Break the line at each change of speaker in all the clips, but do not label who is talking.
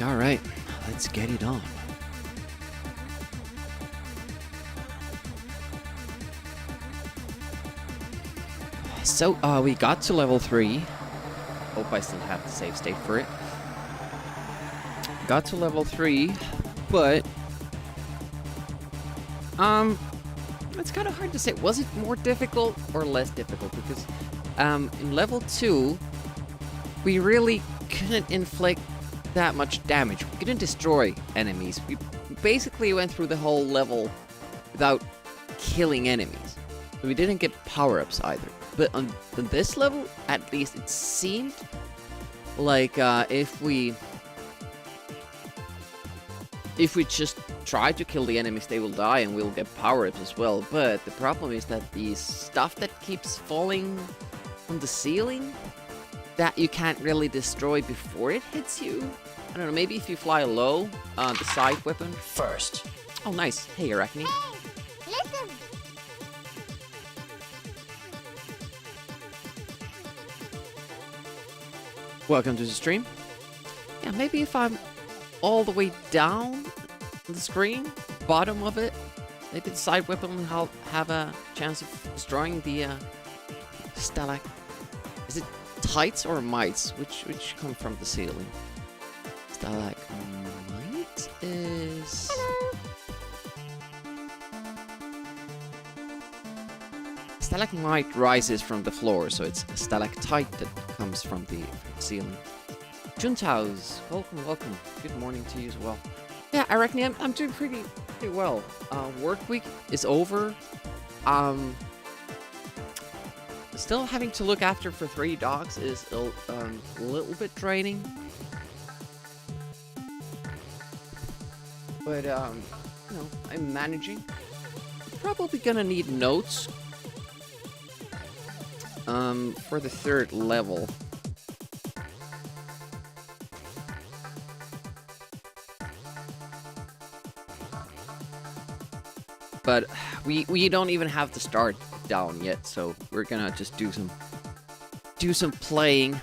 Alright, let's get it on. So, we got to level 3. Hope I still have the save state for it. Got to level 3, but... it's kind of hard to say. Was it more difficult or less difficult? Because, in level 2, we really couldn't inflict that much damage. We couldn't destroy enemies. We basically went through the whole level without killing enemies. So we didn't get power-ups either. But on this level, at least, it seemed like if we just try to kill the enemies, they will die and we'll get power-ups as well. But the problem is that the stuff that keeps falling from the ceiling, that you can't really destroy before it hits you. I don't know, maybe if you fly low, the side weapon.
First.
Oh, nice. Hey, Arachne.
Hey, listen.
Welcome to the stream. Yeah, maybe if I'm all the way down the screen, bottom of it, maybe the side weapon will have a chance of destroying the stalact. Is it tights or mites? Which come from the ceiling? Stalagmite is...
Hello.
Stalagmite rises from the floor, so it's a stalactite that comes from the ceiling. Juntaus, welcome. Good morning to you as well. Yeah, I reckon I'm doing pretty well. Work week is over. Still having to look after for 3 dogs is a little bit draining. But, you know, I'm managing. Probably gonna need notes. For the 3rd level. But we don't even have the start down yet, so we're gonna just do some playing,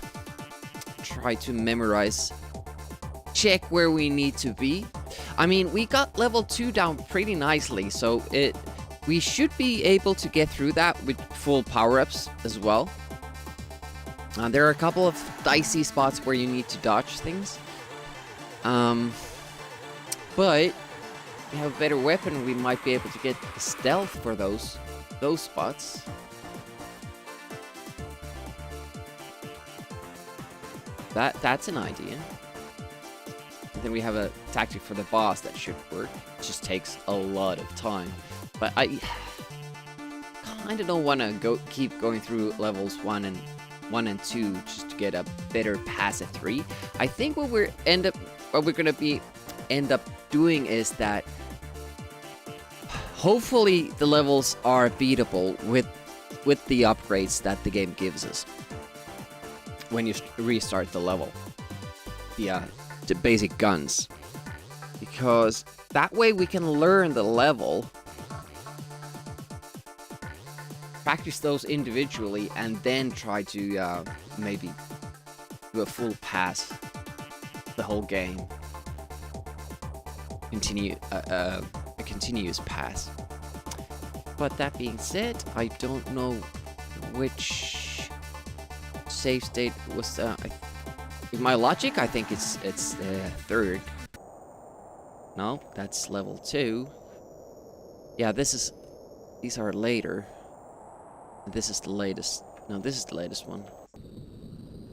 try to memorize, check where we need to be. I mean, we got level 2 down pretty nicely, so we should be able to get through that with full power-ups as well. There are a couple of dicey spots where you need to dodge things. But we have a better weapon, we might be able to get stealth for those spots. That's an idea. And then we have a tactic for the boss that should work. It just takes a lot of time. But I kind of don't want to keep going through levels 1 and 2 just to get a better pass at 3. I think what we're end up doing is that hopefully the levels are beatable with the upgrades that the game gives us when you restart the level. The basic guns, because that way we can learn the level, practice those individually, and then try to maybe do a full pass the whole game. Continue a continuous pass. But that being said, I don't know which save state was. With my logic, I think it's the 3rd. No, that's level 2. Yeah, these are later. This is the latest. No, this is the latest one.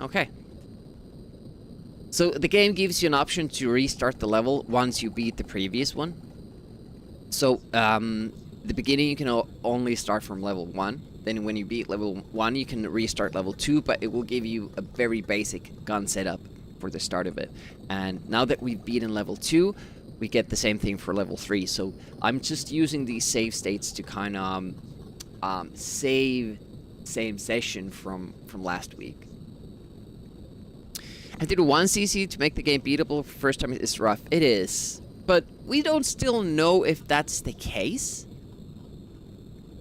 Okay. So the game gives you an option to restart the level once you beat the previous one. So, the beginning you can only start from level 1. Then when you beat level 1, you can restart level 2, but it will give you a very basic gun setup for the start of it. And now that we've beaten level 2, we get the same thing for level 3. So I'm just using these save states to kind of save same session from last week. I did 1 CC to make the game beatable. First time is rough. It is. But we don't still know if that's the case.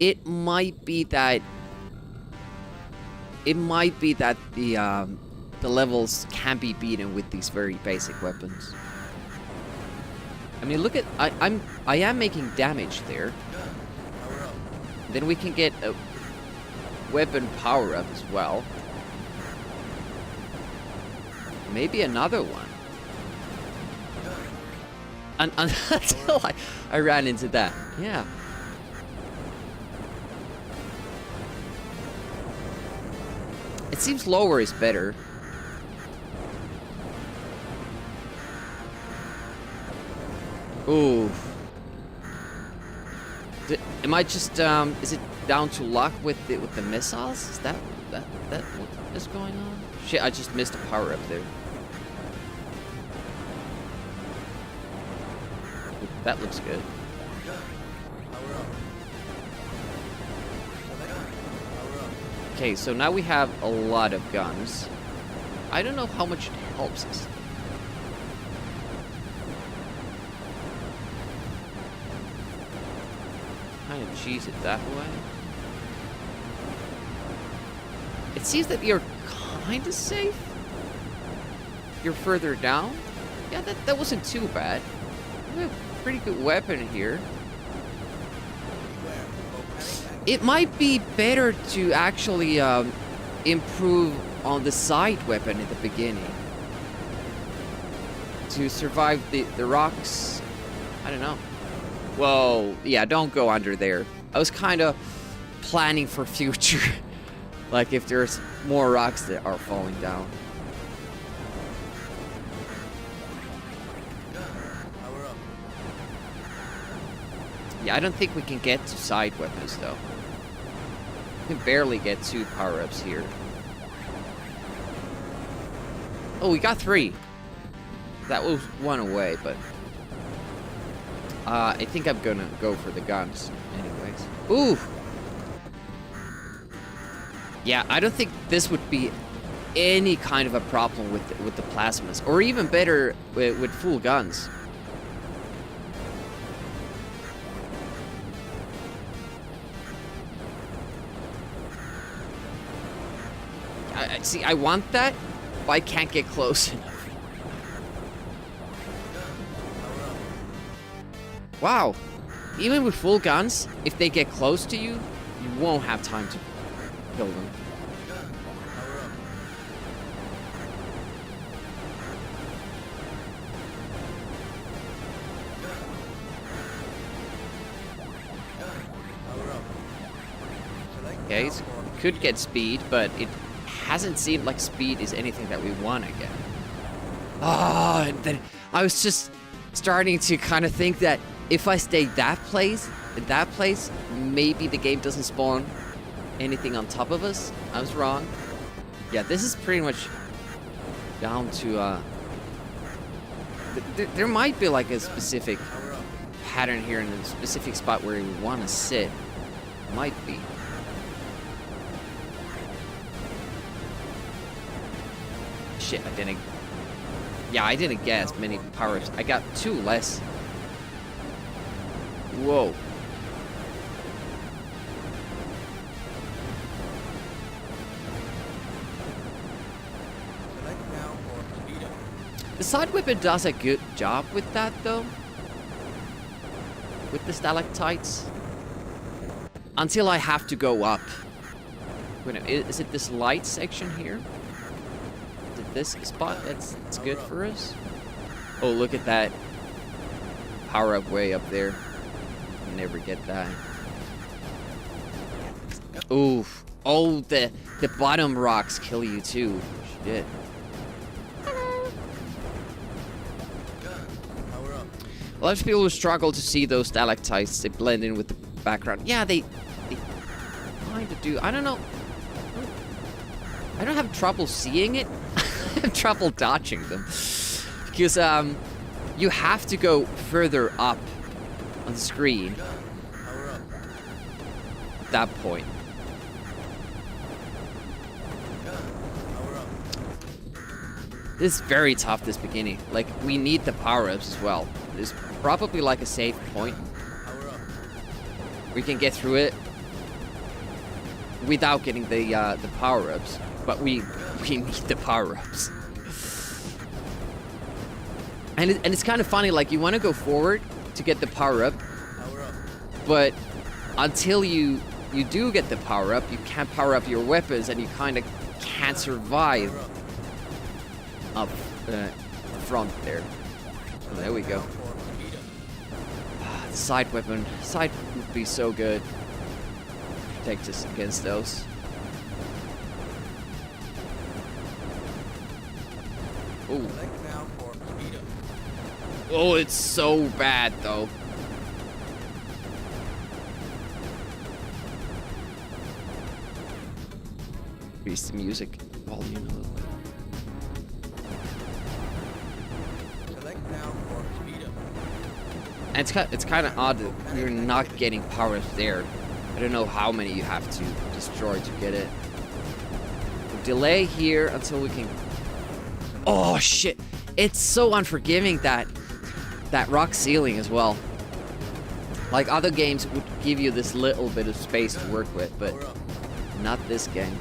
It might be that the levels can be beaten with these very basic weapons. I mean, look at I am making damage there. Then we can get a weapon power up as well. Maybe another one. Until I ran into that. Yeah. It seems lower is better. Ooh. Am I just is it down to luck with the missiles? Is that what is going on? Shit, I just missed a power up there. That looks good. Okay, so now we have a lot of guns. I don't know how much it helps us. Kind of cheese it that way. It seems that you're kind of safe. You're further down. Yeah, that wasn't too bad. We have a pretty good weapon here. It might be better to actually improve on the side weapon at the beginning. To survive the rocks. I don't know. Whoa, yeah, don't go under there. I was kind of planning for future. Like if there's more rocks that are falling down. Yeah, I don't think we can get to side weapons though. We can barely get 2 power-ups here. Oh, we got 3. That was 1 away, but I think I'm gonna go for the guns anyways. Ooh! Yeah, I don't think this would be any kind of a problem with the plasmas. Or even better, with full guns. See, I want that, but I can't get close enough. Wow. Even with full guns, if they get close to you, you won't have time to kill them. Okay, so could get speed, but it hasn't seemed like speed is anything that we want to get. Oh, and then I was just starting to kind of think that if I stay that place, maybe the game doesn't spawn anything on top of us. I was wrong. Yeah, this is pretty much down to, there might be like a specific pattern here in a specific spot where we want to sit. Might be. Shit, I didn't... Yeah, I didn't get as many powers. I got 2 less. Whoa. The side weapon does a good job with that, though. With the stalactites. Until I have to go up. Wait, is it this light section here? This spot that's good for us. Oh, look at that power up way up there. Never get that. Oof. Oh, the bottom rocks kill you too. Shit. A lot of people struggle to see those stalactites. They blend in with the background. Yeah, they kind of do. I don't know. I don't have trouble seeing it. I have trouble dodging them. Because you have to go further up on the screen. At that point. This is very tough, this beginning. Like, we need the power-ups as well. There's probably like a safe point. We can get through it without getting the power-ups. But we need the power-ups. And it's kind of funny, like, you want to go forward to get the power-up, but until you do get the power-up, you can't power up your weapons, and you kind of can't survive up front there. Oh, there we go. The side weapon. Side would be so good. Protect us against those. Oh. Oh, it's so bad though. Increase the music volume a little bit. And it's kind of odd that you're not getting powers there. I don't know how many you have to destroy to get it. We'll delay here until we can... Oh shit! It's so unforgiving, that rock ceiling as well. Like, other games would give you this little bit of space to work with, but not this game.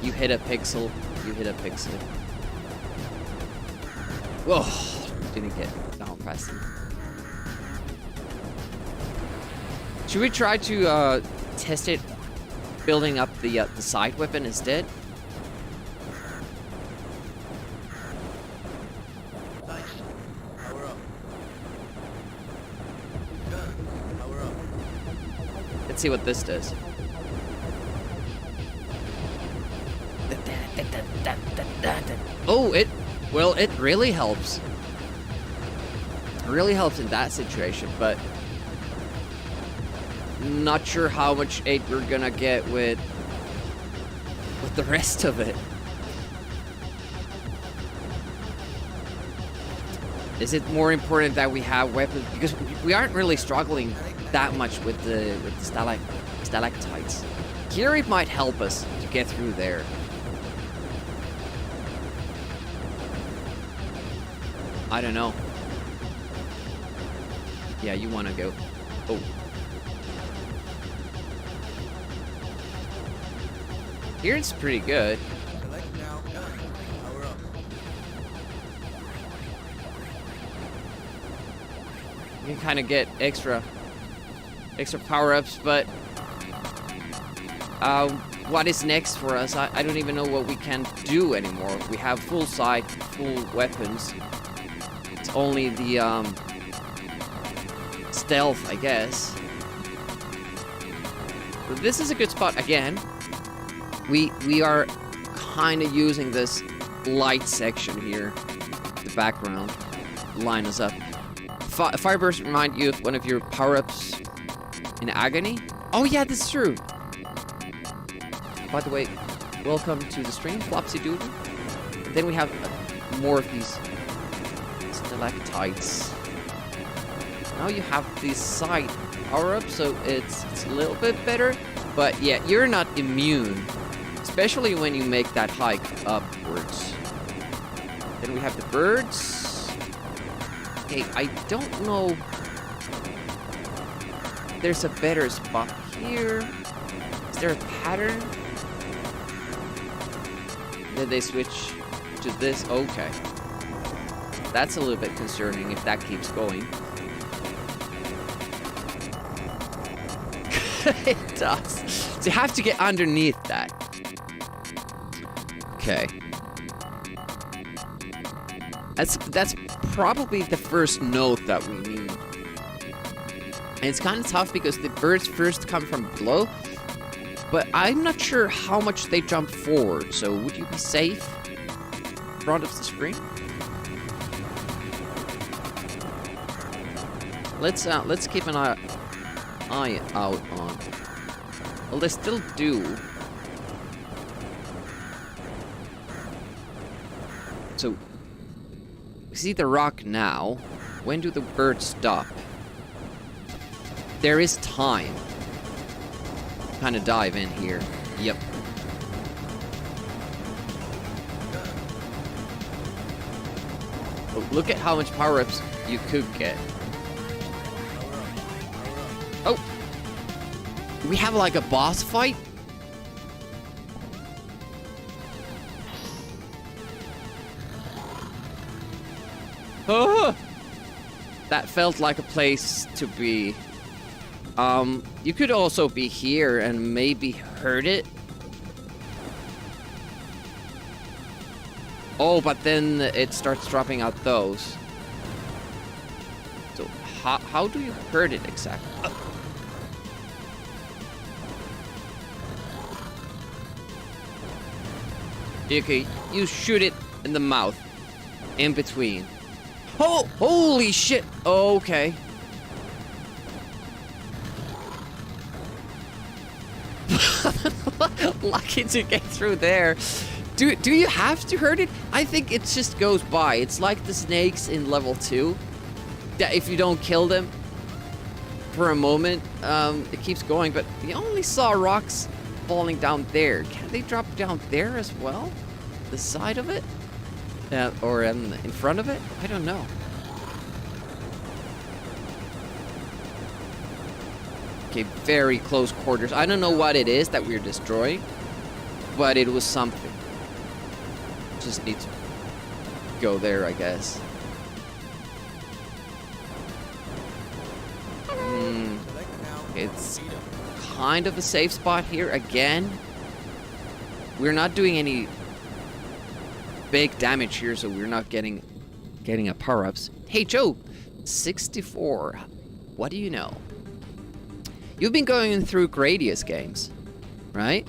You hit a pixel, you hit a pixel. Whoa! Didn't get down fast enough. Should we try to test it building up the side weapon instead? Let's see what this does. Oh, it really helps. It really helps in that situation, but not sure how much aid we're gonna get with the rest of it. Is it more important that we have weapons? Because we aren't really struggling that much with the stalactites. Here it might help us to get through there. I don't know. Yeah, you want to go. Oh. Here it's pretty good. You can kind of get extra power-ups, but what is next for us? I don't even know what we can do anymore. We have full sight, full weapons. It's only the stealth, I guess. But this is a good spot again. We are kind of using this light section here, the background, line us up. Fireburst remind you of one of your power-ups in Agony? Oh yeah, this is true. By the way, welcome to the stream, Flopsy Doodle. Then we have more of these stalactites. Now you have these side power-ups, so it's a little bit better. But yeah, you're not immune, especially when you make that hike upwards. Then we have the birds. Okay, I don't know. There's a better spot here. Is there a pattern? Then they switch to this. Okay. That's a little bit concerning if that keeps going. It does. So you have to get underneath that. Okay. That's probably the first note that we need. And it's kind of tough because the birds first come from below, but I'm not sure how much they jump forward. So would you be safe in front of the screen? Let's keep an eye out on. Well, they still do. So we see the rock now. When do the birds stop? There is time. Kind of dive in here. Yep. Oh, look at how much power-ups you could get. Oh! We have like a boss fight? Oh! That felt like a place to be. You could also be here and maybe hurt it. Oh, but then it starts dropping out those. So, how do you hurt it exactly? Okay, you shoot it in the mouth. In between. Oh, holy shit! Okay. Lucky to get through there. Do you have to hurt it? I think it just goes by. It's like the snakes in level 2. That if you don't kill them for a moment, it keeps going. But we only saw rocks falling down there. Can they drop down there as well? The side of it? Or in front of it? I don't know. Okay, very close quarters. I don't know what it is that we're destroying, but it was something. Just need to go there, I guess. It's kind of a safe spot here again. We're not doing any big damage here, so we're not getting a power-ups. Hey Joe, 64. What do you know? You've been going through Gradius games, right?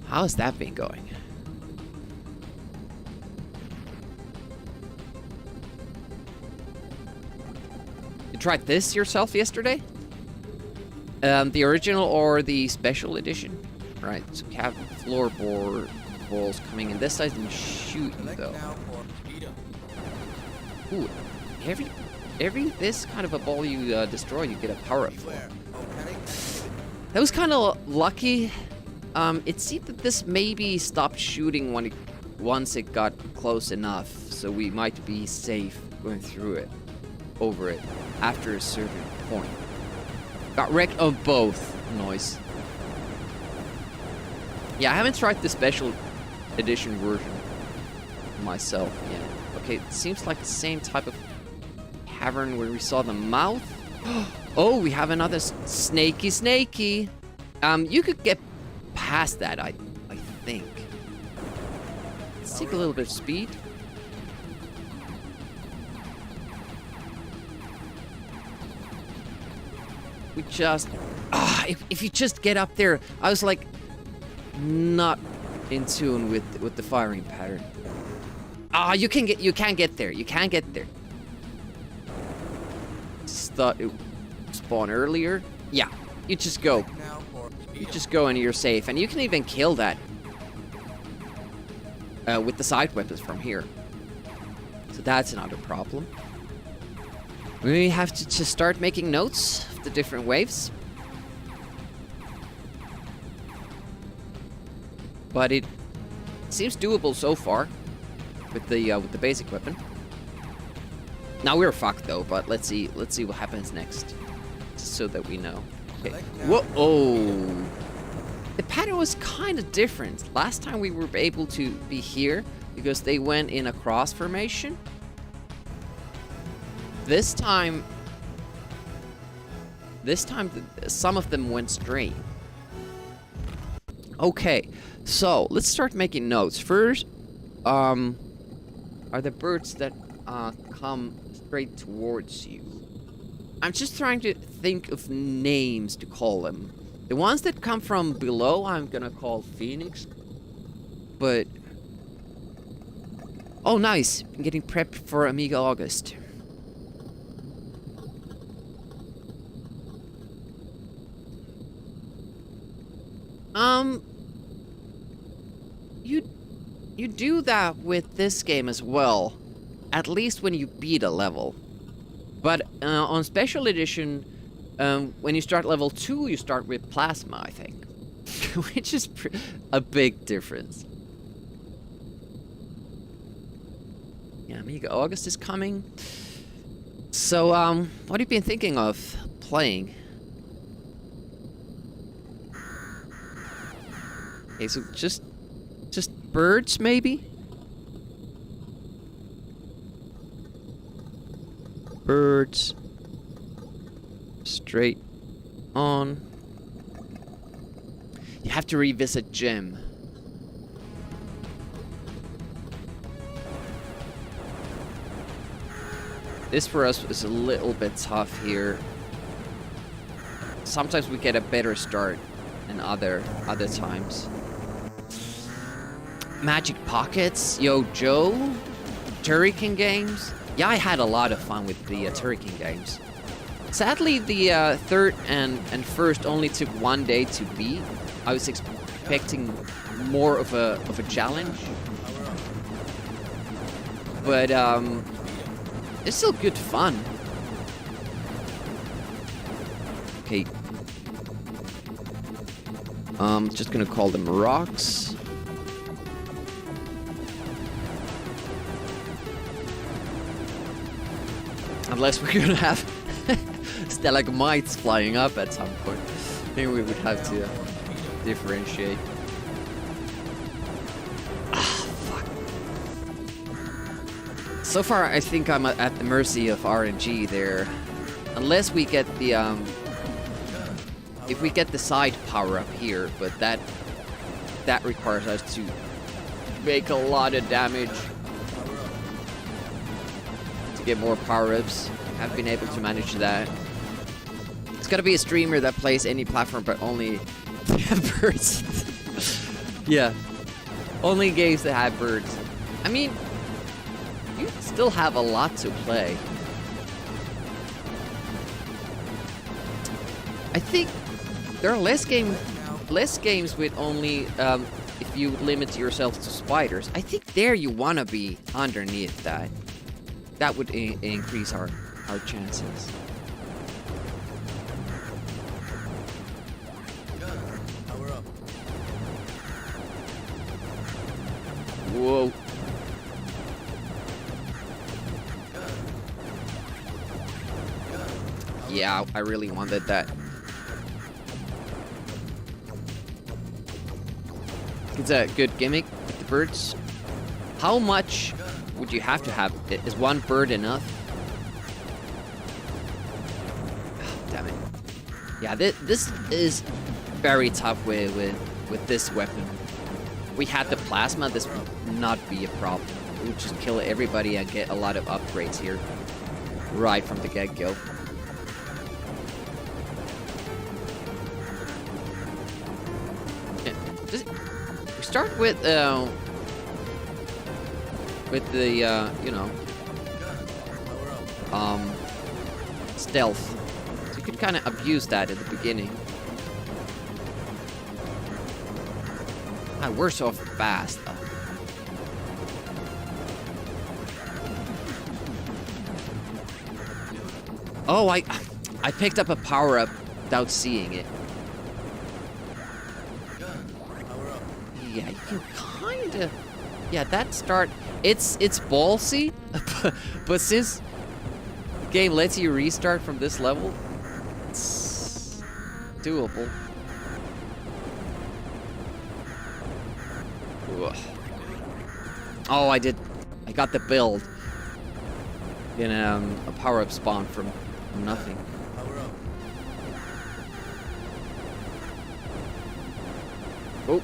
How's that been going? You tried this yourself yesterday? The original or the special edition? Right, so we have floorboard balls coming in this side and shooting though. Ooh, every this kind of a ball you destroy, you get a power up for. That was kind of lucky. It seemed that this maybe stopped shooting once it got close enough, so we might be safe going through it, over it, after a certain point. Got wrecked on both. Noise. Yeah, I haven't tried the special edition version myself yet. Okay, it seems like the same type of cavern where we saw the mouth. Oh, we have another snaky. You could get past that, I think. Let's take a little bit of speed. We just... if you just get up there... I was like... not in tune with the firing pattern. You can't get there. You can't get there. Just thought it would spawn earlier. Yeah, you just go. You just go and you're safe. And you can even kill that with the side weapons from here. So that's not a problem. We have to just start making notes of the different waves. But it seems doable so far with the basic weapon. Now we're fucked though, but let's see what happens next, so that we know. Okay. Whoa! Oh, the pattern was kind of different. Last time we were able to be here because they went in a cross formation. This time some of them went straight. Okay, so let's start making notes. First, are the birds that come straight towards you? I'm just trying to think of names to call them. The ones that come from below, I'm gonna call Phoenix. But... oh, nice. I'm getting prepped for Amiga August. You do that with this game as well, at least when you beat a level. But on Special Edition, when you start level 2, you start with Plasma, I think. Which is a big difference. Yeah, Amiga August is coming. So, what have you been thinking of playing? Okay, so just birds, maybe? birds. Straight on. You have to revisit Jim. This for us is a little bit tough here. Sometimes we get a better start than other times. Magic Pockets, Yo Joe, Turrican games. Yeah, I had a lot of fun with the Turrican games. Sadly, the third and first only took 1 day to beat. I was expecting more of a challenge, but it's still good fun. Okay. Just gonna call them rocks. Unless we're gonna have stalagmites flying up at some point. Then we would have to differentiate. Ah, fuck. So far, I think I'm at the mercy of RNG there. Unless we get the, if we get the side power up here, but that requires us to make a lot of damage to get more power-ups. I've been able to manage that. It's gotta be a streamer that plays any platform, but only birds. Yeah, only games that have birds. I mean, you still have a lot to play. I think there are less games with only if you limit yourself to spiders. I think there you wanna be underneath that. That would increase our chances. Whoa. Yeah, I really wanted that. It's a good gimmick with the birds. How much would you have to have? Is one bird enough? Oh, damn it. Yeah, this is very tough with this weapon. We had the plasma, this would not be a problem. We would just kill everybody and get a lot of upgrades here. Right from the get-go. We start with the, you know, stealth. So you can kind of abuse that at the beginning. Ah, we're so fast. Oh, I picked up a power-up without seeing it. Yeah, you can kinda... Yeah, that start... It's ballsy, but since the game lets you restart from this level, it's doable. Ugh. Oh, I got the build in a power-up spawn from nothing. Oh.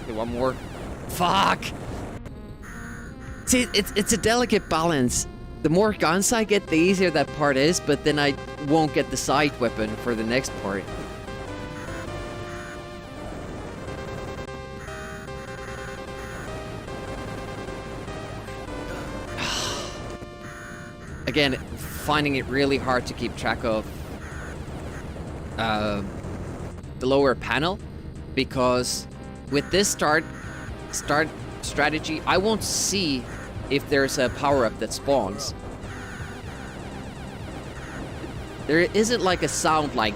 Okay, one more. Fuck! See, it's a delicate balance. The more guns I get, the easier that part is, but then I won't get the side weapon for the next part. Again, finding it really hard to keep track of the lower panel, because with this start strategy, I won't see if there's a power-up that spawns. There isn't like a sound, like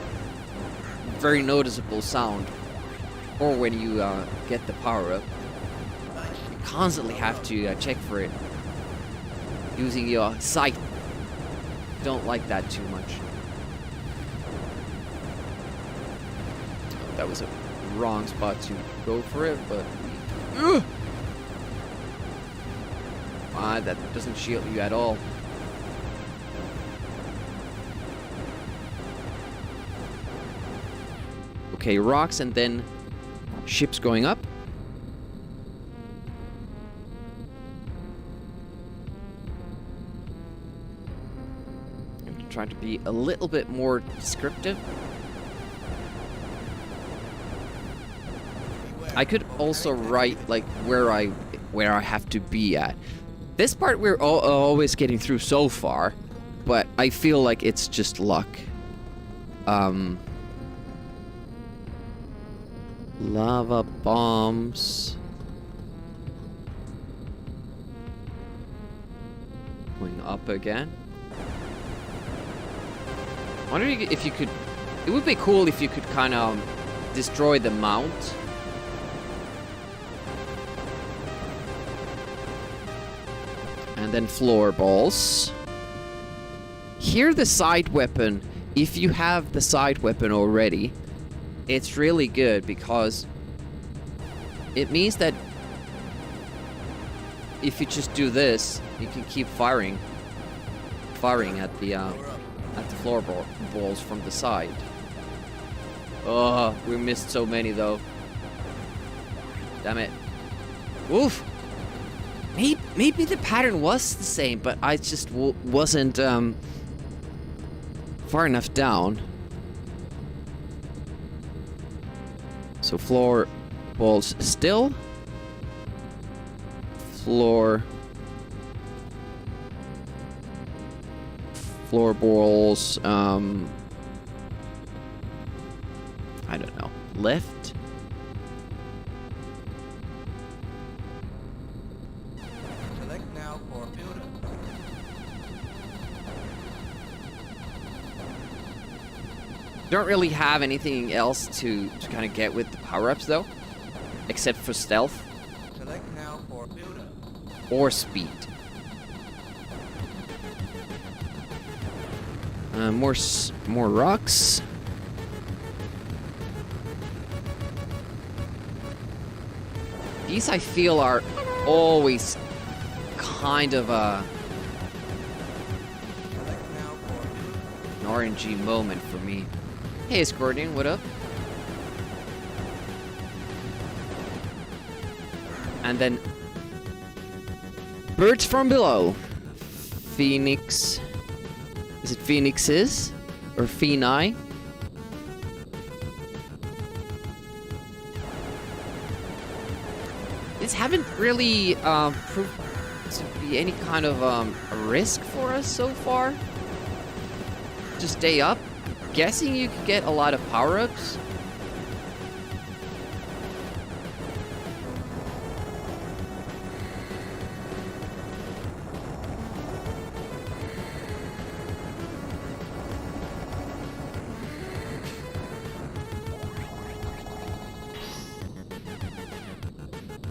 very noticeable sound, or when you get the power-up. You constantly have to check for it using your sight. Don't like that too much. That was a wrong spot to go for it, but That doesn't shield you at all. Okay, rocks and then ships going up. I'm trying to be a little bit more descriptive. I could also write like where I have to be at. This part we're always getting through so far, but I feel like it's just luck. Lava bombs. Going up again. Wondering if you could. It would be cool if you could kind of destroy the mount. And then floor balls. Here the side weapon, if you have the side weapon already, it's really good because it means that if you just do this, you can keep firing at the floor balls from the side. Oh, we missed so many though. Damn it. Oof. Maybe the pattern was the same, but I just wasn't far enough down. So floor balls still. Floor balls, I don't know. Left.
Select now for build.
Don't really have anything else to kind of get with the power-ups though, except for stealth.
Select now for build.
Or speed. More rocks. These I feel are always kind of an RNG moment for me. Hey, Scorpion, what up? And then birds from below. Phoenix. Is it Phoenixes? Or Phoeni? These haven't really proved to be any kind of a risk for us so far. To stay up. Guessing you could get a lot of power-ups.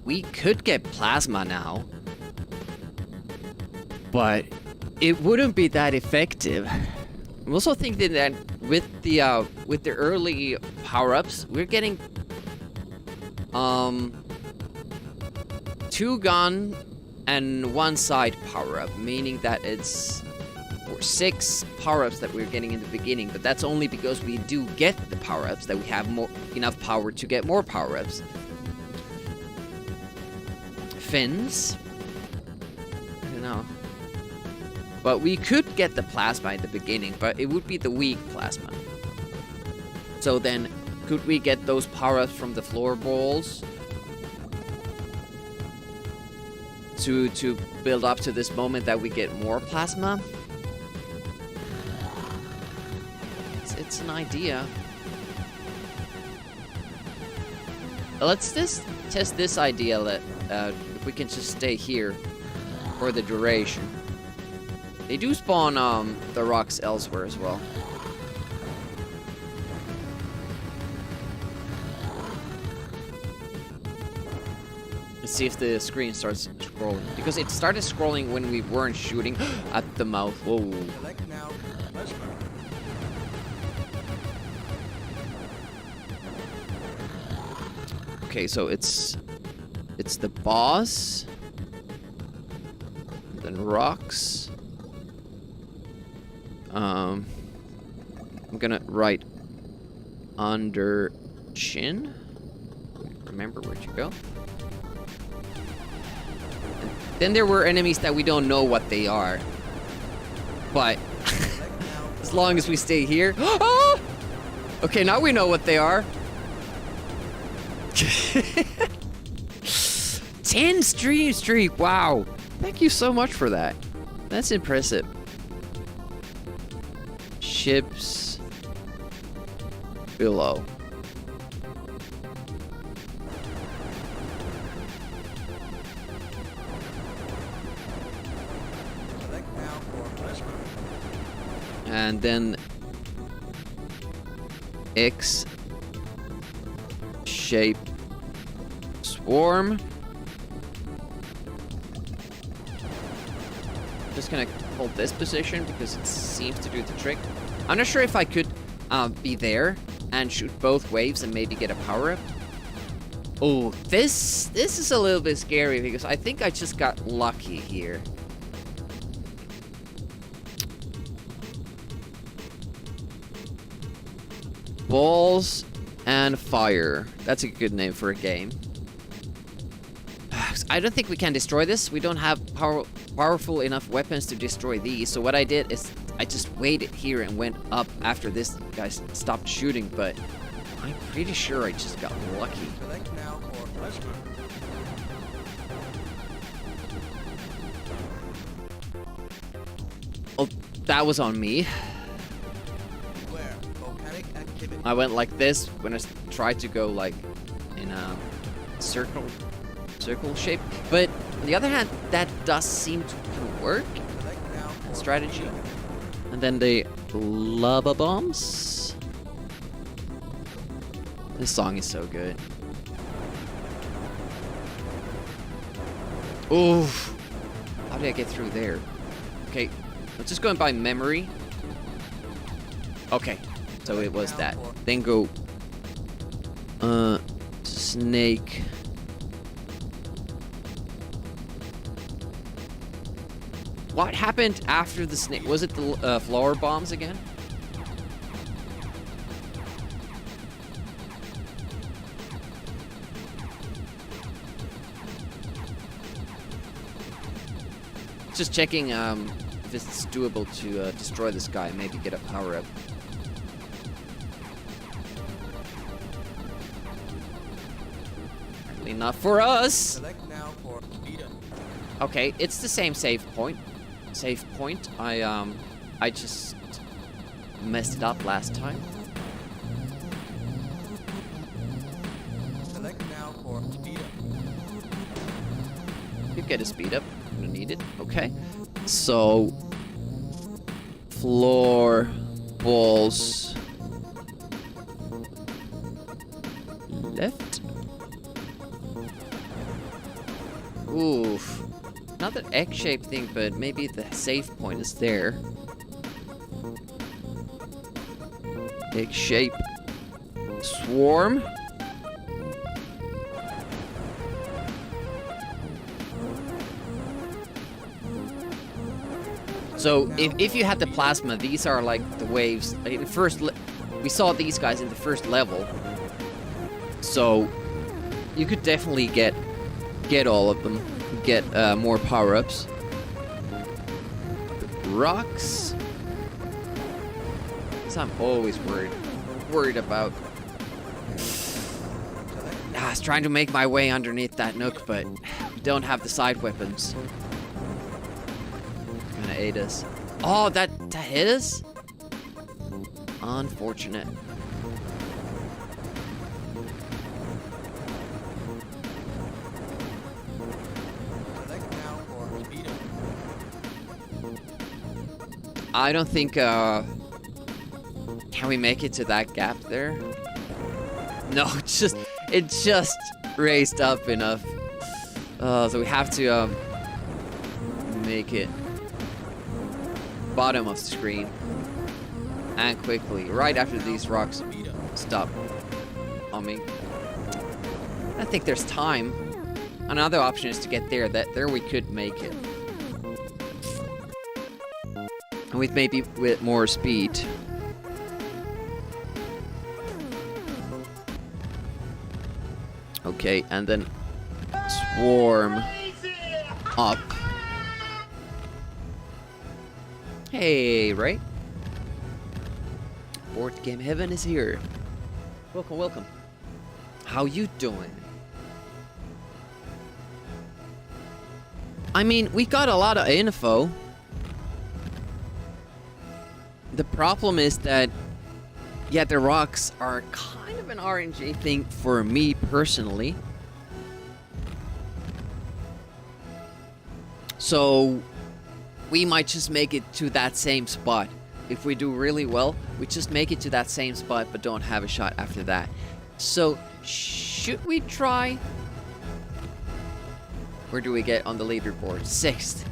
We could get plasma now, but it wouldn't be that effective. I'm also thinking that with the early power-ups, we're getting 2 gun and 1 side power-up, meaning that it's 6 power-ups that we're getting in the beginning, but that's only because we do get the power-ups, that we have enough power to get more power-ups. Fins? I don't know. But we could get the plasma in the beginning, but it would be the weak plasma. So then, could we get those power-ups from the floor balls to build up to this moment that we get more plasma? It's an idea. Let's test this idea that if we can just stay here for the duration. They do spawn the rocks elsewhere as well. Let's see if the screen starts scrolling. Because it started scrolling when we weren't shooting at the mouth. Whoa.
Select now.
Okay, so it's the boss. then rocks. I'm gonna write under chin. Remember where to go. And then there were enemies that we don't know what they are. But as long as we stay here. Oh! Okay, now we know what they are. 10 stream streak. Wow. Thank you so much for that. That's impressive. Ships below.
Select now for mushroom.
And then X shape swarm. Just gonna hold this position because it seems to do the trick. I'm not sure if I could be there and shoot both waves and maybe get a power up. Oh, this is a little bit scary because I think I just got lucky here. Balls and fire. That's a good name for a game. I don't think we can destroy this. We don't have powerful enough weapons to destroy these. So what I did is I just waited here and went up after this guy stopped shooting. But I'm pretty sure I just got lucky.
Select now for mushroom.
Oh, that was on me.
Where volcanic activity.
I went like this when I tried to go like in a circle shape. But on the other hand, that does seem to work.
Select now for
Strategy. And then the lava bombs. This song is so good. Oof. How did I get through there? Okay, let's just go by memory. Okay, so it was that. Then go snake. What happened after the snake? Was it the flower bombs again? Just checking if it's doable to destroy this guy and maybe get a power up. Apparently not for us.
Select now for speed up.
Okay, it's the same save point. I just messed it up last time.
Select now for speed up.
You get a speed up. I'm gonna need it. Okay. So floor balls left. Oof. Not that egg-shaped thing, but maybe the save point is there. Egg-shape swarm. So if you had the plasma, these are like the waves. Like the first, we saw these guys in the first level, so you could definitely get all of them, get more power-ups. Rocks. This I'm always worried about. I was trying to make my way underneath that nook, but don't have the side weapons. Gonna aid us. Oh, that hit us? Unfortunate.
Select now for speed up.
I don't think can we make it to that gap there? No, it just raised up enough. So we have to make it bottom of the screen and quickly, right after these rocks
Speed up.
stop on me. I think there's time. Another option is to get there. There we could make it. And with maybe with more speed. Okay, and then swarm up. Hey, right? Board Game Heaven is here. Welcome, welcome. How you doing? I mean, we got a lot of info. The problem is that, yeah, the rocks are kind of an RNG thing for me personally. So, we might just make it to that same spot. If we do really well, we just make it to that same spot, but don't have a shot after that. So, should we try? Where do we get on the leaderboard? 6th.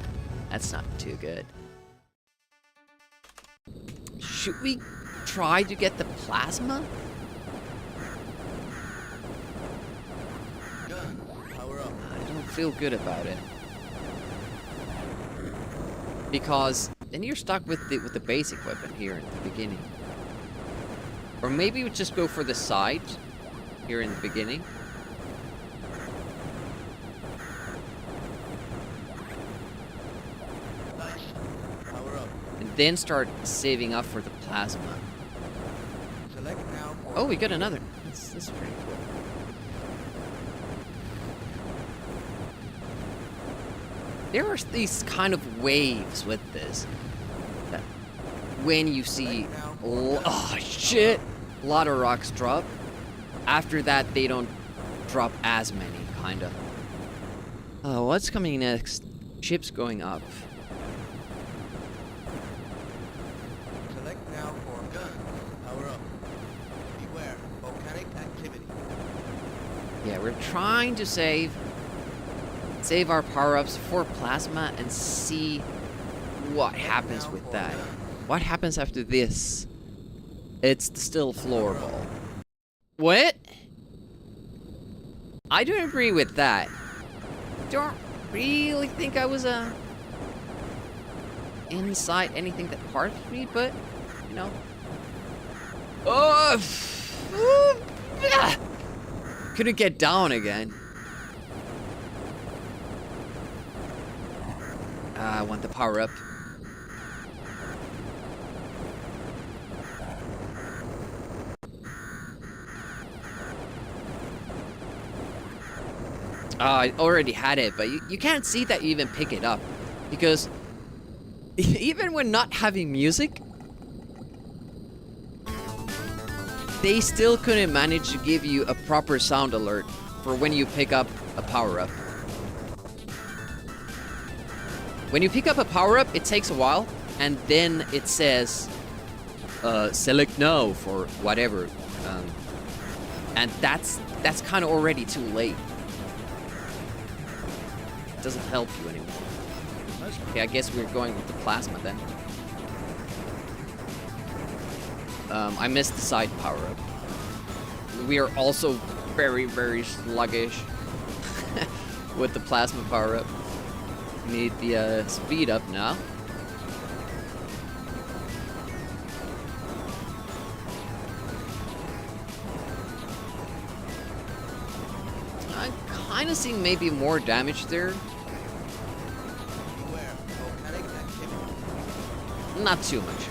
That's not too good. Should we try to get the plasma?
Gun. Power up.
I don't feel good about it. Because then you're stuck with the basic weapon here in the beginning. Or maybe we just go for the side here in the beginning.
Nice. Power up.
And then start saving up for the plasma.
Select now or
Oh, we got another. That's pretty cool. There are these kind of waves with this. That when you see, oh shit, a lot of rocks drop. After that, they don't drop as many, kinda. Oh, what's coming next? Chips going up.
select now for gun. Power up. Beware. Volcanic activity.
Yeah, we're trying to save our power-ups for plasma and see what happens with that. What happens after this? It's still floorball. What? I don't agree with that. Don't really think I was inside anything that harmed me, but you know. Oh, couldn't get down again. I want the power up. I already had it, but you can't see that you even pick it up. Because even when not having music, they still couldn't manage to give you a proper sound alert for when you pick up a power-up. When you pick up a power-up, it takes a while, and then it says, select now for whatever. And that's kind of already too late. It doesn't help you anymore. Okay, I guess we're going with the plasma then. I missed the side power-up. We are also very, very sluggish with the plasma power-up. Need the speed up now. I'm kind of seeing maybe more damage there.
Beware. Volcanic activity.
Not too much.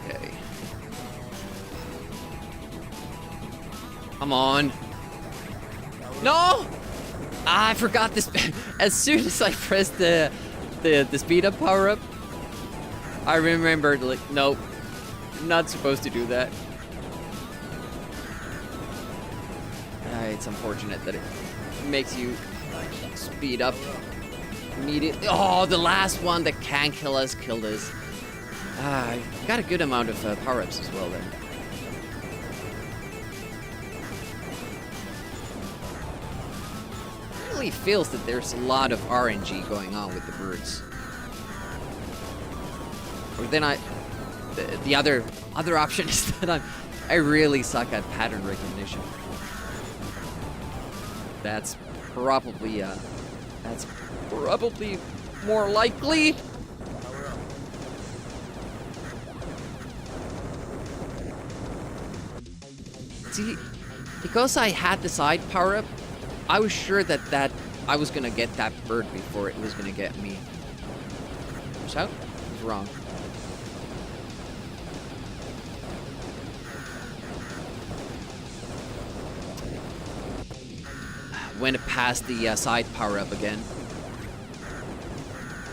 Okay. Come on. No! Ah, I forgot this. As soon as I pressed the speed up power up, I remembered, like, nope, not supposed to do that. It's unfortunate that it makes you speed up immediately. Oh, the last one that can kill us killed us. Got a good amount of power-ups as well there. It really feels that there's a lot of RNG going on with the birds. Or then the other option is that I really suck at pattern recognition. That's probably more likely.
Power up.
See, because I had the side power up, I was sure that I was gonna get that bird before it was gonna get me. So, I was wrong. Went past the side power up again.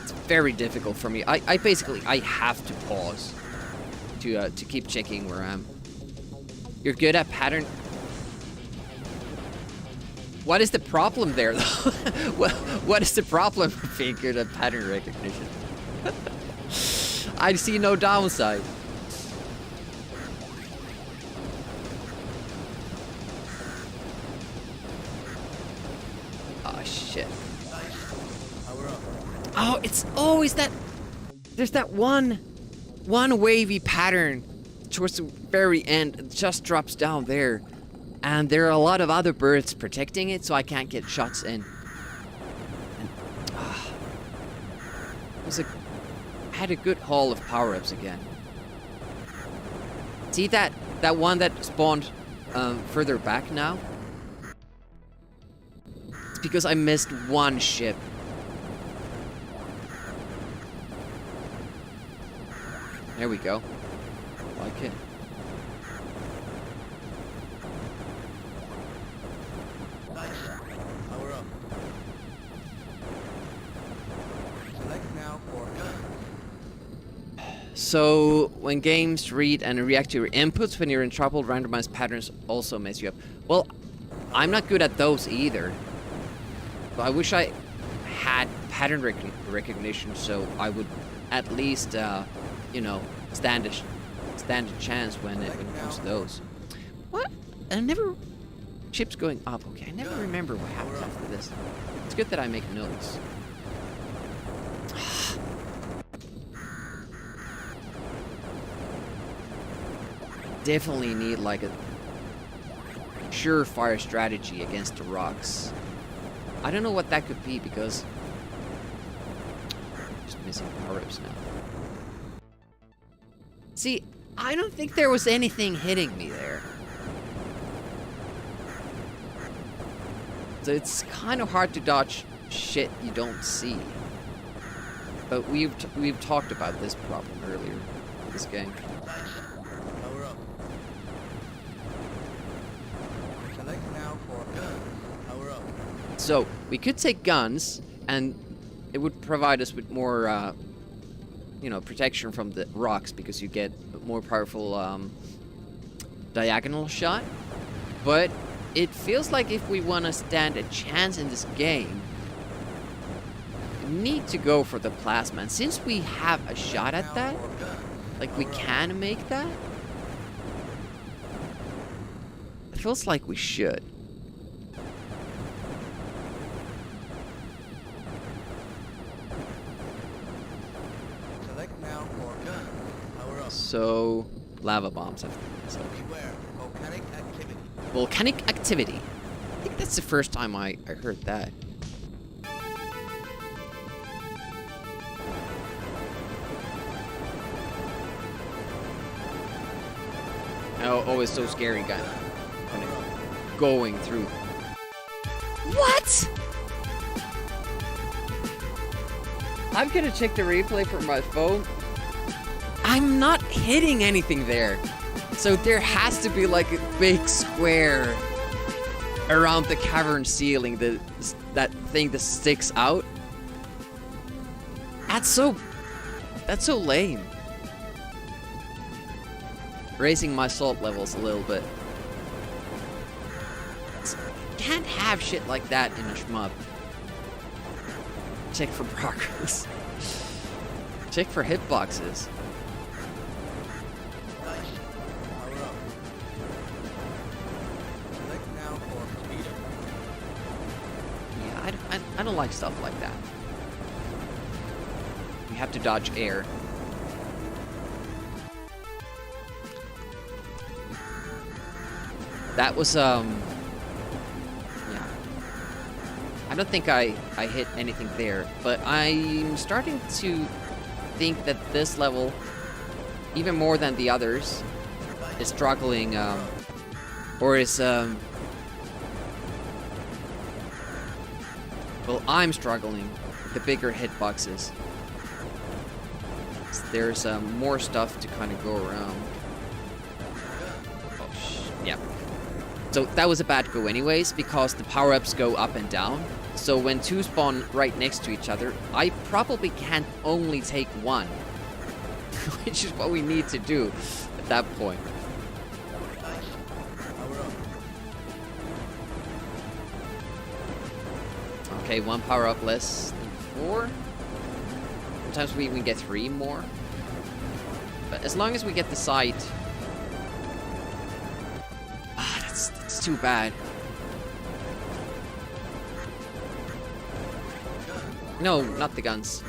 It's very difficult for me. I basically have to pause to keep checking where I'm. You're good at pattern. What is the problem there, though? what is the problem with being good at pattern recognition? I see no downside. Oh shit.
Power up.
Oh, it's always that. There's that one wavy pattern towards the very end. It just drops down there. And there are a lot of other birds protecting it, so I can't get shots in. And, I had a good haul of power-ups again. See that one that spawned further back now? It's because I missed one ship. There we go. I like it.
Nice. Power up. Select now for gun.
So, when games read and react to your inputs when you're in trouble, randomized patterns also mess you up. Well, I'm not good at those either. But I wish I had pattern recognition so I would at least, you know, stand a chance when it comes to those. What? I never... Chips going up. Okay, I never remember what happens after this. It's good that I make notes. Definitely need like a surefire strategy against the rocks. I don't know what that could be because just missing power-ups now. See, I don't think there was anything hitting me there. So it's kind of hard to dodge shit you don't see. But we've talked about this problem earlier in this game.
Power up. Select now for gun. Power up.
So we could take guns, and it would provide us with more, you know, protection from the rocks because you get a more powerful diagonal shot. But it feels like if we want to stand a chance in this game, we need to go for the plasma. And since we have a shot at that, like we can make that, it feels like we should.
Select now for gun. Power up.
So, lava bombs. So,
Beware. Volcanic activity.
volcanic activity. I think that's the first time I heard that. Oh, always so scary, guy. Kind of going through. What? I'm gonna check the replay from my phone. I'm not hitting anything there. So there has to be like a big square around the cavern ceiling, that thing that sticks out. That's so lame. Raising my salt levels a little bit. Can't have shit like that in a shmup. Check for progress. Check for hitboxes.
Power up. Select now for speed up.
Yeah, I don't like stuff like that. You have to dodge air. That was, yeah. I don't think I hit anything there, but I'm starting to think that this level, even more than the others, is struggling, or is, well, I'm struggling with the bigger hitboxes. There's, more stuff to kind of go around. Oh, yeah. So that was a bad go anyways, because the power-ups go up and down. So when two spawn right next to each other, I probably can't only take one. Which is what we need to do at that point. Okay, one power-up less than 4. Sometimes we even get 3 more. But as long as we get the sight... Ah, that's too bad. No, not the guns.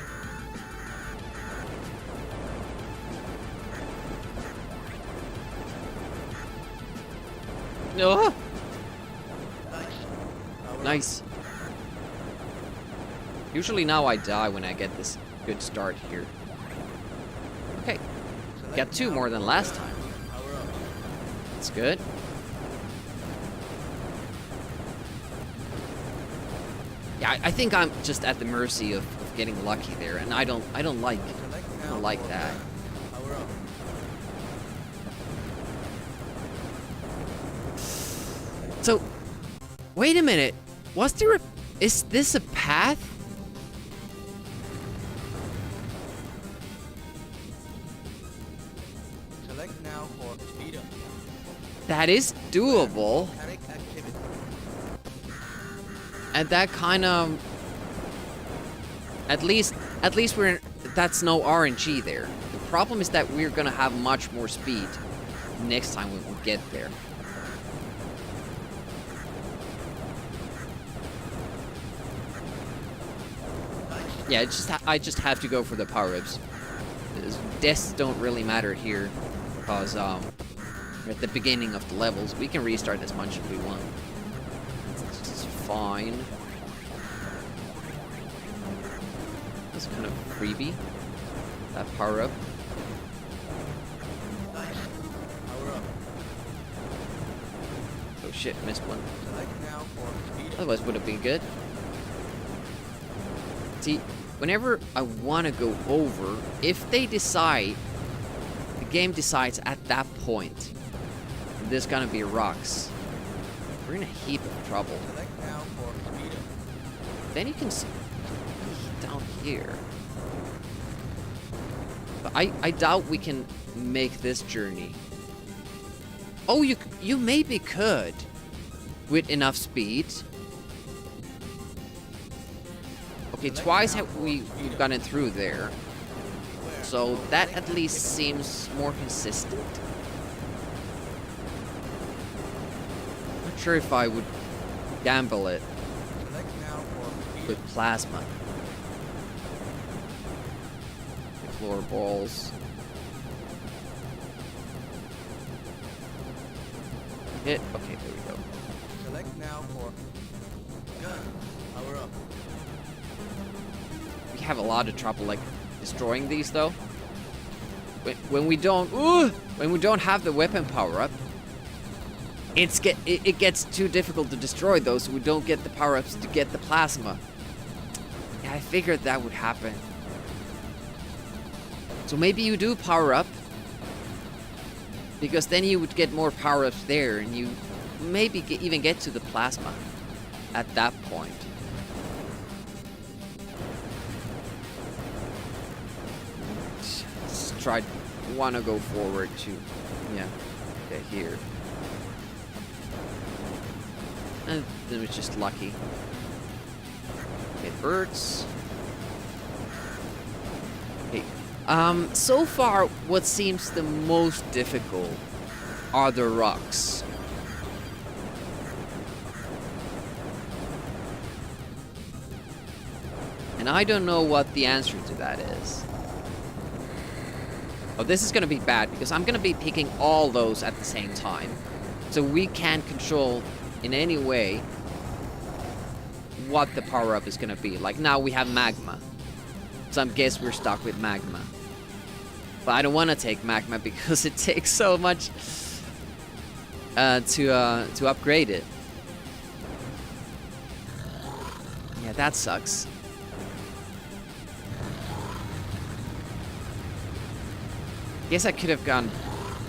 No. Nice. Usually now I die when I get this good start here. Okay. Got 2 more than last time. That's good. Yeah, I think I'm just at the mercy of getting lucky there, and I don't like that. So, wait a minute. Was there is this a path?
Select now for speed up.
That is doable.
Volcanic activity.
And that kind of, at least we're that's no RNG there. The problem is that we're gonna have much more speed next time when we get there. Yeah, I just have to go for the power-ups. Deaths don't really matter here, because we're at the beginning of the levels. We can restart as much as we want. It's fine. That's kind of freebie. That power-up. Oh shit, missed one. Otherwise would have been good. See, whenever I want to go over, if they decide, the game decides at that point, there's gonna be rocks, we're in a heap of trouble. Then you can see down here. But I doubt we can make this journey. Oh, you maybe could, with enough speed. Okay, twice we've gotten through there. So that at least seems more consistent. Not sure if I would gamble it with plasma. The floor balls. Hit. Okay, there we go.
Select now for gun. Power up.
We have a lot of trouble like destroying these though. When we don't have the weapon power up, it gets too difficult to destroy those, so we don't get the power ups to get the plasma. Yeah, I figured that would happen. So maybe you do power up, because then you would get more power ups there, and you maybe even get to the plasma at that point. Want to go forward to, yeah, get here. And then it's just lucky. Get birds. Okay. So far, what seems the most difficult are the rocks. And I don't know what the answer to that is. Oh, this is going to be bad, because I'm going to be picking all those at the same time. So we can't control in any way what the power-up is gonna be. Like now we have magma. So I guess we're stuck with magma. But I don't want to take magma because it takes so much to upgrade it. Yeah, that sucks. Guess I could have gone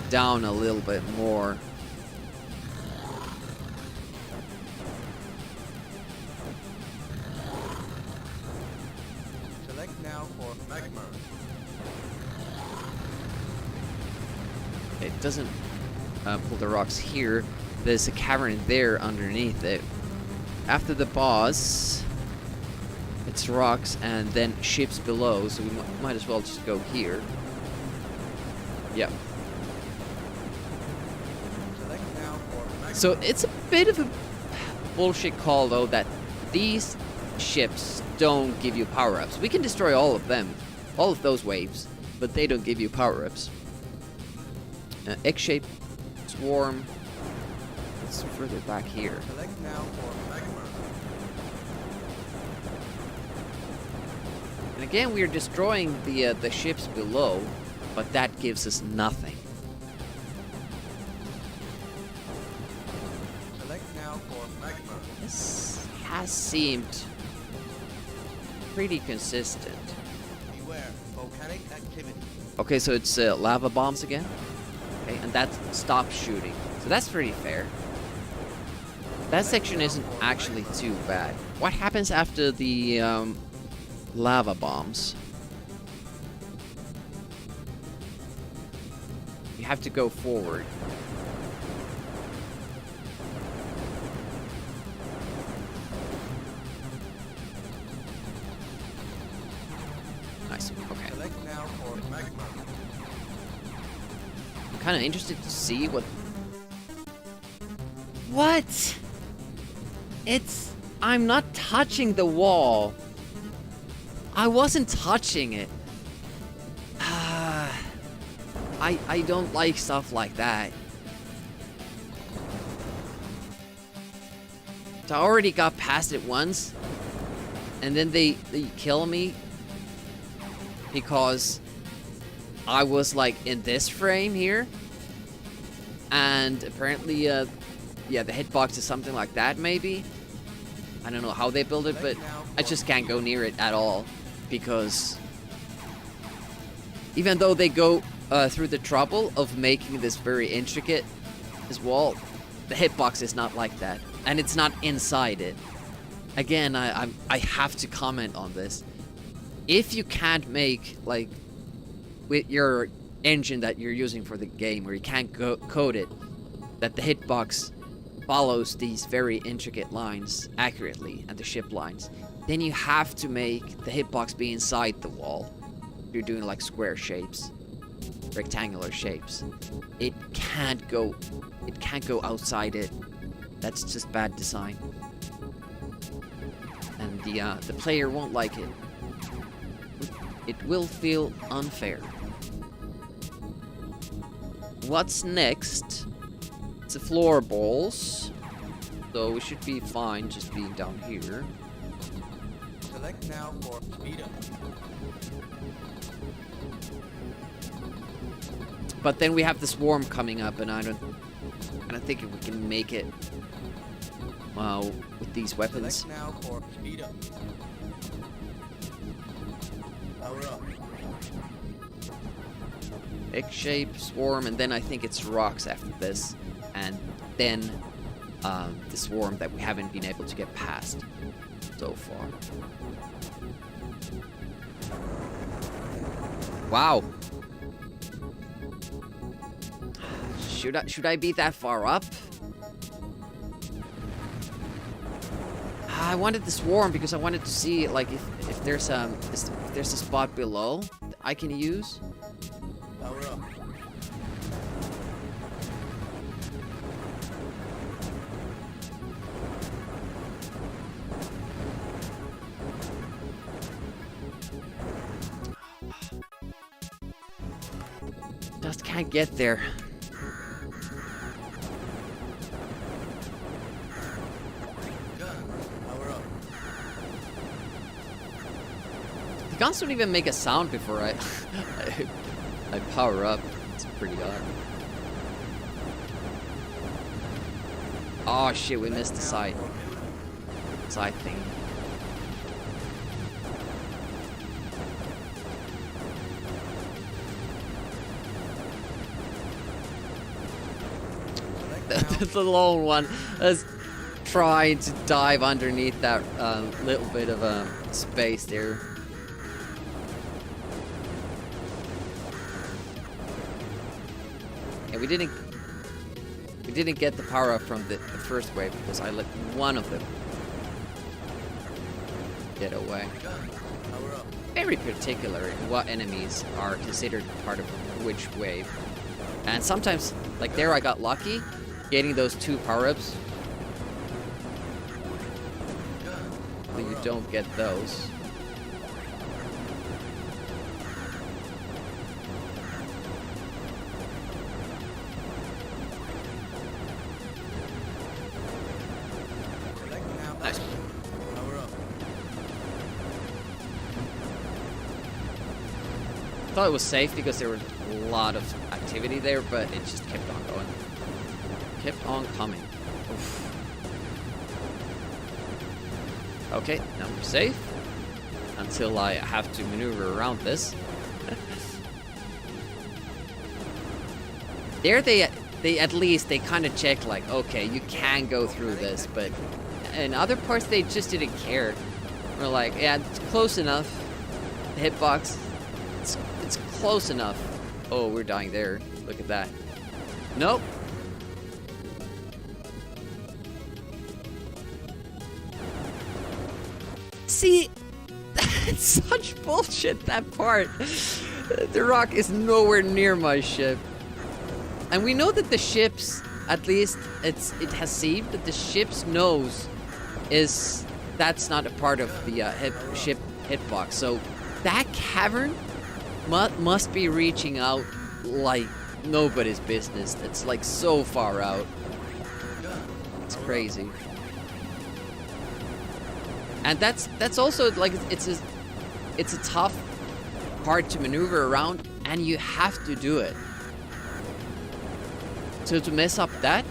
down a little bit more.
Select now for magma.
It doesn't pull the rocks here. There's a cavern there underneath it. After the boss, it's rocks and then ships below, so we might as well just go here. Yep.
Select now for magma.
So it's a bit of a bullshit call though that these ships don't give you power-ups. We can destroy all of them, all of those waves, but they don't give you power-ups. Egg-shaped swarm. It's further back here.
Select now for magma.
And again, we are destroying the ships below, but that gives us nothing.
Select now for magma.
This has seemed pretty consistent.
Beware, volcanic activity.
Okay, so it's lava bombs again. Okay, and that stops shooting. So that's pretty fair. That section isn't actually too bad. What happens after the lava bombs? You have to go forward. Nice. Okay.
Select now for magma.
I'm kind of interested to see what... What? It's... I'm not touching the wall. I wasn't touching it. I don't like stuff like that. So I already got past it once. And then they kill me. Because I was like in this frame here. And apparently, yeah, the hitbox is something like that maybe. I don't know how they build it, but I just can't go near it at all. Because even though they go through the trouble of making this very intricate, this wall, the hitbox is not like that. And it's not inside it. Again, I have to comment on this. If you can't make, like, with your engine that you're using for the game, or you can't code it, that the hitbox follows these very intricate lines accurately, and the ship lines, then you have to make the hitbox be inside the wall. You're doing like square shapes, rectangular shapes. It can't go outside it. That's just bad design. And the player won't like it. It will feel unfair. What's next? It's the floor balls. So we should be fine just being down here.
Select now for speed up.
But then we have the swarm coming up, and I don't think we can make it. Wow, with these weapons.
Select now for speed up. Power up.
Egg-shaped swarm, and then I think it's rocks after this, and then the swarm that we haven't been able to get past so far. Wow. Should I be that far up? I wanted the swarm because I wanted to see like if there's a spot below that I can use.
Power up.
Just can't get there. The guns don't even make a sound before I power up. It's pretty odd. Oh shit, we missed the side thing. The lone one is trying to dive underneath that little bit of space there. Yeah, we didn't get the power up from the first wave because I let one of them get away. Very particular in what enemies are considered part of which wave. And sometimes, like there, I got lucky getting those 2 power-ups. But you don't get those. Nice. Thought it was safe because there was a lot of activity there, but it just kept on going. Kept on coming. Oof. Okay, now we're safe. Until I have to maneuver around this. There they at least they kind of check like, okay, you can go through this, but in other parts they just didn't care. We're like, yeah, it's close enough. The hitbox, it's close enough. Oh, we're dying there. Look at that. Nope. See, that's such bullshit, that part. The rock is nowhere near my ship. And we know that the ship's, at least it has seemed that the ship's nose is, that's not a part of the ship hitbox. So that cavern must be reaching out like nobody's business. It's like so far out. It's crazy. And that's also like it's a tough part to maneuver around, and you have to do it. So to mess up that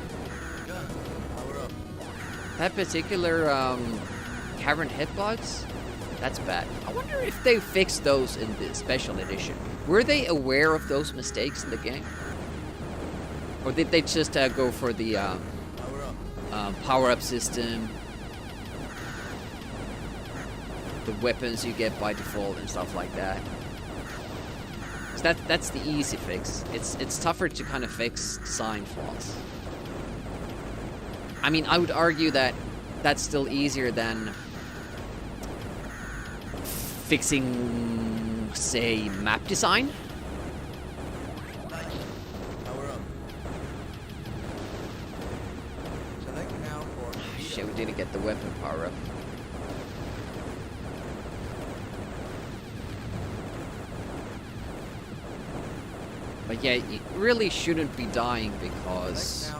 particular cavern hitbox, that's bad. I wonder if they fixed those in the special edition. Were they aware of those mistakes in the game, or did they just go for the power-up system? The weapons you get by default and stuff like that. So that's the easy fix. It's tougher to kind of fix design flaws. I mean, I would argue that that's still easier than fixing, say, map design. Shit, we didn't get the weapon power up. But yeah, you really shouldn't be dying because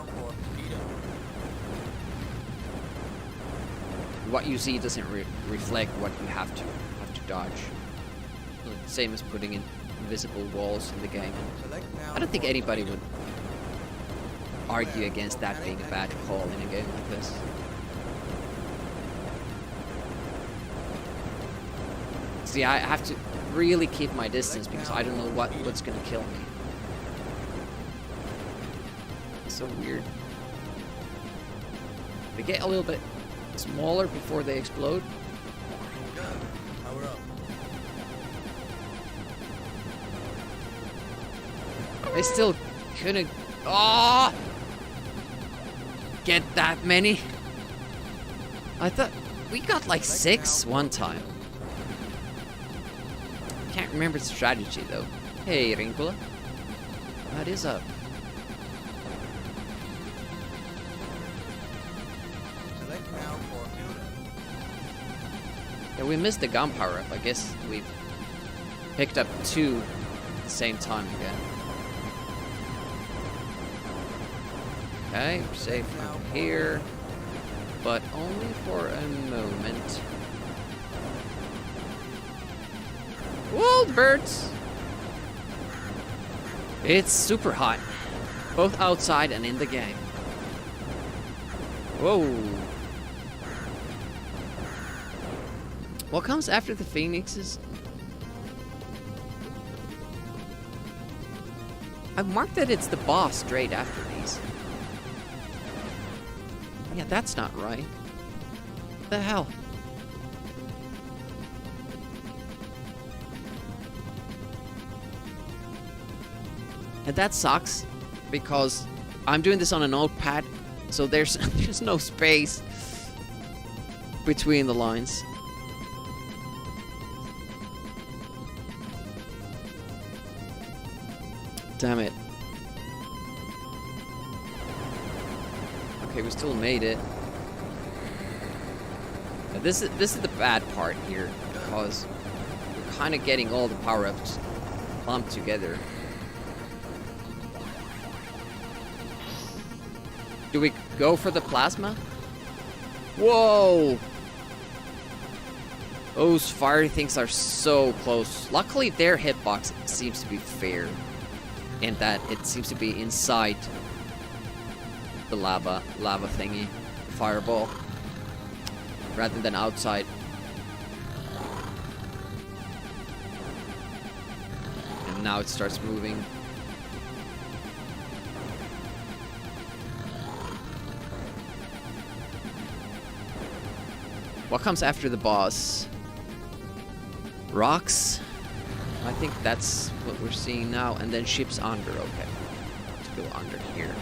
what you see doesn't reflect what you have to dodge. Same as putting in invisible walls in the game. I don't think anybody would argue against that being a bad call in a game like this. See, I have to really keep my distance because I don't know what's gonna kill me. So weird. They get a little bit smaller before they explode. I still couldn't get that many. I thought we got like 6 one time. Can't remember the strategy though. Hey, Rinkula. What is up? Yeah, we missed the gun power up. I guess we picked up 2 at the same time again. Okay, we're safe from here, but only for a moment. cold, birds. It's super hot, both outside and in the game. Whoa. What comes after the phoenixes? I've marked that it's the boss straight after these. Yeah, that's not right. What the hell? And that sucks, because I'm doing this on a notepad, so there's no space between the lines. Damn it. Okay, we still made it. Now this is the bad part here, because we're kind of getting all the power-ups lumped together. Do we go for the plasma? Whoa! Those fiery things are so close. Luckily, their hitbox seems to be fair, in that it seems to be inside the lava thingy, fireball, rather than outside. And now it starts moving. What comes after the boss? Rocks? I think that's what we're seeing now. And then ships under. Okay. Let's go under here.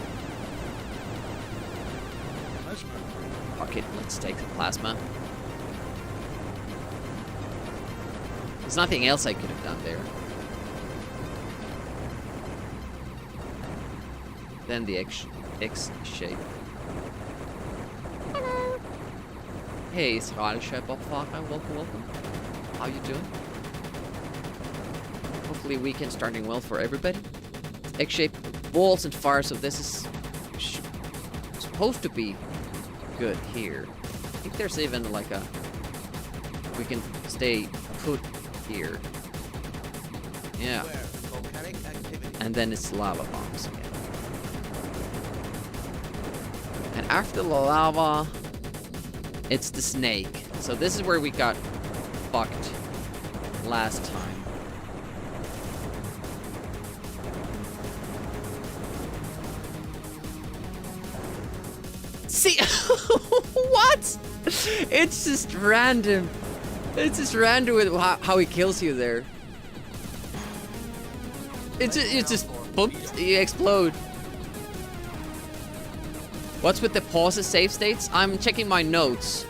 Fuck it. Let's take the plasma. There's nothing else I could have done there. Then the X shape. Hey, Israel Shepardfahrer, welcome. How you doing? Hopefully weekend starting well for everybody. X-shaped balls and fire, so this is supposed to be good here. I think there's even like a... we can stay put here. Yeah. And then it's lava bombs again. And after the lava... it's the snake. So this is where we got fucked last time. See? What? It's just random. It's just random with how he kills you there. It just boop, you explode. What's with the pauses, save states? I'm checking my notes.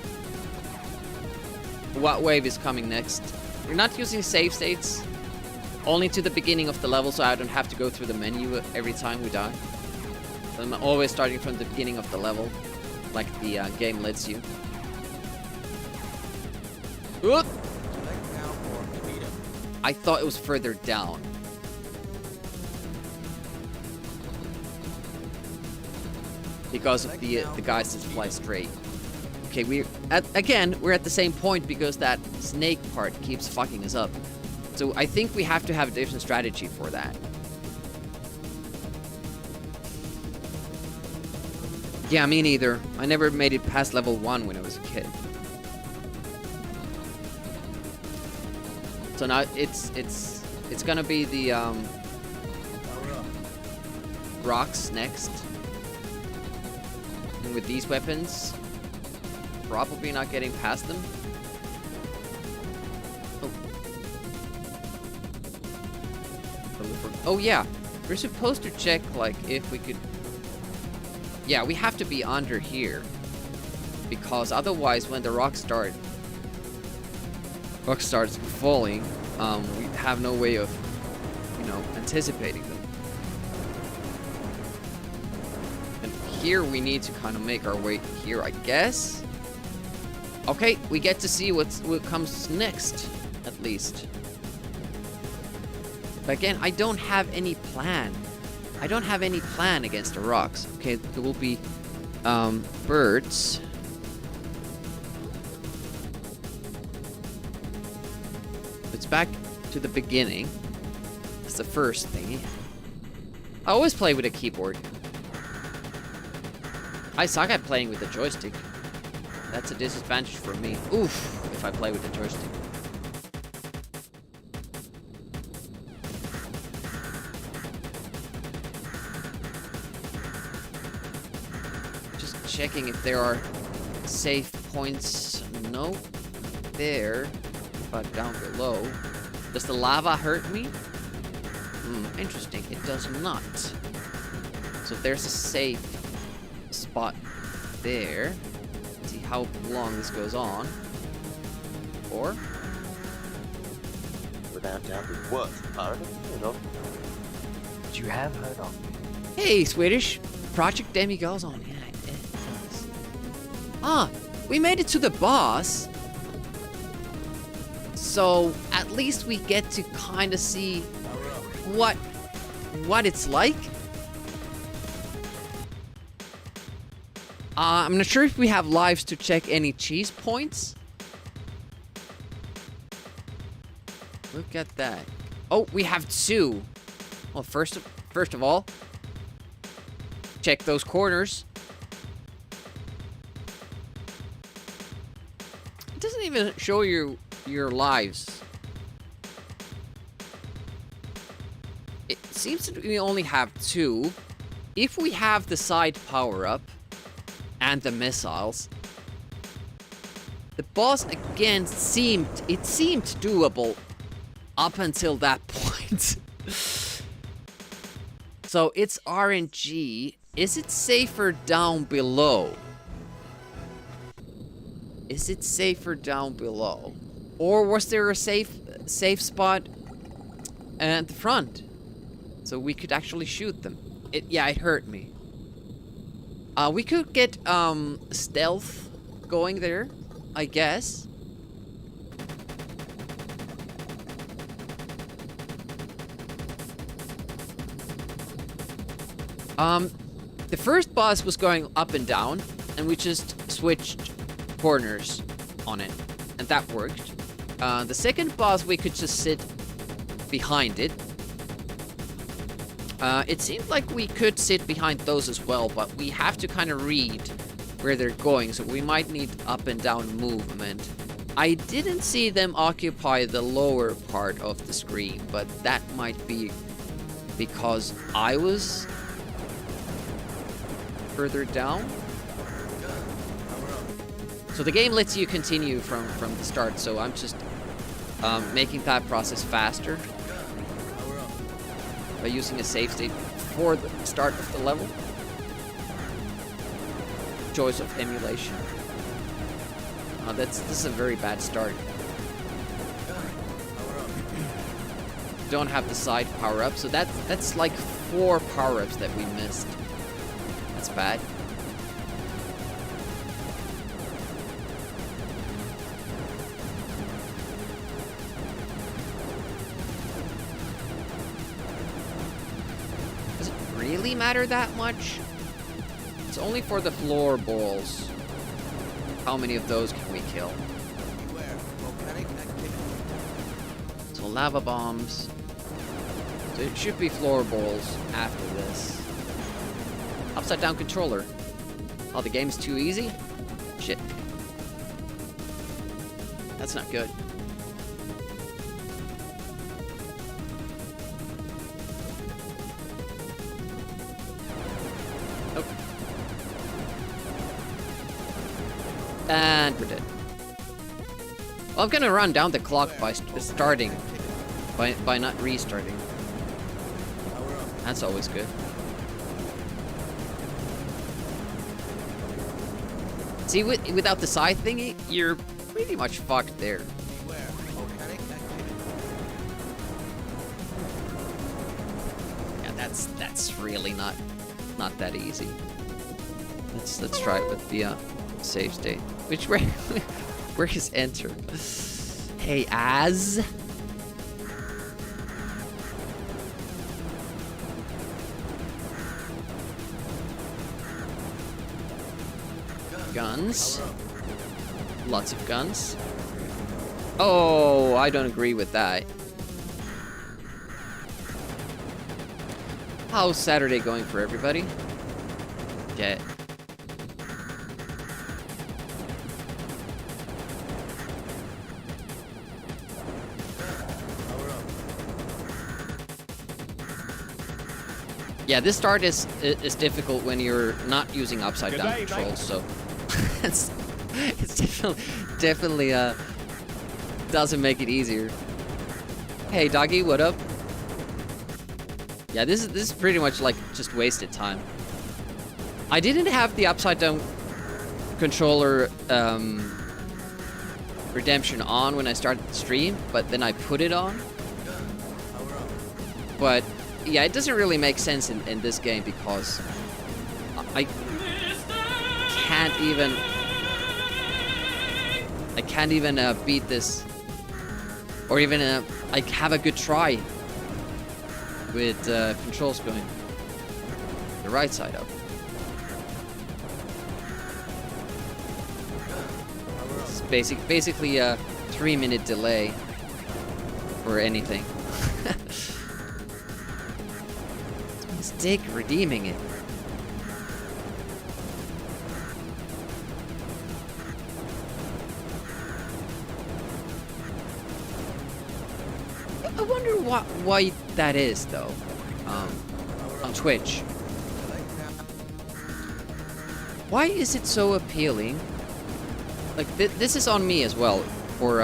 What wave is coming next? We're not using save states. Only to the beginning of the level, so I don't have to go through the menu every time we die. So I'm always starting from the beginning of the level, like the game lets you. Oop! I thought it was further down. Because of the guys that fly straight. Okay, we're at the same point because that snake part keeps fucking us up. So I think we have to have a different strategy for that. Yeah, me neither. I never made it past level 1 when I was a kid. So now it's gonna be the rocks next. And with these weapons, probably not getting past them. Oh yeah, we're supposed to check like if we could. Yeah, we have to be under here because otherwise, when the rock starts falling, we have no way of, anticipating them. And here we need to kind of make our way here, I guess. Okay, we get to see what comes next, at least. But again, I don't have any plan. I don't have any plan against the rocks. Okay, there will be birds. It's back to the beginning. That's the first thing. I always play with a keyboard. I suck at playing with the joystick. That's a disadvantage for me. Oof, if I play with the joystick. Just checking if there are safe points. Nope. There. But down below. Does the lava hurt me? Interesting. It does not. So there's a safe spot there. Let's see how long this goes on. Or
Without doubt, it was part of, you know. But you have heard of me.
hey, Swedish. Project Demi goes on. Yeah, it does. Ah, we made it to the boss. So at least we get to kind of see what it's like. I'm not sure if we have lives to check any cheese points. Look at that. Oh, we have 2. Well, first of all, check those corners. It doesn't even show you your lives. It seems that we only have 2. If we have the side power-up and the missiles, the boss again seemed doable up until that point. So it's RNG. Is it safer down below? Is it safer down below? Or was there a safe spot at the front? So we could actually shoot them. Yeah, it hurt me. We could get stealth going there, I guess. The first boss was going up and down, and we just switched corners on it, and that worked. The second boss, we could just sit behind it. It seemed like we could sit behind those as well, but we have to kind of read where they're going, so we might need up and down movement. I didn't see them occupy the lower part of the screen, but that might be because I was further down. So the game lets you continue from the start, so I'm just making that process faster by using a save state for the start of the level. Joys of emulation. This is a very bad start. Don't have the side power-up, so that's like 4 power-ups that we missed. That's bad. Does it really matter that much? It's only for the floor balls. How many of those can we kill?
Beware, volcanic activity.
So lava bombs. So it should be floor balls after this. Upside down controller. Oh, the game's too easy? Shit. That's not good. Nope. And we're dead. Well, I'm gonna run down the clock by starting. By not restarting. That's always good. See, without the side thingy, you're pretty much fucked there.
Beware, volcanic activity.
Yeah, that's really not that easy. Let's try it with the save state. Where is enter? Hey, Az. Guns. Lots of guns. Oh, I don't agree with that. How's Saturday going for everybody? Yeah.
Power up.
Yeah, this start is difficult when you're not using upside
Good
down
day,
controls, so it's definitely doesn't make it easier. Hey doggy, what up? Yeah, this is pretty much like just wasted time. I didn't have the upside down controller redemption on when I started the stream, but then I put it on.
Power up.
But yeah, it doesn't really make sense in this game because I can't even beat this, or even like have a good try with controls going the right side up. It's basically a 3-minute delay or anything. It's a mistake redeeming it. I wonder why that is though. On Twitch. Why is it so appealing? Like this is on me as well for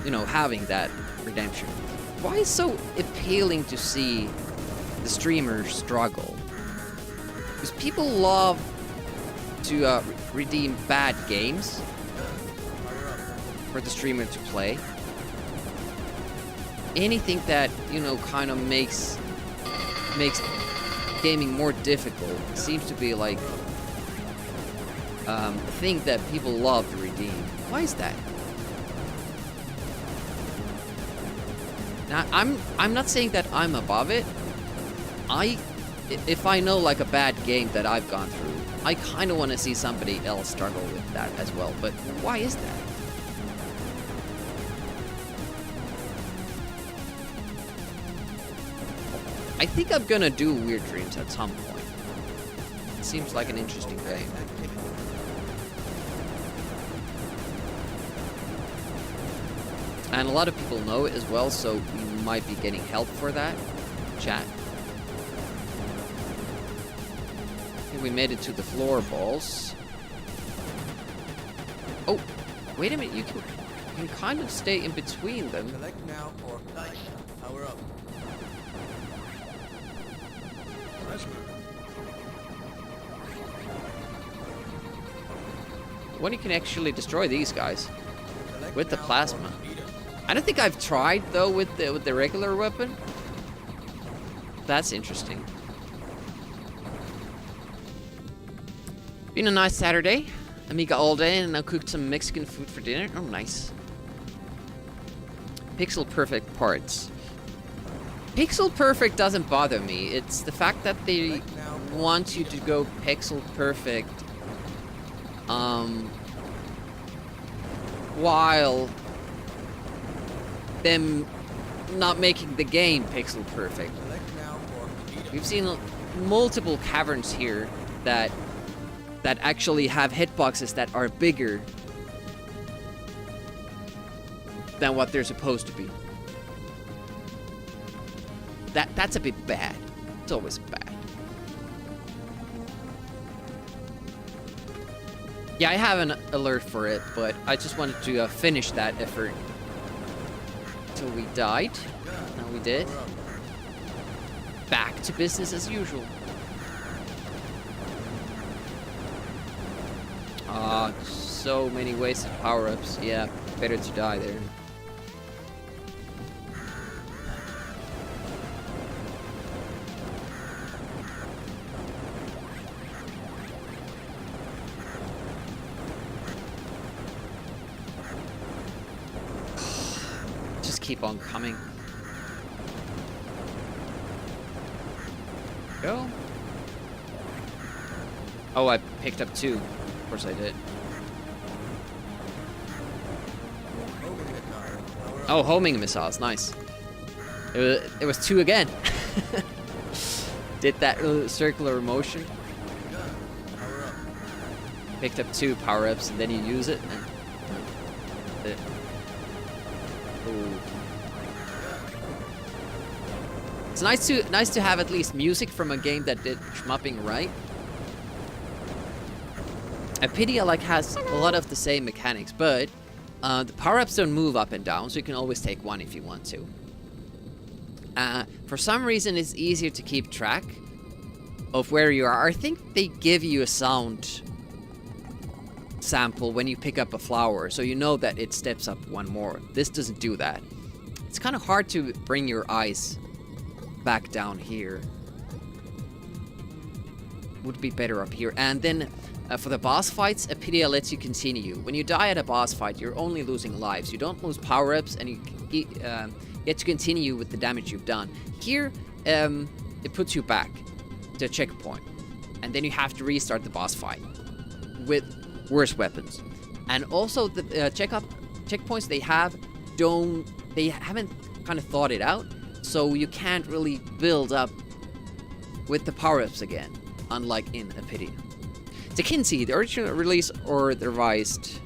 you know, having that redemption. Why is it so appealing to see the streamers struggle? Because people love to redeem bad games for the streamer to play. Anything that, you know, kind of makes gaming more difficult seems to be like a thing that people love to redeem. Why is that? Now, I'm not saying that I'm above it. If I know like a bad game that I've gone through, I kind of want to see somebody else struggle with that as well. But why is that? I think I'm gonna do Weird Dreams at some point. It seems like an interesting game. And a lot of people know it as well, so we might be getting help for that. Chat. Okay, we made it to the floorballs. Oh, wait a minute, you can kind of stay in between them.
Select now or power up.
When you can actually destroy these guys
Select
with the
now or
plasma.
speed up.
I don't think I've tried though with the regular weapon. That's interesting. Been a nice Saturday. Amiga all day, and I cooked some Mexican food for dinner. Oh, nice. Pixel perfect parts. Pixel perfect doesn't bother me. It's the fact that they want you to go pixel perfect, while them not making the game pixel perfect.
Select now or speed up.
We've seen multiple caverns here that actually have hitboxes that are bigger than what they're supposed to be. That's a bit bad. It's always bad. Yeah, I have an alert for it, but I just wanted to finish that effort till we died. And we did. Back to business as usual. So many wasted power-ups. Yeah, better to die there. Just keep on coming. Go. Oh, I picked up 2. Of course I did. Oh, homing missiles, nice. It was 2 again. did that little circular motion.
Power up.
Picked up 2 power-ups and then you use it. And ooh. It's nice to have at least music from a game that did shmupping right. Apidia like has a lot of the same mechanics, but the power-ups don't move up and down, so you can always take one if you want to. For some reason, it's easier to keep track of where you are. I think they give you a sound sample when you pick up a flower, so you know that it steps up one more. This doesn't do that. It's kind of hard to bring your eyes back down here. Would be better up here. And then for the boss fights, Apidia lets you continue. When you die at a boss fight, you're only losing lives. You don't lose power-ups, and you get to continue with the damage you've done. Here, it puts you back to a checkpoint, and then you have to restart the boss fight with worse weapons. And also, the checkpoints they haven't kind of thought it out, so you can't really build up with the power-ups again, unlike in Apidia. Tekinzi, the original release or the revised?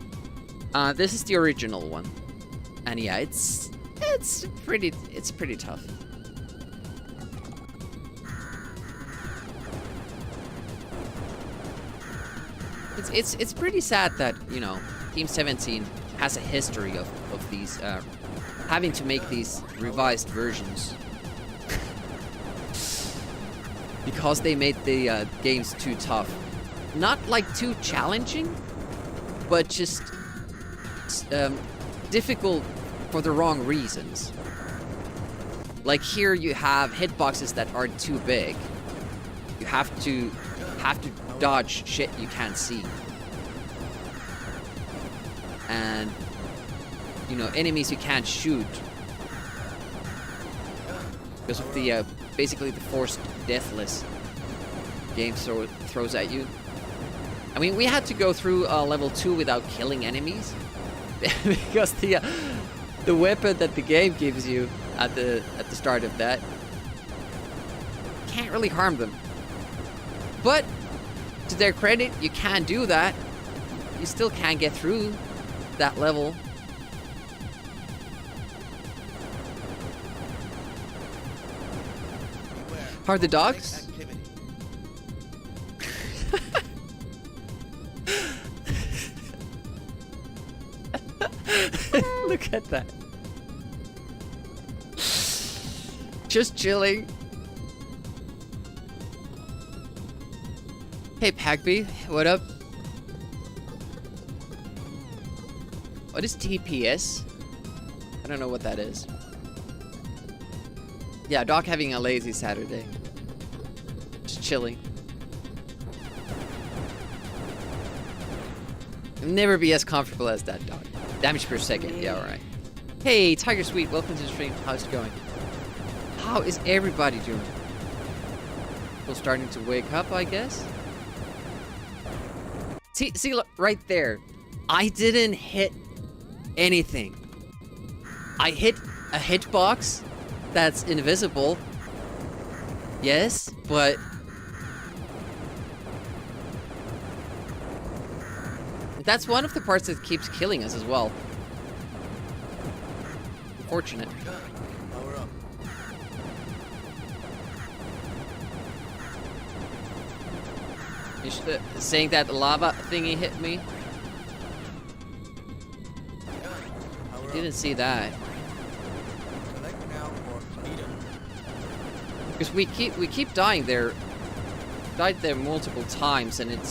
This is the original one, and yeah, it's pretty tough. It's pretty sad that, you know, Team 17 has a history of these having to make these revised versions because they made the games too tough. Not like too challenging, but just difficult for the wrong reasons. Like here you have hitboxes that are too big. You have to dodge shit you can't see. And you know, enemies you can't shoot because of the basically the forced deathless game throws at you. I mean, we had to go through level 2 without killing enemies because the weapon that the game gives you at the start of that can't really harm them. But to their credit, you can do that. You still can't get through that level. How are the dogs? Look at that. Just chilling. Hey, Pagby, what up? What is TPS? I don't know what that is. Yeah, Doc having a lazy Saturday. Just chilling. I'll never be as comfortable as that dog. Damage per second, yeah, alright. Hey, Tiger Sweet, welcome to the stream. How's it going? How is everybody doing? People starting to wake up, I guess? See, look, right there. I didn't hit anything. I hit a hitbox that's invisible. Yes, but that's one of the parts that keeps killing us as well. Unfortunate.
Power up.
You saying that lava thingy hit me?
Power
Didn't see that.
Select now for speed up.
Because we keep dying there. Died there multiple times, and it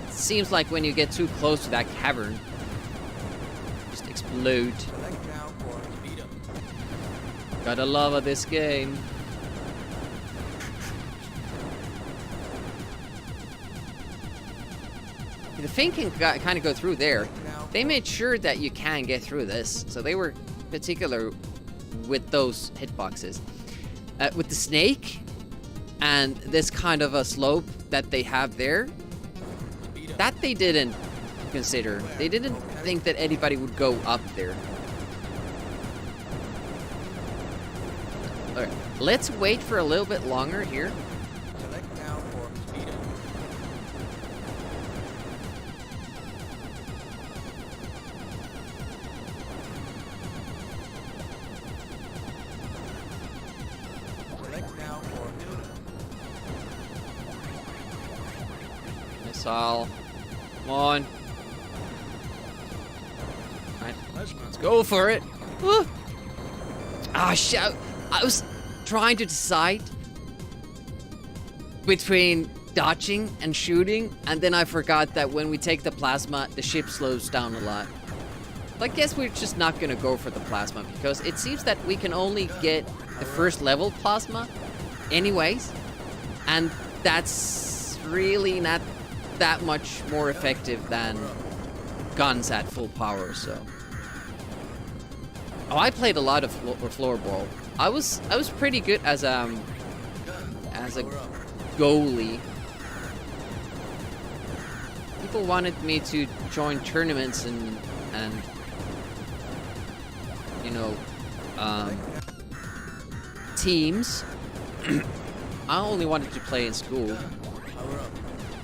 seems like when you get too close to that cavern, just explode.
Select now for speed up.
Gotta love this game. The thing can kind of go through there. They made sure that you can get through this, so they were particular with those hitboxes. With the snake and this kind of a slope that they have there, that they didn't consider. They didn't think that anybody would go up there. Alright, let's wait for a little bit longer here. Sal. Come on. Right, let's go for it. Woo. Ah, shit. I was trying to decide between dodging and shooting, and then I forgot that when we take the plasma, the ship slows down a lot. I guess we're just not gonna go for the plasma, because it seems that we can only get the first level plasma anyways, and that's really not that much more effective than guns at full power, so. Oh, I played a lot of floorball. I was pretty good as a goalie. People wanted me to join tournaments and you know, teams. I only wanted to play in school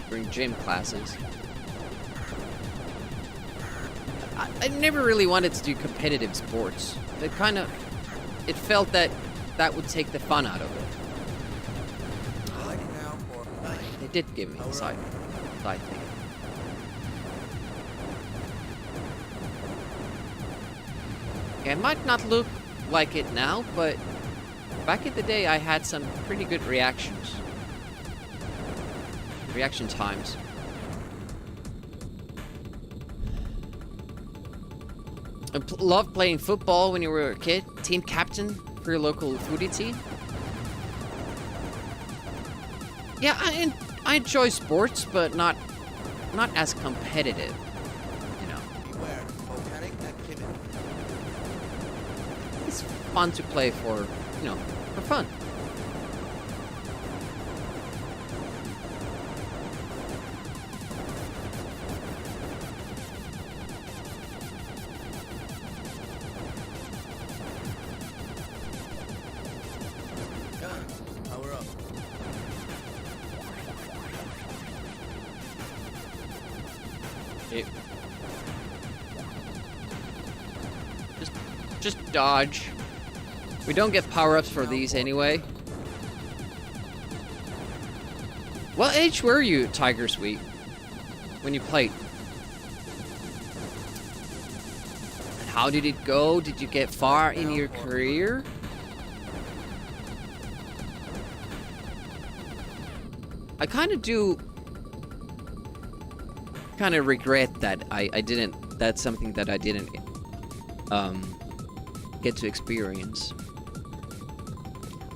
during gym classes. I never really wanted to do competitive sports. It felt that would take the fun out of it. They did give me the side thing. Yeah, it might not look like it now, but back in the day I had some pretty good reaction times. I loved playing football when you were a kid. Team captain for your local foodie team. Yeah, I enjoy sports, but not as competitive. You know.
Beware, volcanic activity.
It's fun to play for, you know, for fun.
Power up.
It, just dodge. We don't get power-ups for these anyway. What age were you, Tiger Sweet, when you played? And how did it go? Did you get far in your career? I kind of regret that I didn't. That's something that I didn't get to experience.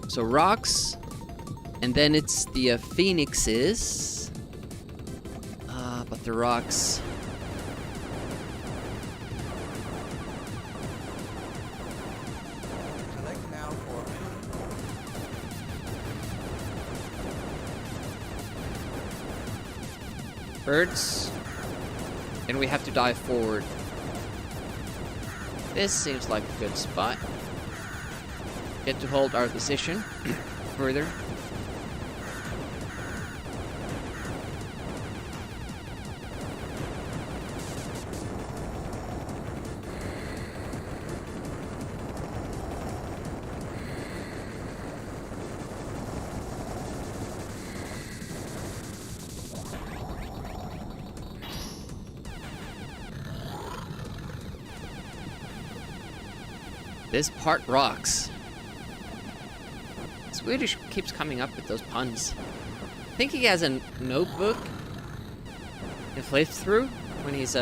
So rocks, and then it's the phoenixes. But the rocks.
Select now for
Birds. And we have to dive forward. This seems like a good spot. Get to hold our position further. This part rocks. Swedish keeps coming up with those puns. I think he has a notebook he flips through when he's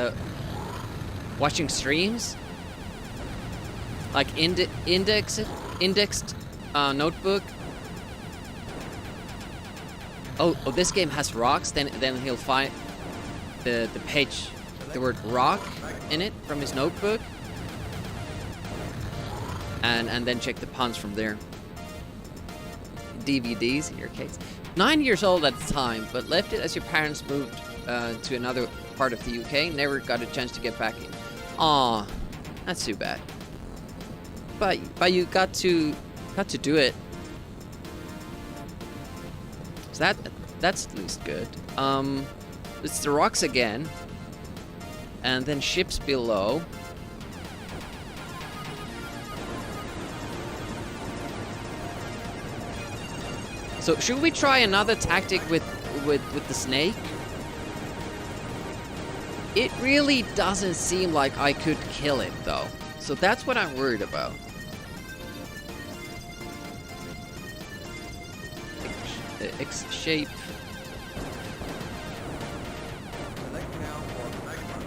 watching streams. Like indexed notebook. Oh, this game has rocks. Then he'll find the page, the word rock in it from his notebook. And then check the puns from there. DVDs in your case. 9 years old at the time, but left it as your parents moved to another part of the UK. Never got a chance to get back in. Aw, that's too bad. But you got to do it. So that's at least good. It's the rocks again, and then ships below. So should we try another tactic with the snake? It really doesn't seem like I could kill it, though. So that's what I'm worried about. X shape.
Select now for magma.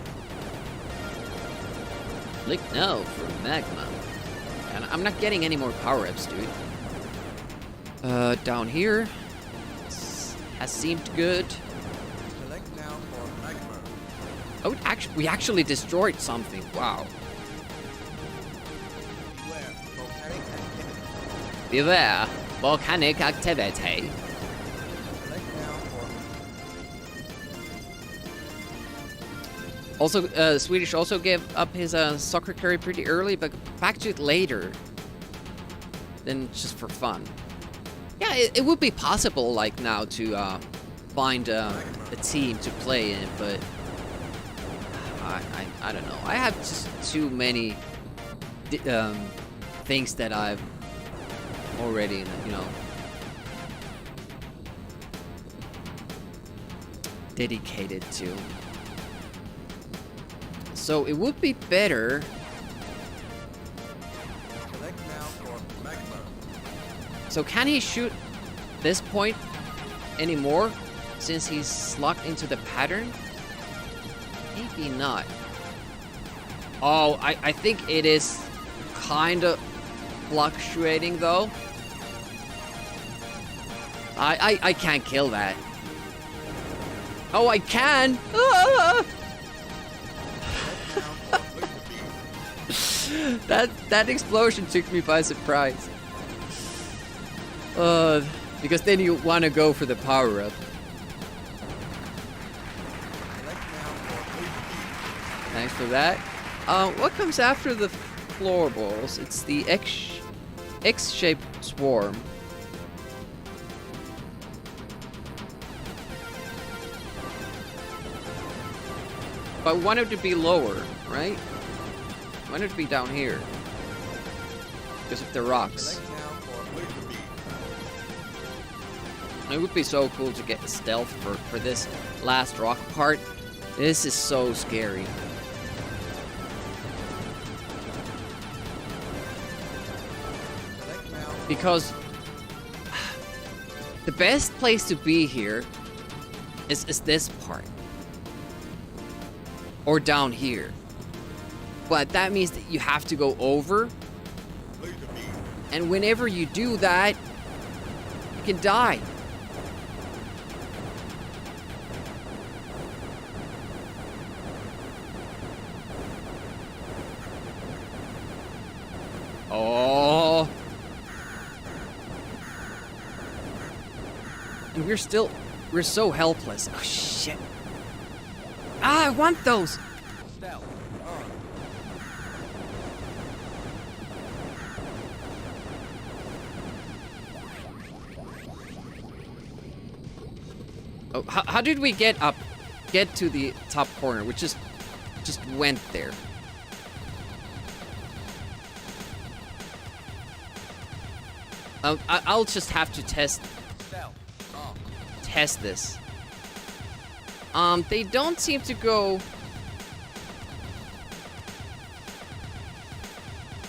Click now for magma. And I'm not getting any more power-ups, dude. Down here. Has seemed good.
Select now for magma.
Oh, we actually destroyed something. Wow.
Beware, volcanic activity.
Beware, volcanic activity.
Select now for
Also, Swedish also gave up his soccer carry pretty early, but back to it later. Then just for fun. Yeah, it would be possible, like, now to find a team to play in, but I don't know. I have just too many things that I've already, you know, dedicated to. So it would be better.
select now for magma.
So can he shoot this point anymore since he's locked into the pattern? Maybe not. Oh, I think it is kind of fluctuating though. I can't kill that. Oh, I can! Ah! That explosion took me by surprise. Because then you want to go for the power-up.
Select now for HP.
Thanks for that. What comes after the floorballs? It's the X-shaped swarm. But I want it to be lower, right? I want it to be down here. Because of the rocks.
Select now for HP.
It would be so cool to get the stealth for this last rock part. This is so scary.
Select now.
Because the best place to be here is this part. Or down here. But that means that you have to go over. And whenever you do that, you can die. Oh. And we're so helpless. Oh shit. Ah, I want those.
Stealth on.
Oh, how did we get to the top corner? We just went there. I'll just have to test this. They don't seem to go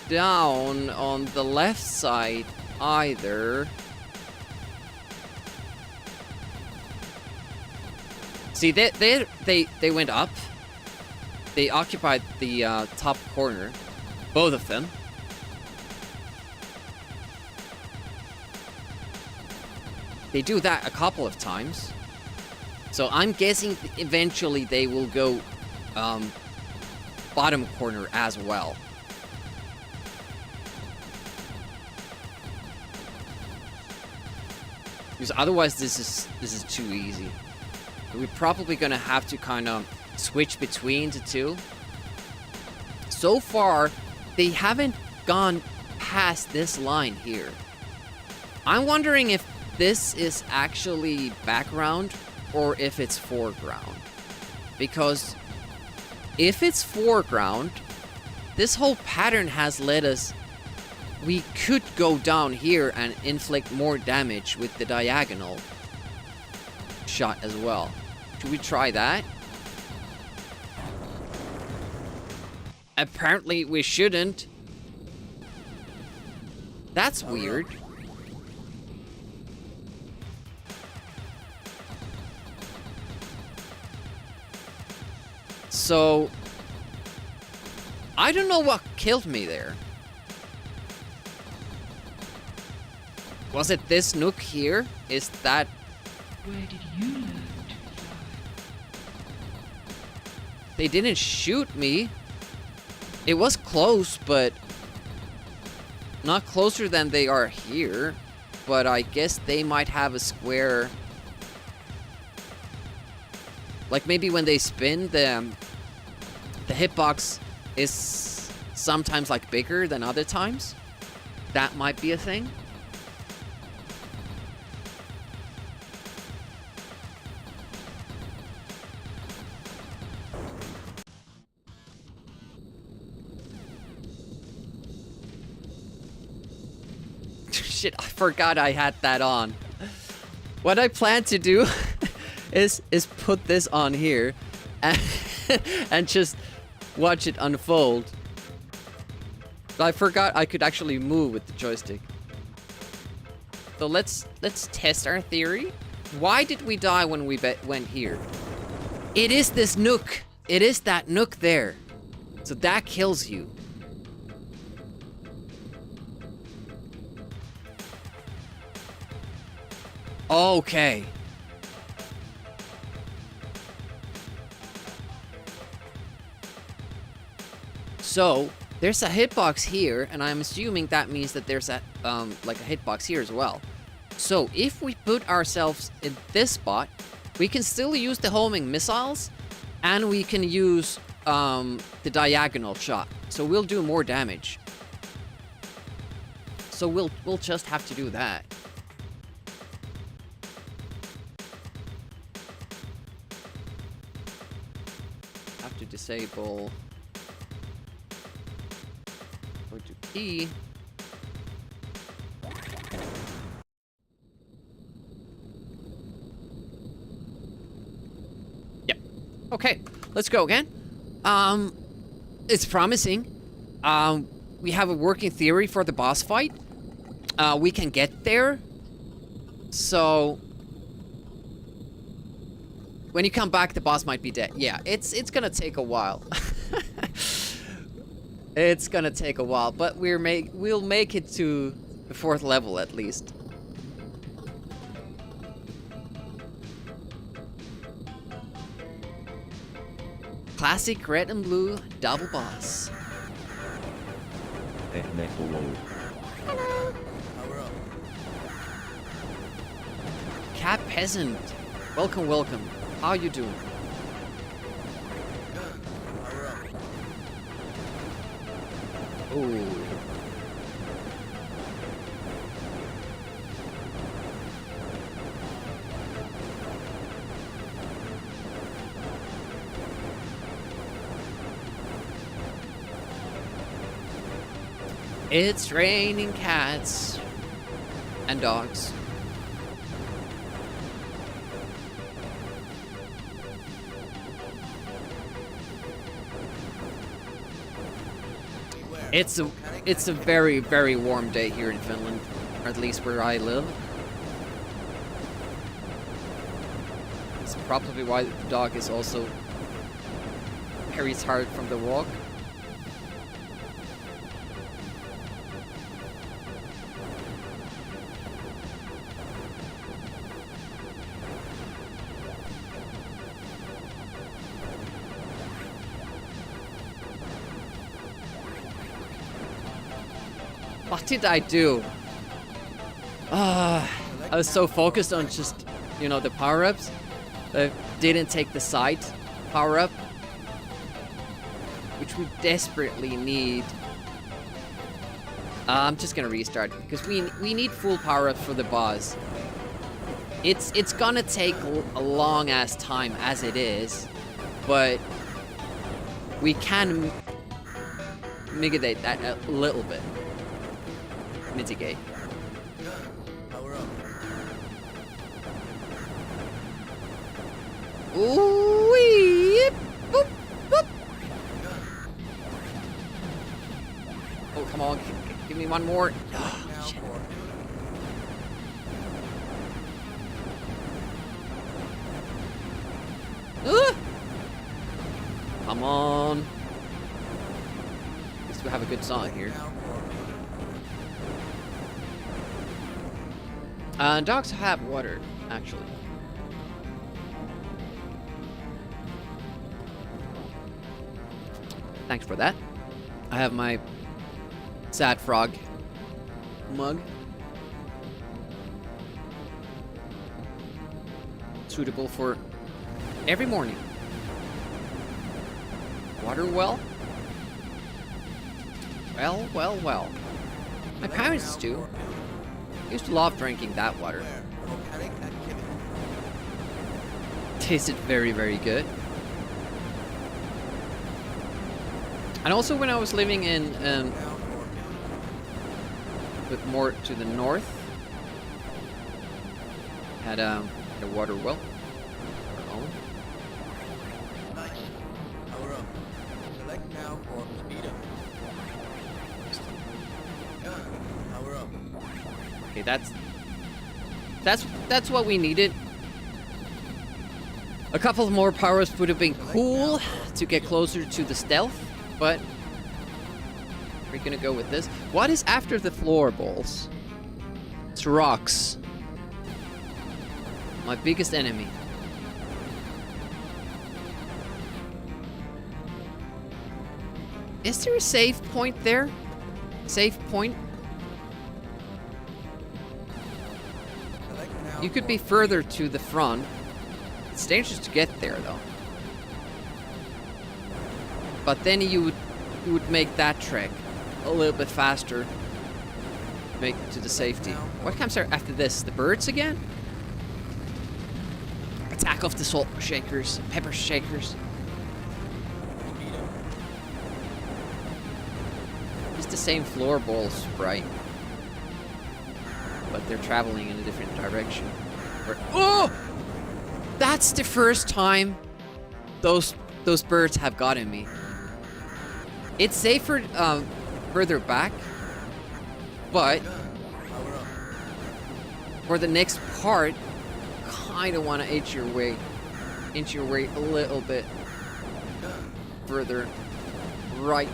down on the left side either. See, they went up. They occupied the top corner, both of them. They do that a couple of times. So I'm guessing eventually they will go bottom corner as well. Because otherwise this is too easy. We're probably gonna have to kind of switch between the two. So far, they haven't gone past this line here. I'm wondering if this is actually background or if it's foreground. Because if it's foreground, this whole pattern has led us... We could go down here and inflict more damage with the diagonal shot as well. Should we try that? Apparently we shouldn't. That's weird. So, I don't know what killed me there. Was it this nook here? Is that...
Where did you learn to fly?
They didn't shoot me. It was close, but... not closer than they are here. But I guess they might have a square... like maybe when they spin, the hitbox is sometimes like bigger than other times. That might be a thing. Shit, I forgot I had that on. What I plan to do is put this on here and, and just watch it unfold. But I forgot I could actually move with the joystick. So let's test our theory. Why did we die when we went here? It is this nook. It is that nook there. So that kills you. Okay. So, there's a hitbox here, and I'm assuming that means that there's a, like a hitbox here as well. So, if we put ourselves in this spot, we can still use the homing missiles, and we can use, the diagonal shot. So, we'll do more damage. So, we'll just have to do that. Have to disable... Go to P. Yep. Okay, let's go again. It's promising. We have a working theory for the boss fight. We can get there. So when you come back, the boss might be dead. Yeah, it's gonna take a while. It's gonna take a while, but we'll make it to the 4th level at least. Classic red and blue double boss.
Power up.
Cat peasant. Welcome, welcome. How you doing?
Power up.
Ooh. It's raining cats and dogs.
Beware.
It's a very, very warm day here in Finland, or at least where I live. It's probably why the dog is also very tired from the walk. What did I do? I was so focused on just, you know, the power-ups. I didn't take the sight power-up, which we desperately need. I'm just gonna restart because we need full power-ups for the boss. It's gonna take a long ass time as it is, but we can mitigate that a little bit. Mitigate.
Power up.
Ooh, boop, boop. one more.
Select now
Shit.
for
Ah! Come on. At least we have a good song here.
now for
Dogs have water, actually. Thanks for that. I have my sad frog mug. Suitable for every morning. Water well? Well, well, well. My parents do. Used to love drinking that water.
where? Volcanic activity.
Tasted very, very good. And also when I was living in
Now for
bit more to the north, had a water well. Our own.
nice. Power up. Select now for speed up. Gun. Power up.
Okay, that's what we needed. A couple of more powers would have been cool to get closer to the stealth, but we're gonna go with this. What is after the floorballs? It's rocks. My biggest enemy. Is there a save point there? Save point?
Select now
You could
for
be further to the front. It's dangerous to get there, though. But then you would make that trek a little bit faster. Make it to the safety. What comes after this? The birds again? Attack of the salt shakers, pepper shakers.
speed up.
It's the same floorball sprite, but they're traveling in a different direction. Oh! That's the first time those birds have gotten me. It's safer further back, but
Power up.
for the next part, kind of want to inch your way a little bit further right.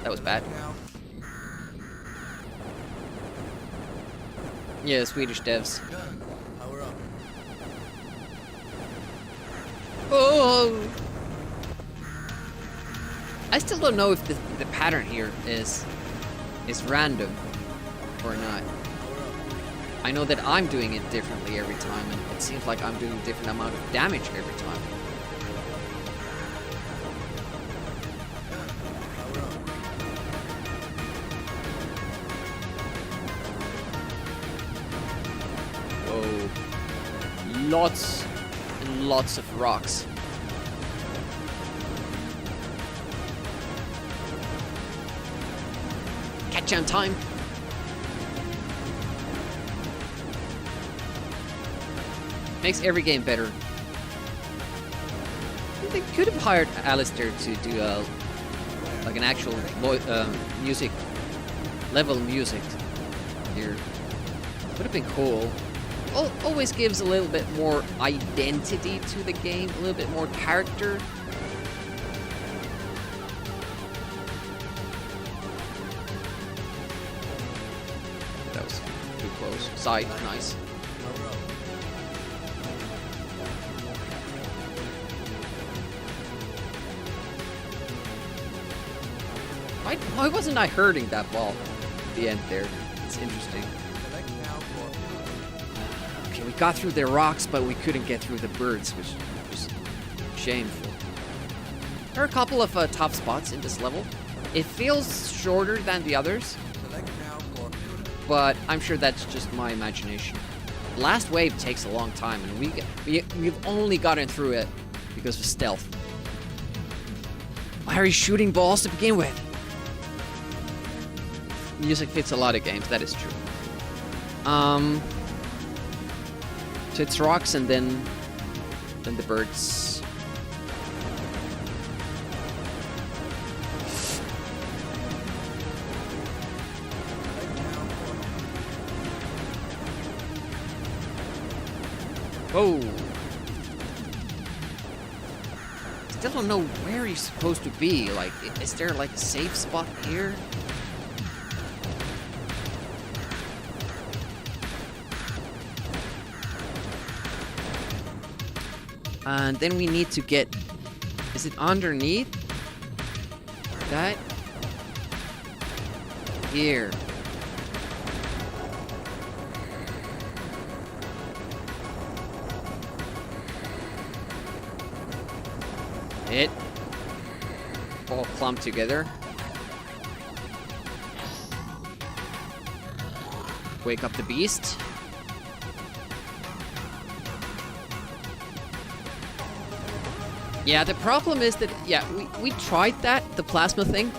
That was bad.
Now
Yeah, Swedish devs.
gun. Power up.
Oh! I still don't know if the pattern here is random or not. I know that I'm doing it differently every time, and it seems like I'm doing a different amount of damage every time.
Power up.
Whoa. Lots and lots of rocks. Catch you on time. Makes every game better. They could have hired Alistair to do like an actual music level music here. Would have been cool. Always gives a little bit more identity to the game, a little bit more character. That was too close. Side, nice.
Power up.
Why wasn't I hurting that ball at the end there? It's interesting.
Select now for
Okay, we got through the rocks, but we couldn't get through the birds, which was shameful. There are a couple of tough spots in this level. It feels shorter than the others,
select now for
but I'm sure that's just my imagination. The last wave takes a long time, and we've only gotten through it because of stealth. Why are you shooting balls to begin with? Music fits a lot of games, that is true. So it's rocks and then the birds. Whoa. Still don't know where he's supposed to be. Like, is there like a safe spot here? And then we need to get... Is it underneath? That? Here. It. All clumped together. Wake up the beast. Yeah, the problem is that, yeah, we tried that, the plasma thing.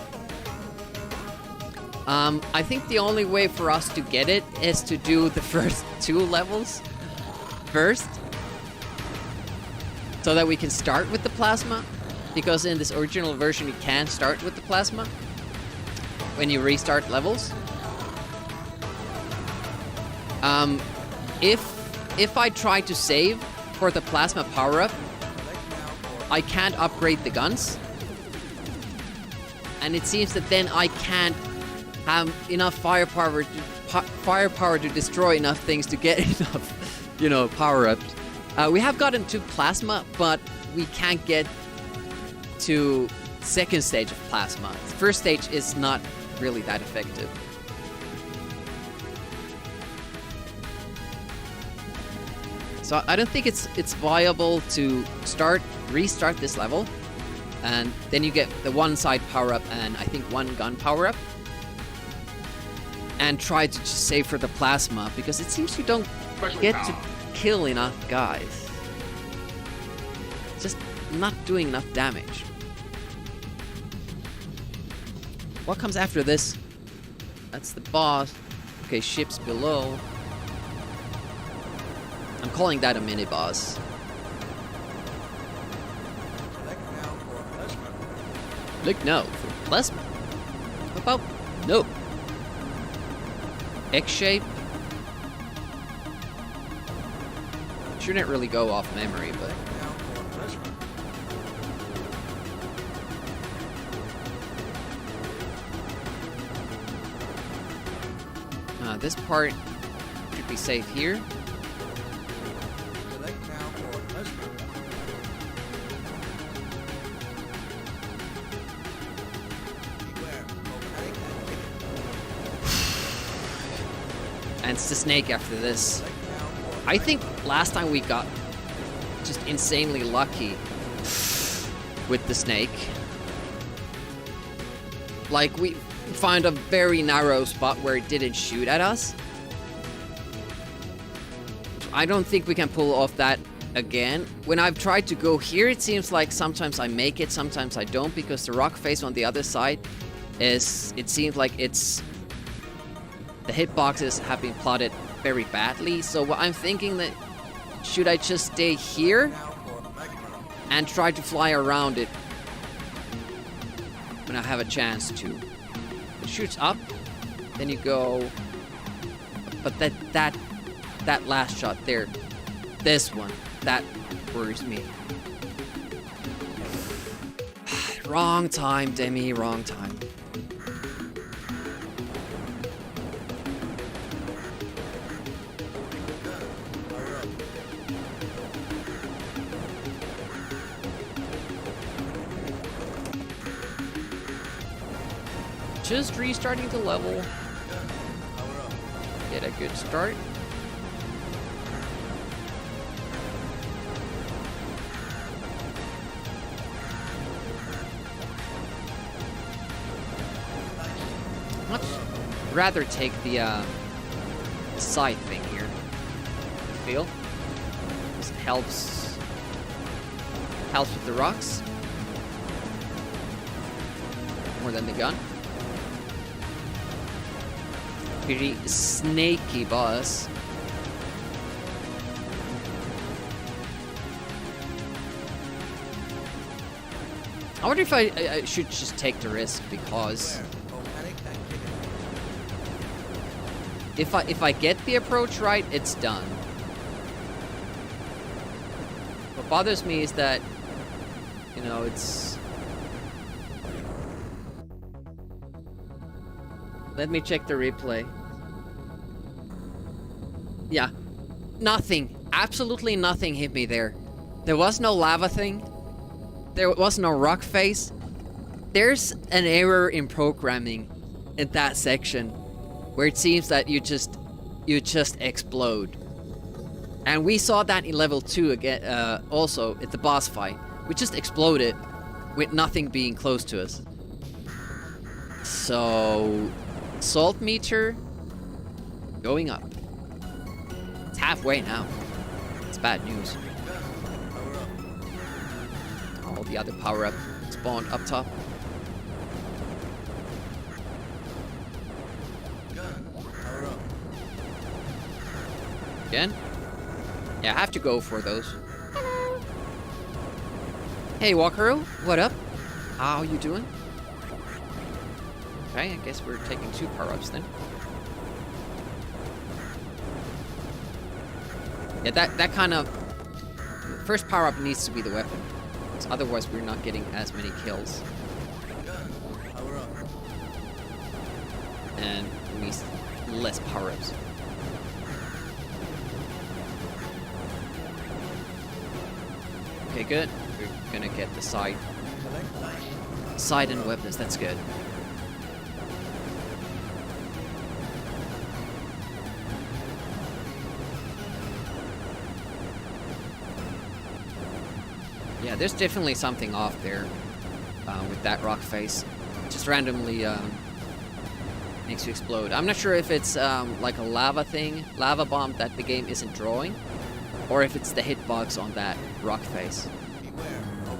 I think the only way for us to get it is to do the first 2 levels first. So that we can start with the plasma. Because in this original version, you can start with the plasma when you restart levels. If I try to save for the plasma power-up, I can't upgrade the guns. And it seems that then I can't have enough firepower to destroy enough things to get enough, you know, power-ups. We have gotten to plasma, but we can't get to second stage of plasma. The first stage is not really that effective. So I don't think it's viable to restart this level, and then you get the one side power up and I think one gun power up, and try to just save for the plasma, because it seems you don't get to kill enough guys. It's just not doing enough damage. What comes after this? That's the boss. Okay, ships below. I'm calling that a mini boss. Look now for plasma. What about no? X shape. Shouldn't really go off memory, but. This part should be safe here. And it's the snake after this. I think last time we got just insanely lucky with the snake. Like, we found a very narrow spot where it didn't shoot at us. I don't think we can pull off that again. When I've tried to go here, it seems like sometimes I make it, sometimes I don't, because the rock face on the other side is, it seems like it's, the hitboxes have been plotted very badly. So what I'm thinking that, should I just stay here and try to fly around it when I have a chance to? It shoots up, then you go, but that last shot there, this one, that worries me. Wrong time, Demi, wrong time. Just restarting the level. Get a good start. Much rather take the side thing here. I feel this helps with the rocks more than the gun. Pretty snaky boss. I wonder if I should just take the risk, because if I get the approach right, it's done. What bothers me is that, you know, it's... Let me check the replay. Yeah. Nothing. Absolutely nothing hit me there. There was no lava thing. There was no rock face. There's an error in programming in that section where it seems that you just explode. And we saw that in level 2 again, also at the boss fight. We just exploded with nothing being close to us. So, salt meter going up. It's halfway now. It's bad news. All the other power up spawned up top. Again? Yeah, I have to go for those. Hello. Hey, Wakaru, what up? How you doing? Okay, I guess we're taking 2 power-ups then. Yeah, that kind of... First power-up needs to be the weapon. Because otherwise we're not getting as many kills. And it means less power-ups. Okay, good. We're gonna get the side and weapons, that's good. Yeah, there's definitely something off there with that rock face. Just randomly makes you explode. I'm not sure if it's like a lava thing, lava bomb that the game isn't drawing, or if it's the hitbox on that rock face.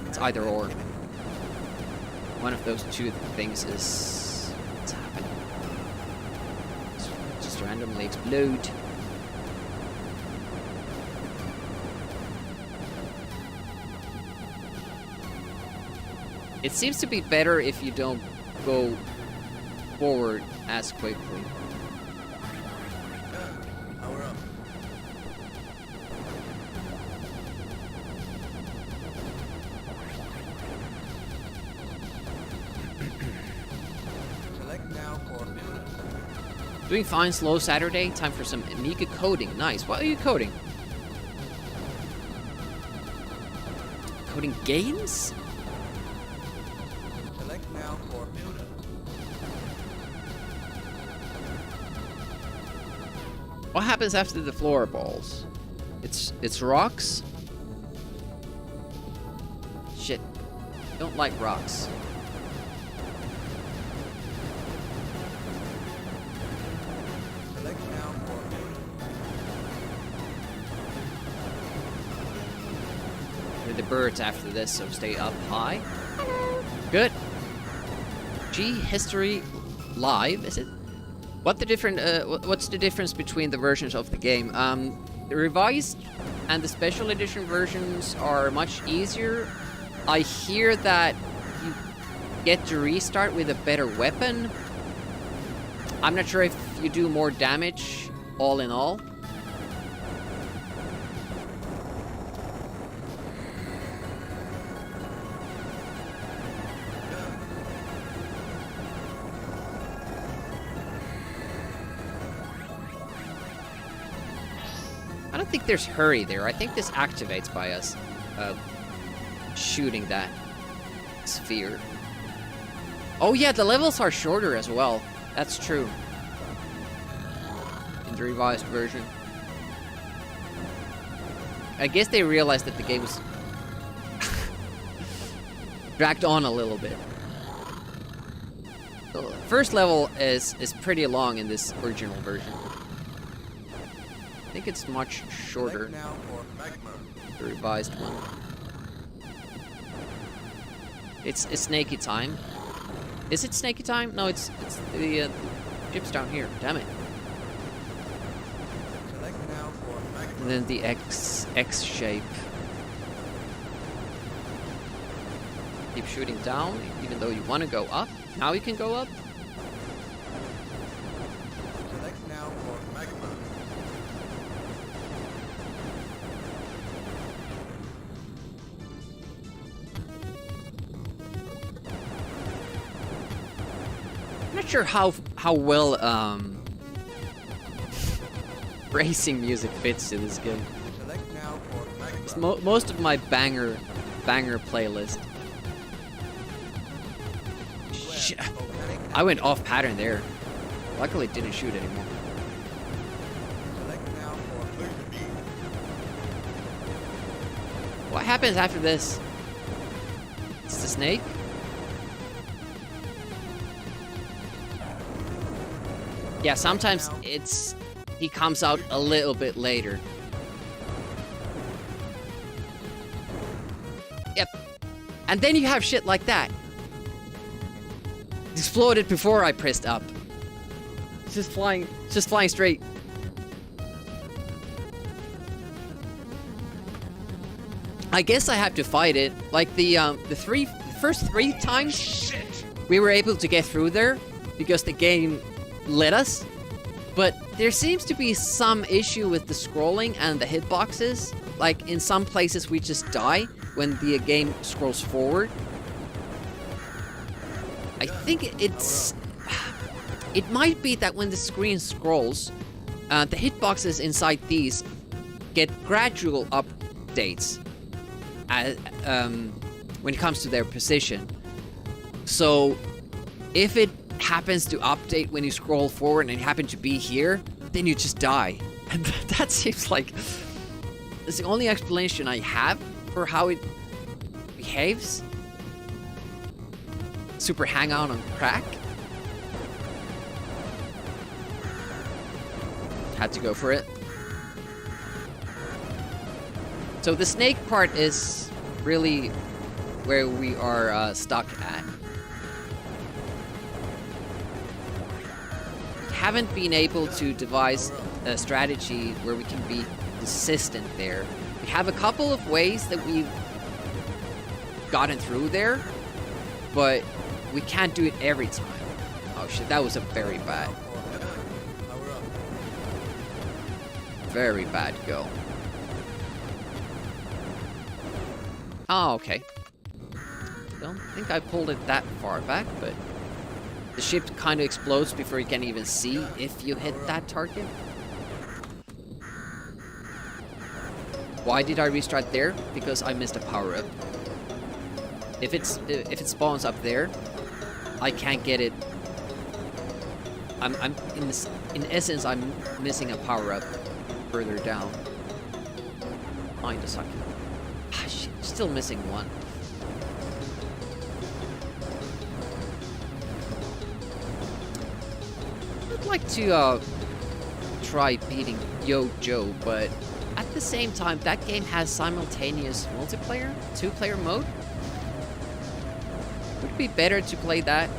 It's either or. One of those 2 things is what's happening. Just randomly explode. It seems to be better if you don't go forward as quickly. Doing fine, slow Saturday. Time for some Amiga coding. Nice. What are you coding? Coding games?
Select now for builder.
What happens after the floor balls? It's rocks? Shit. Don't like rocks.
Select now for builder.
The birds after this, so stay up high. Good. G History Live, is it? What's the difference between the versions of the game? The revised and the special edition versions are much easier. I hear that you get to restart with a better weapon. I'm not sure if you do more damage all in all. I don't think there's hurry there. I think this activates by us shooting that sphere. Oh yeah, the levels are shorter as well. That's true. In the revised version. I guess they realized that the game was dragged on a little bit. The first level is pretty long in this original version. I think it's much shorter,
Now for magma.
the revised one. It's snaky time. Is it snaky time? No, it's the ship's down here. Damn it.
Select now for magma.
And then the X shape. Keep shooting down, even though you want to go up. Now you can go up.
Select now for magma.
not sure how well racing music fits to this game.
Select now for night
It's
run.
most of my banger playlist. Shit.
Volcanic
I went off pattern there. Luckily, it didn't shoot anymore.
Select now for boost speed.
What happens after this? It's the snake? Yeah, sometimes he comes out a little bit later. Yep. And then you have shit like that. It exploded before I pressed up. It's just flying straight. I guess I have to fight it. Like the first three times we were able to get through there because the game let us. But there seems to be some issue with the scrolling and the hitboxes. Like in some places we just die when the game scrolls forward. I think it might be that when the screen scrolls, the hitboxes inside these get gradual updates when it comes to their position. So if it happens to update when you scroll forward and you happen to be here, then you just die. And that seems like it's the only explanation I have for how it behaves. Super hang on crack. Had to go for it. So the snake part is really where we are stuck at. We haven't been able to devise a strategy where we can be consistent there. We have a couple of ways that we've gotten through there, but we can't do it every time. Oh shit, that was a very bad go. Oh, okay. Don't think I pulled it that far back, but the ship kind of explodes before you can even see if you hit that target. Why did I restart there? Because I missed a power-up. If it spawns up there, I can't get it. I'm in essence I'm missing a power-up further down. Mind a second. Ah, shit, still missing one. I'd like to try beating Yo Joe, but at the same time, that game has simultaneous multiplayer, 2-player mode. Would it be better to play that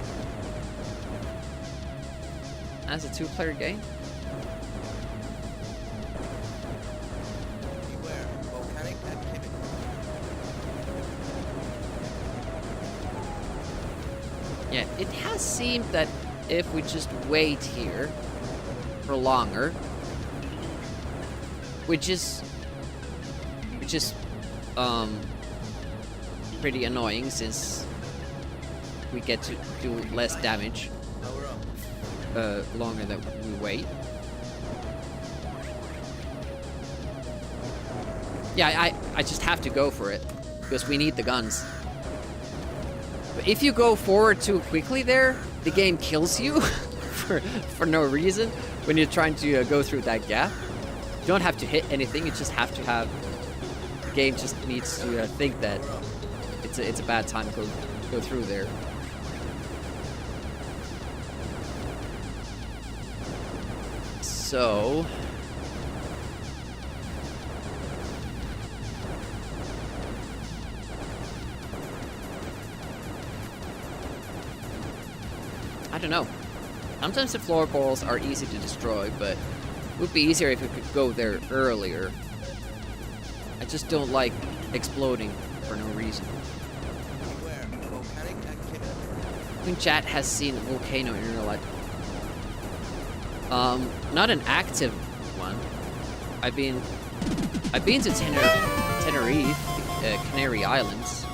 as a 2-player game?
Beware, volcanic activity.
Yeah, it has seemed that if we just wait here for longer, which is pretty annoying since we get to do less damage
Power up.
longer that we wait. Yeah, I just have to go for it because we need the guns. But if you go forward too quickly there, the game kills you for no reason when you're trying to go through that gap. You don't have to hit anything, you just have to have... The game just needs to think that it's a bad time to go through there. So... I don't know. Sometimes the floorballs are easy to destroy, but it would be easier if we could go there earlier. I just don't like exploding for no reason.
Beware, volcanic activity.
I think chat has seen a volcano in real life. Not an active one. I've been to Tenerife, Canary Islands.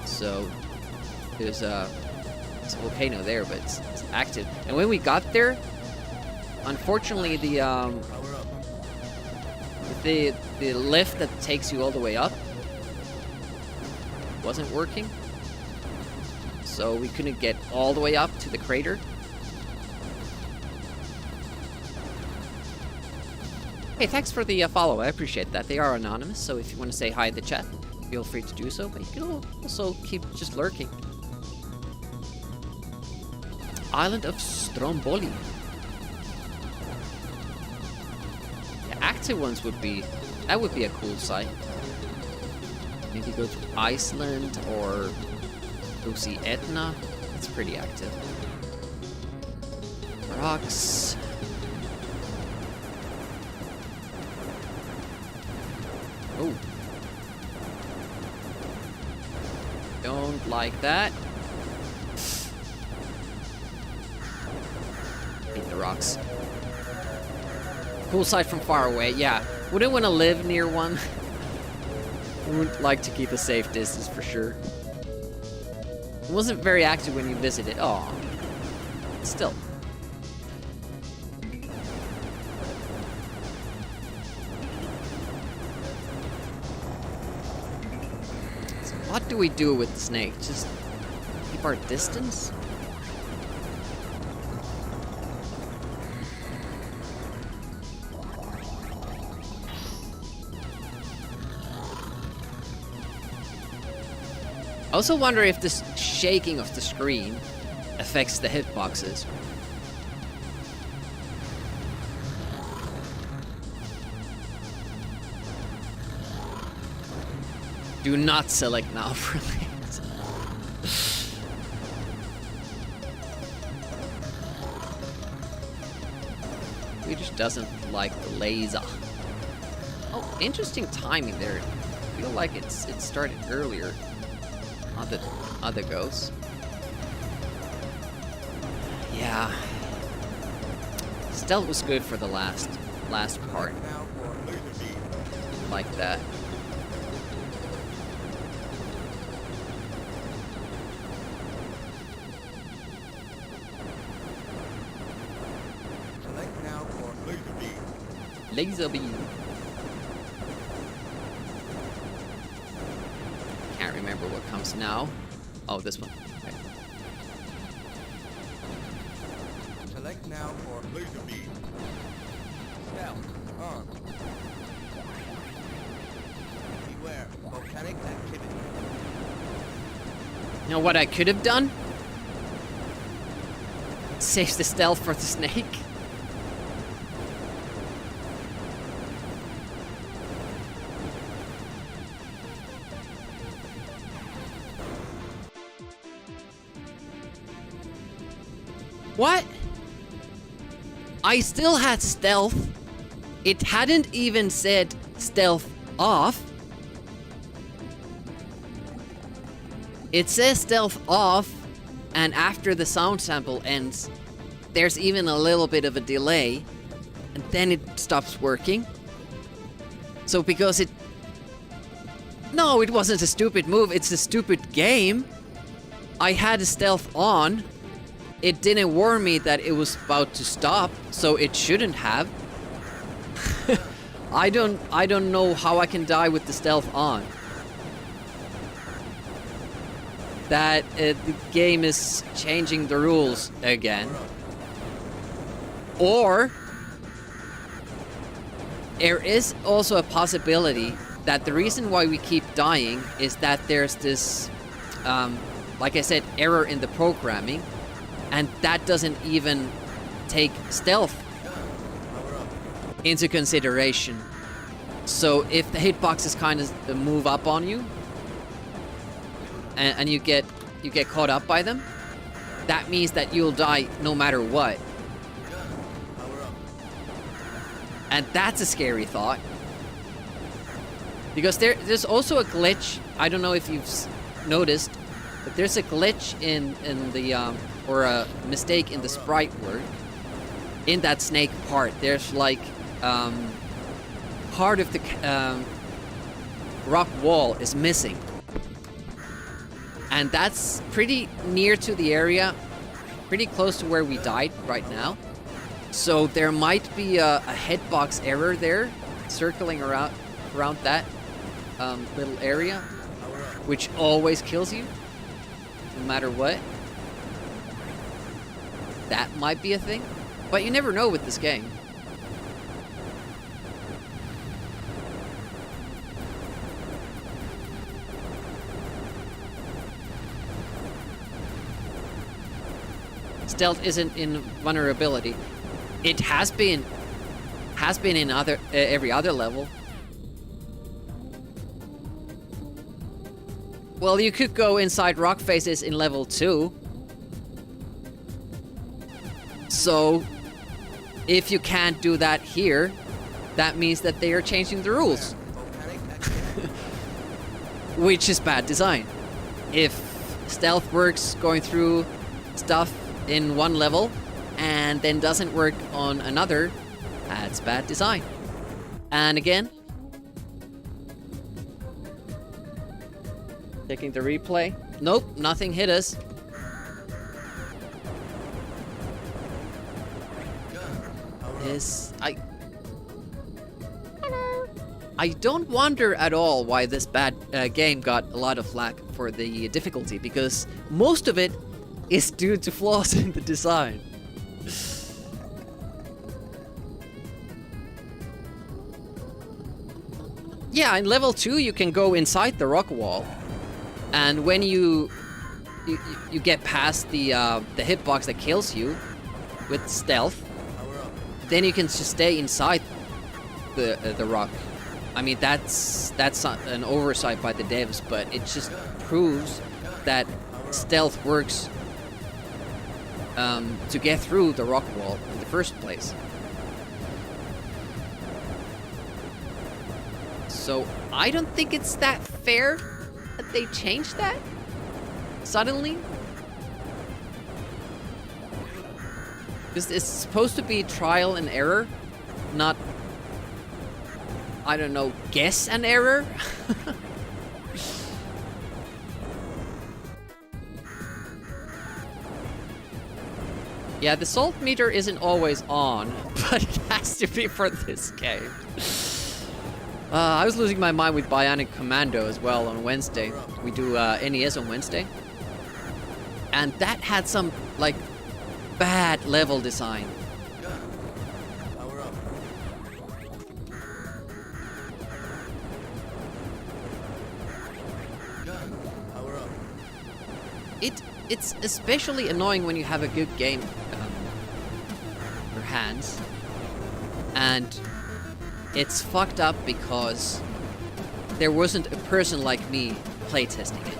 So there's a volcano there, but it's active. And when we got there, unfortunately, the lift that takes you all the way up wasn't working. So we couldn't get all the way up to the crater. Hey, thanks for the follow. I appreciate that. They are anonymous, so if you want to say hi in the chat, feel free to do so. But you can also keep just lurking. Island of Stromboli. The active ones would be a cool site. Maybe go to Iceland or go see Etna. It's pretty active. Rocks. Oh. Don't like that. Hate the rocks. Cool sight from far away, yeah. Wouldn't want to live near one. Would like to keep a safe distance for sure. It wasn't very active when you visited. Oh, still. So what do we do with the snake? Just keep our distance? I also wonder if this shaking of the screen affects the hitboxes. Do not select now for laser. Swedish doesn't like the laser. Oh, interesting timing there. I feel like it started earlier. Other ghosts. Yeah. Stealth was good for the last part. Like that.
Select now for laser beam.
Laser beam. Can't remember what comes now. Oh, this one. Okay.
Select now for laser beam. Stealth on. Beware, volcanic activity.
You know what I could have done? Save the stealth for the snake. What? I still had stealth. It hadn't even said stealth off. It says stealth off, and after the sound sample ends, there's even a little bit of a delay, and then it stops working. So because it... No, it wasn't a stupid move, it's a stupid game. I had the stealth on. It didn't warn me that it was about to stop, so it shouldn't have. I don't know how I can die with the stealth on. That the game is changing the rules again. Or there is also a possibility that the reason why we keep dying is that there's this, like I said, error in the programming. And that doesn't even take stealth into consideration. So if the hitboxes kind of move up on you, and you get caught up by them, that means that you'll die no matter what. And that's a scary thought. Because there's also a glitch, I don't know if you've noticed, but there's a glitch in the or a mistake in the sprite word. In that snake part, there's like part of the rock wall is missing. And that's pretty near to the area pretty close to where we died right now. So there might be a hitbox error there, circling around that little area, which always kills you, no matter what. That might be a thing, but you never know with this game. Stealth isn't in vulnerability. It has been in every other level. Well, you could go inside rock faces in level 2. So, if you can't do that here, that means that they are changing the rules. Which is bad design. If stealth works going through stuff in one level and then doesn't work on another, that's bad design. And again, checking the replay. Nope, nothing hit us. I don't wonder at all why this bad game got a lot of flack for the difficulty, because most of it is due to flaws in the design. Yeah, in level 2 you can go inside the rock wall, and when you get past the hitbox that kills you with stealth, then you can just stay inside the rock. I mean, that's not an oversight by the devs, but it just proves that stealth works to get through the rock wall in the first place. So I don't think it's that fair that they changed that suddenly. Because it's supposed to be trial and error, not, I don't know, guess and error? Yeah, the salt meter isn't always on, but it has to be for this game. I was losing my mind with Bionic Commando as well on Wednesday. We do NES on Wednesday. And that had some, like, bad level design. It's especially annoying when you have a good game in your hands, and it's fucked up because there wasn't a person like me playtesting it.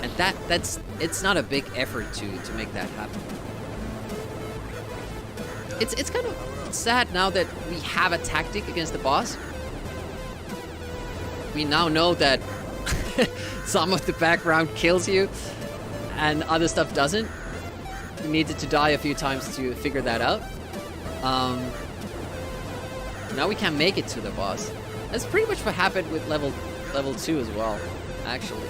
And it's not a big effort to make that happen. It's kind of sad now that we have a tactic against the boss. We now know that some of the background kills you and other stuff doesn't. We needed to die a few times to figure that out. Now we can make it to the boss. That's pretty much what happened with level 2 as well, actually.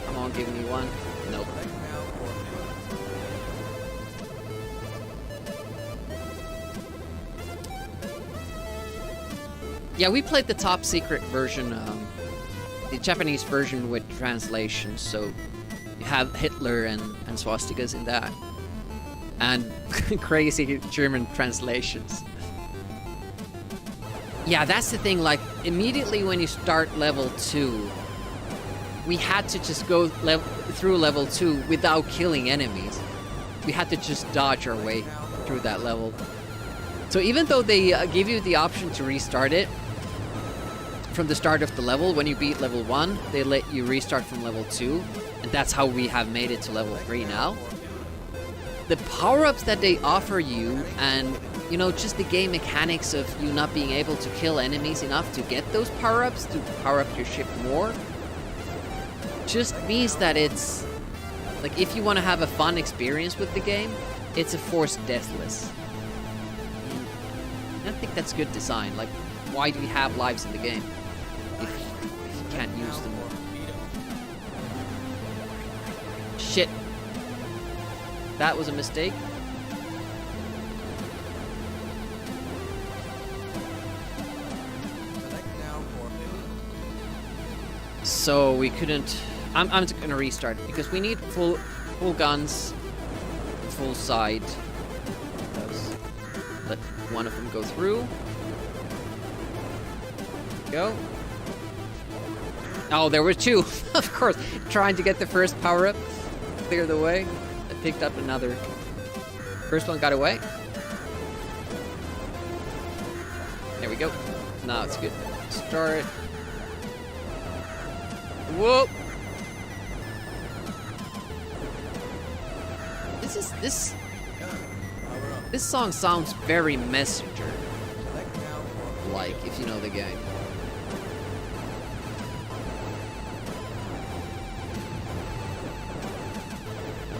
Come on, give me one. Nope. Yeah, we played the top secret version, the Japanese version with translation, so you have Hitler and swastikas in that. And crazy German translations. Yeah, that's the thing, like, immediately when you start level 2, we had to just go through level 2 without killing enemies. We had to just dodge our way through that level. So even though they give you the option to restart it from the start of the level, when you beat level 1, they let you restart from level 2, and that's how we have made it to level 3 now. The power-ups that they offer you, and, you know, just the game mechanics of you not being able to kill enemies enough to get those power-ups, to power up your ship more, just means that it's, like, if you want to have a fun experience with the game, it's a forced deathless. I don't think that's good design. Like, why do you have lives in the game if you can't
Select
use
now
them.
for speedo.
Shit. That was a mistake.
Select now for build.
So we couldn't. I'm just gonna restart because we need full guns, full side. Let's let one of them go through. Go. Oh, there were two. Of course, trying to get the first power up, clear the way. I picked up another. First one got away. There we go. Now it's good. Start. Whoa. This
Gun. Power up.
this song sounds very Messenger,
Select now for
like if you know the game.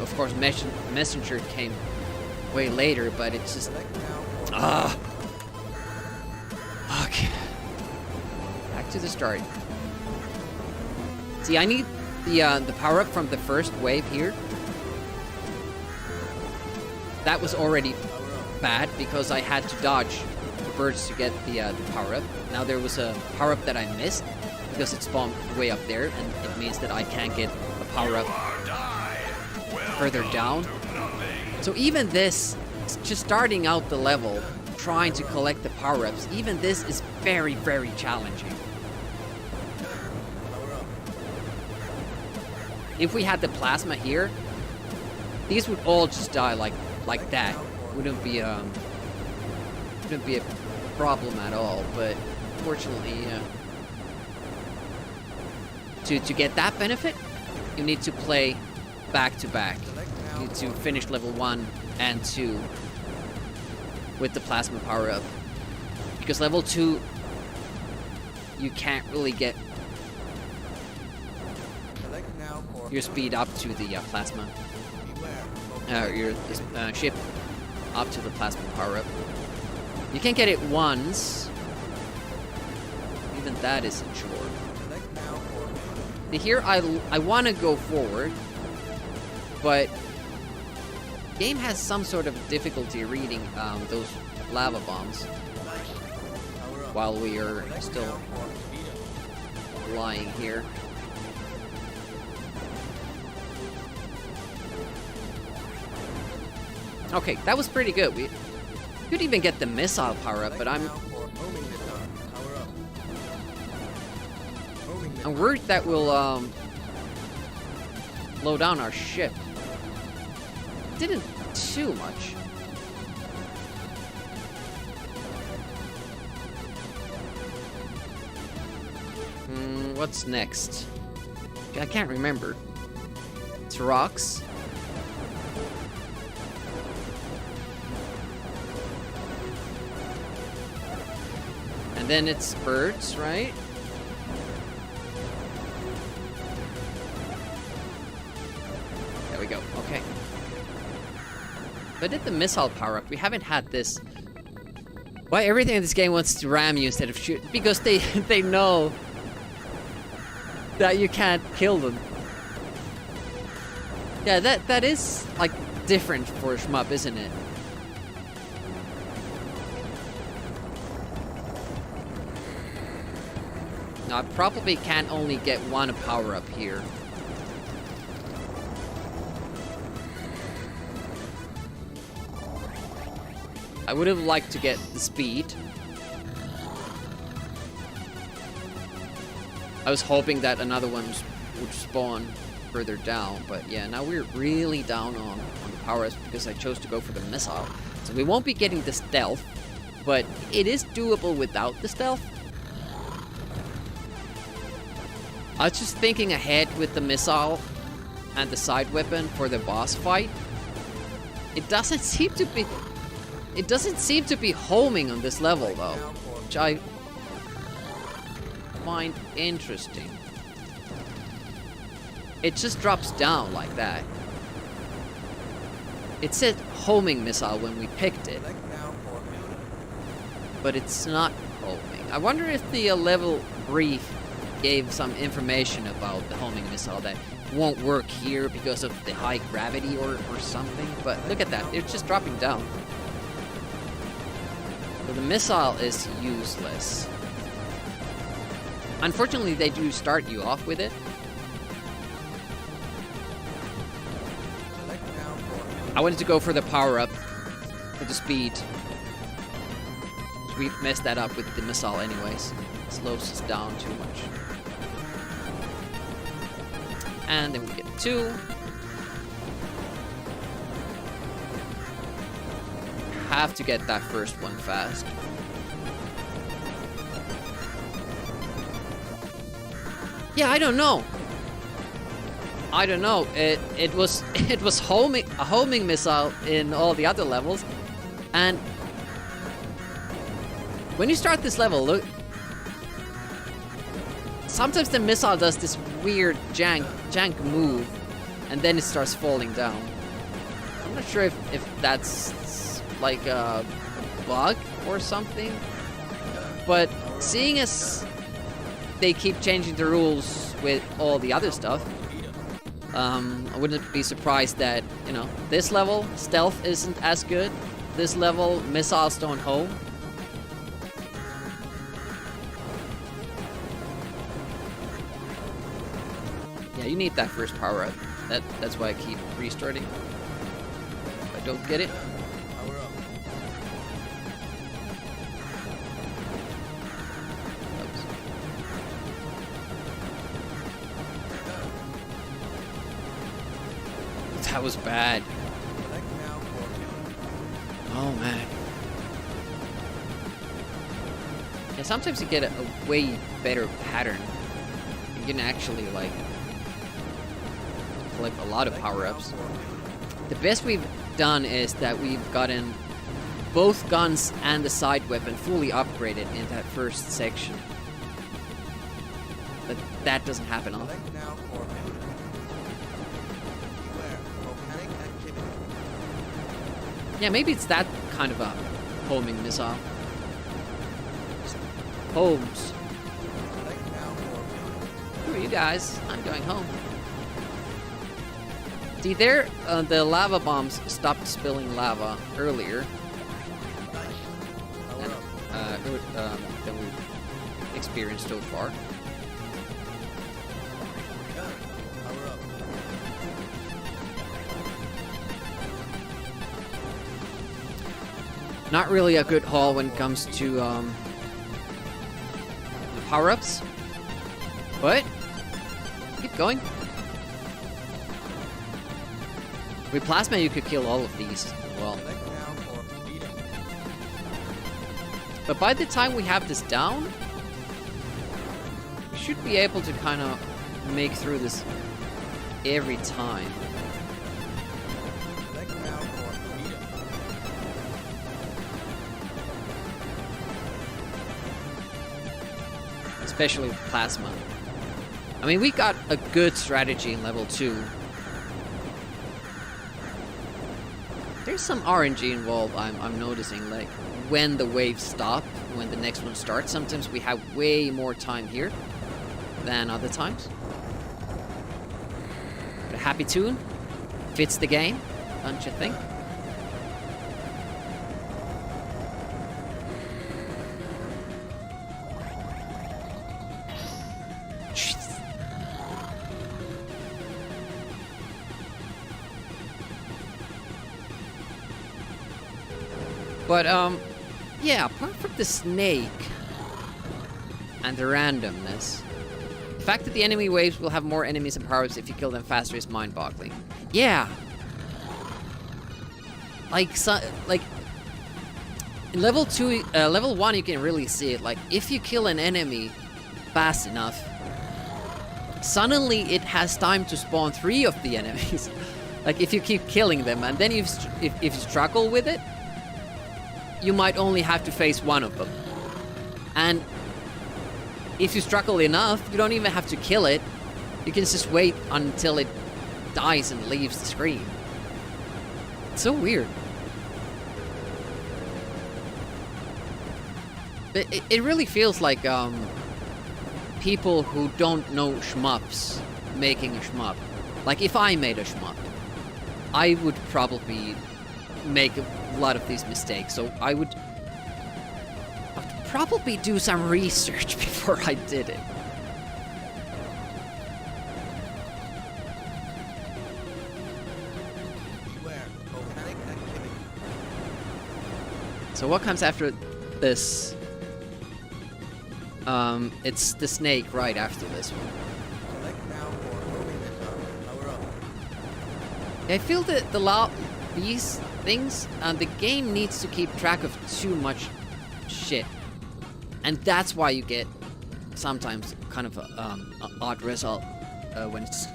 Of course, Messenger came way later, but it's just
select now for
ah. Fuck. Back to the start. See, I need the power up from the first wave here. That was already
power up.
bad because I had to dodge the birds to get the power up. Now there was a power up that I missed because it spawned way up there, and it means that I can't get a power up further down. So even this, just starting out the level, trying to collect the power ups, even this is very, very challenging.
Power up.
If we had the plasma here, these would all just die like that. Wouldn't be a problem at all. But fortunately, to get that benefit, you need to play back to back.
Select now
You need to
for
finish level 1 and 2 with the plasma power up, because level 2 you can't really get
select now for
your speed up to the plasma.
beware.
Your ship up to the plasma power up. You can get it once. Even that isn't sure.
Select now for
See, here I want to go forward, but game has some sort of difficulty reading those lava bombs
power up.
while we are
Select
still
now for speedo.
lying here. Okay, that was pretty good. We could even get the missile power up, but I'm
Select now for homing missile. Power up. Homing missile.
worried that will slow down our ship. Didn't too much. What's next? I can't remember. It's rocks. And then it's birds, right? There we go. Okay. But did the missile power up? We haven't had this. Why everything in this game wants to ram you instead of shoot? Because they they know that you can't kill them. Yeah, that is like different for a shmup, isn't it? Now I probably can only get one power up here. I would have liked to get the speed. I was hoping that another one would spawn further down, but yeah, now we're really down on the power ups because I chose to go for the missile. So we won't be getting the stealth, but it is doable without the stealth. I was just thinking ahead with the missile and the side weapon for the boss fight. It doesn't seem to be homing on this level though, which I find interesting. It just drops down like that. It said homing missile when we picked it,
Select now for building.
but it's not homing. I wonder if the level brief gave some information about the homing missile that won't work here because of the high gravity or something. But look at that, it's just dropping down. So the missile is useless. Unfortunately, they do start you off with it.
Select now for
I wanted to go for the power-up for the speed. We messed that up with the missile anyways. It slows us down too much. And then we get 2. Have to get that first one fast. Yeah, I don't know. It was a homing missile in all the other levels, and when you start this level, look. Sometimes the missile does this weird jank move, and then it starts falling down. I'm not sure if that's like a bug or something, but seeing as they keep changing the rules with all the other stuff, I wouldn't be surprised that, you know, this level, stealth isn't as good. This level, missiles don't home. Yeah, you need that first power up. That's why I keep restarting. If I don't get it.
power up.
That was bad.
Select now for
Oh man. Yeah, sometimes you get a way better pattern. You can actually like collect a lot of power-ups. The best we've done is that we've gotten both guns and the side weapon fully upgraded in that first section. But that doesn't happen often.
Select now for beware volcanic activity.
Yeah, maybe it's that kind of a homing missile. Homes.
Select now for
Who are you guys? I'm going home. See there, the lava bombs stopped spilling lava earlier
power up.
than we've experienced so far.
Power up.
Not really a good haul when it comes to the power-ups, but keep going. With plasma, you could kill all of these as well.
Select now for speed up.
But by the time we have this down, we should be able to kind of make through this every time.
Select now for speed up.
Especially with plasma. I mean, we got a good strategy in level 2. There's some RNG involved, I'm noticing, like when the waves stop, when the next one starts, sometimes we have way more time here than other times. But a happy tune fits the game, don't you think? But, yeah, apart from the snake and the randomness, the fact that the enemy waves will have more enemies and powers if you kill them faster is mind-boggling. Yeah! Like, in level 2, level 1 you can really see it. Like, if you kill an enemy fast enough, suddenly it has time to spawn 3 of the enemies. Like, if you keep killing them, and then if you struggle with it, you might only have to face 1 of them. And if you struggle enough, you don't even have to kill it. You can just wait until it dies and leaves the screen. It's so weird. But it really feels like people who don't know shmups making a shmup. Like, if I made a shmup, I would probably make a lot of these mistakes. So I'd probably do some research before I did it.
Beware, volcanic activity.
So what comes after this? It's the snake right after this one.
Select now for moving the top. Power up.
I feel that these things, the game needs to keep track of too much shit. And that's why you get sometimes kind of an odd result when it's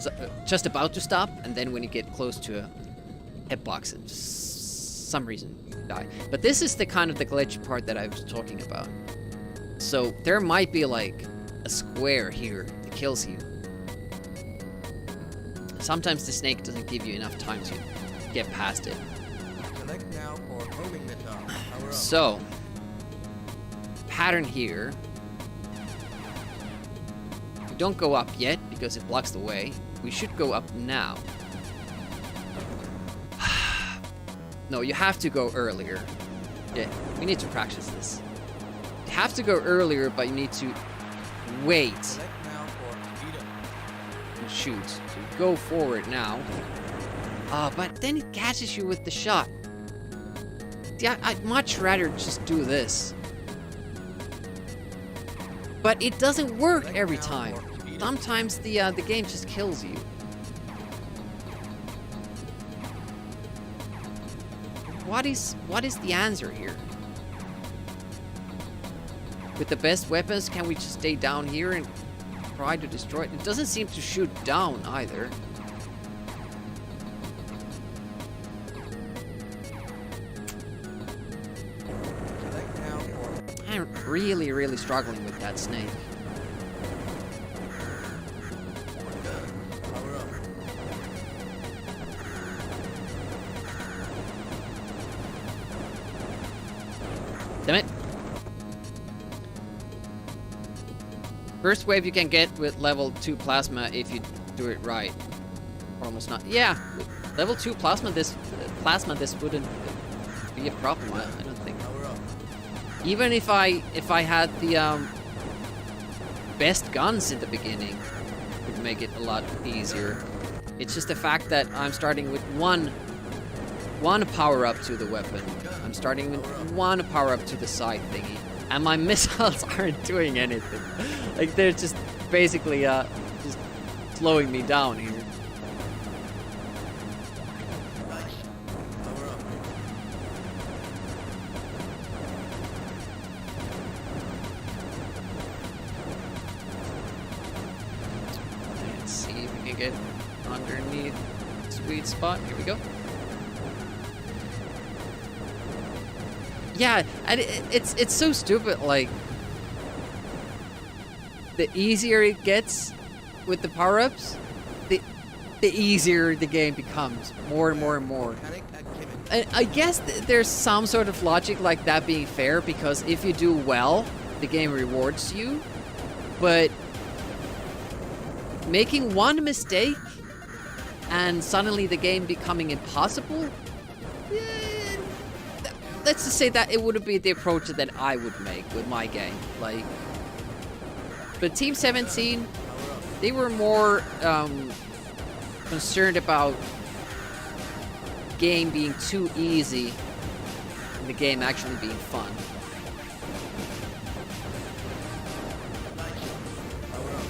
just about to stop, and then when you get close to a hitbox, and some reason you die. But this is the kind of the glitch part that I was talking about. So there might be like a square here that kills you. Sometimes the snake doesn't give you enough time to get past it.
Select now for moving the top. Power up.
So, pattern here. We don't go up yet because it blocks the way. We should go up now. No, you have to go earlier. Yeah, we need to practice this. You have to go earlier, but you need to wait
Select now for speed up.
and shoot. So you go forward now. But then it catches you with the shot. Yeah, I'd much rather just do this. But it doesn't work
Select
every
now
time.
for speed up.
Sometimes the game just kills you. What is the answer here? With the best weapons, can we just stay down here and try to destroy it? It doesn't seem to shoot down either.
Select now for
I'm really struggling with that snake.
power up.
Damn it. First wave you can get with level 2 plasma if you do it right. Almost not. Yeah, with level 2 plasma this wouldn't be a problem. I don't think.
Power up.
Even if I had the best guns in the beginning, it would make it a lot easier. It's just the fact that I'm starting with one power up to the weapon. I'm starting with one power up to the side thingy, and my missiles aren't doing anything. Like, they're just basically just slowing me down here.
Nice. Power up.
Let's see if we can get underneath the sweet spot. Here we go. Yeah, and it's so stupid. Like, the easier it gets with the power-ups, the easier the game becomes. More and more and more.
Volcanic activity.
And I guess there's some sort of logic like that being fair, because if you do well, the game rewards you. But making one mistake and suddenly the game becoming impossible, let's just say that it wouldn't be the approach that I would make with my game. Like, but Team 17, they were more concerned about game being too easy and the game actually being fun.
Power up.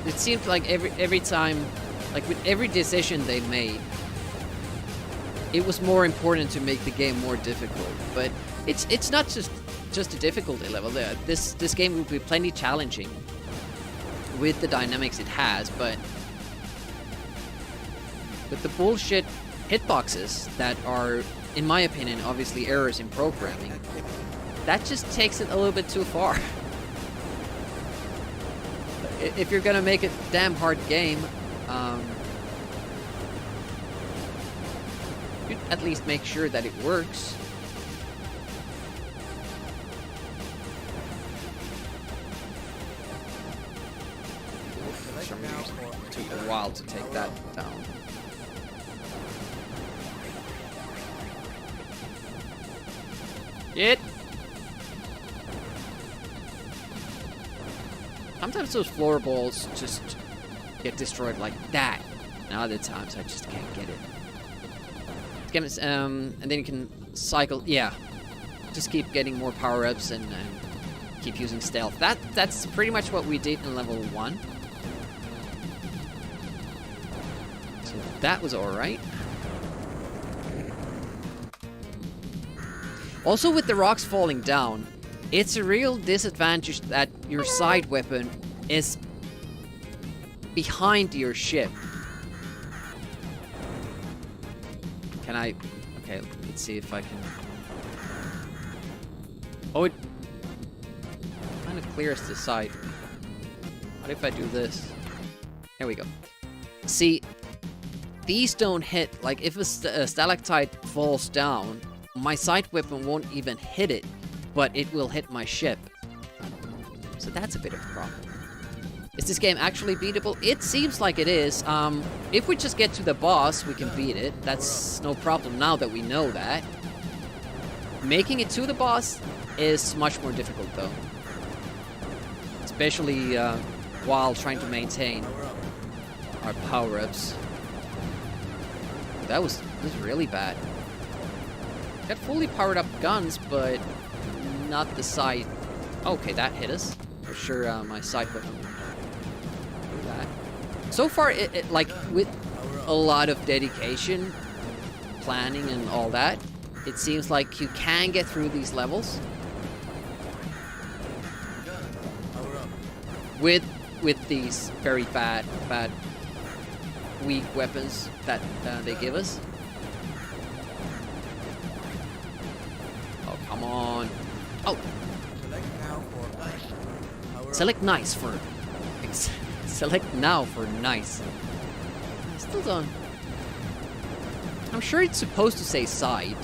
It seemed like every time, like with every decision they made, it was more important to make the game more difficult. But it's not just a difficulty level. This game will be plenty challenging with the dynamics it has, but with the bullshit hitboxes that are, in my opinion, obviously errors in programming, that just takes it a little bit too far. If you're gonna make a damn hard game, you at least make sure that it works. For some reason, it took a while to take that down. It. Sometimes those floorballs just get destroyed like that, and other times I just can't get it. And then you can cycle. Yeah, just keep getting more power-ups and keep using stealth. That's pretty much what we did in level 1. So that was all right. Also, with the rocks falling down, it's a real disadvantage that your side weapon is behind your ship. Can I... Okay, let's see if I can... Oh, it kind of clears the side. What if I do this? There we go. See, these don't hit... Like, if a stalactite falls down, my side weapon won't even hit it, but it will hit my ship. So that's a bit of a problem. Is this game actually beatable? It seems like it is. If we just get to the boss, we can beat it. That's no problem now that we know that. Making it to the boss is much more difficult, though. Especially while trying to maintain our power-ups. That was really bad. Got fully powered up guns, but not the side. Okay, that hit us. For sure, my side weapon will do that. So far, it like, with a lot of dedication, planning, and all that, it seems like you can get through these levels. With these very bad, weak weapons that they give us. Oh, come on. Oh. Select nice for... Select now for nice. I still don't... I'm sure it's supposed to say side,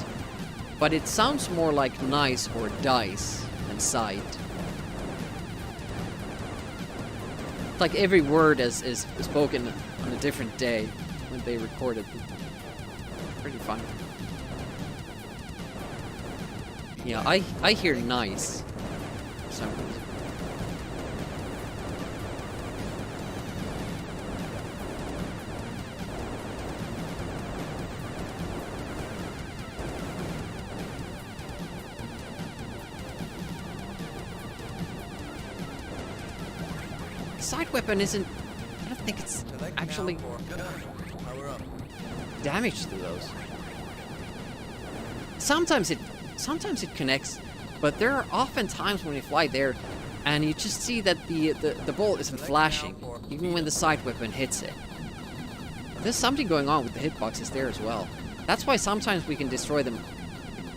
but it sounds more like nice or dice than side. Like every word is spoken on a different day when they recorded it. Pretty fun. Yeah, I hear nice for some reason. Side weapon isn't... I don't think it's actually damage to those. Sometimes it connects, but there are often times when you fly there and you just see that the ball isn't flashing, even when the side weapon hits it. There's something going on with the hitboxes there as well. That's why sometimes we can destroy them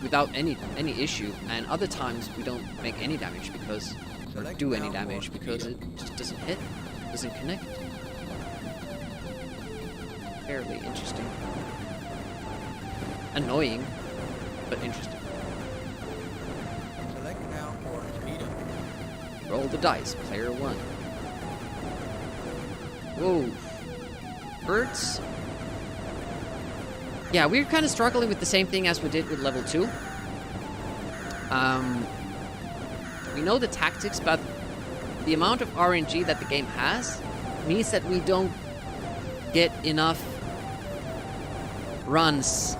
without any issue, and other times we don't make any damage because... or do any damage because it just doesn't hit, doesn't connect. Fairly interesting. Annoying, but interesting.
Select now for speed up.
Roll the dice, player 1. Whoa. Birds? Yeah, we're kind of struggling with the same thing as we did with level 2. We know the tactics, but the amount of RNG that the game has means that we don't get enough runs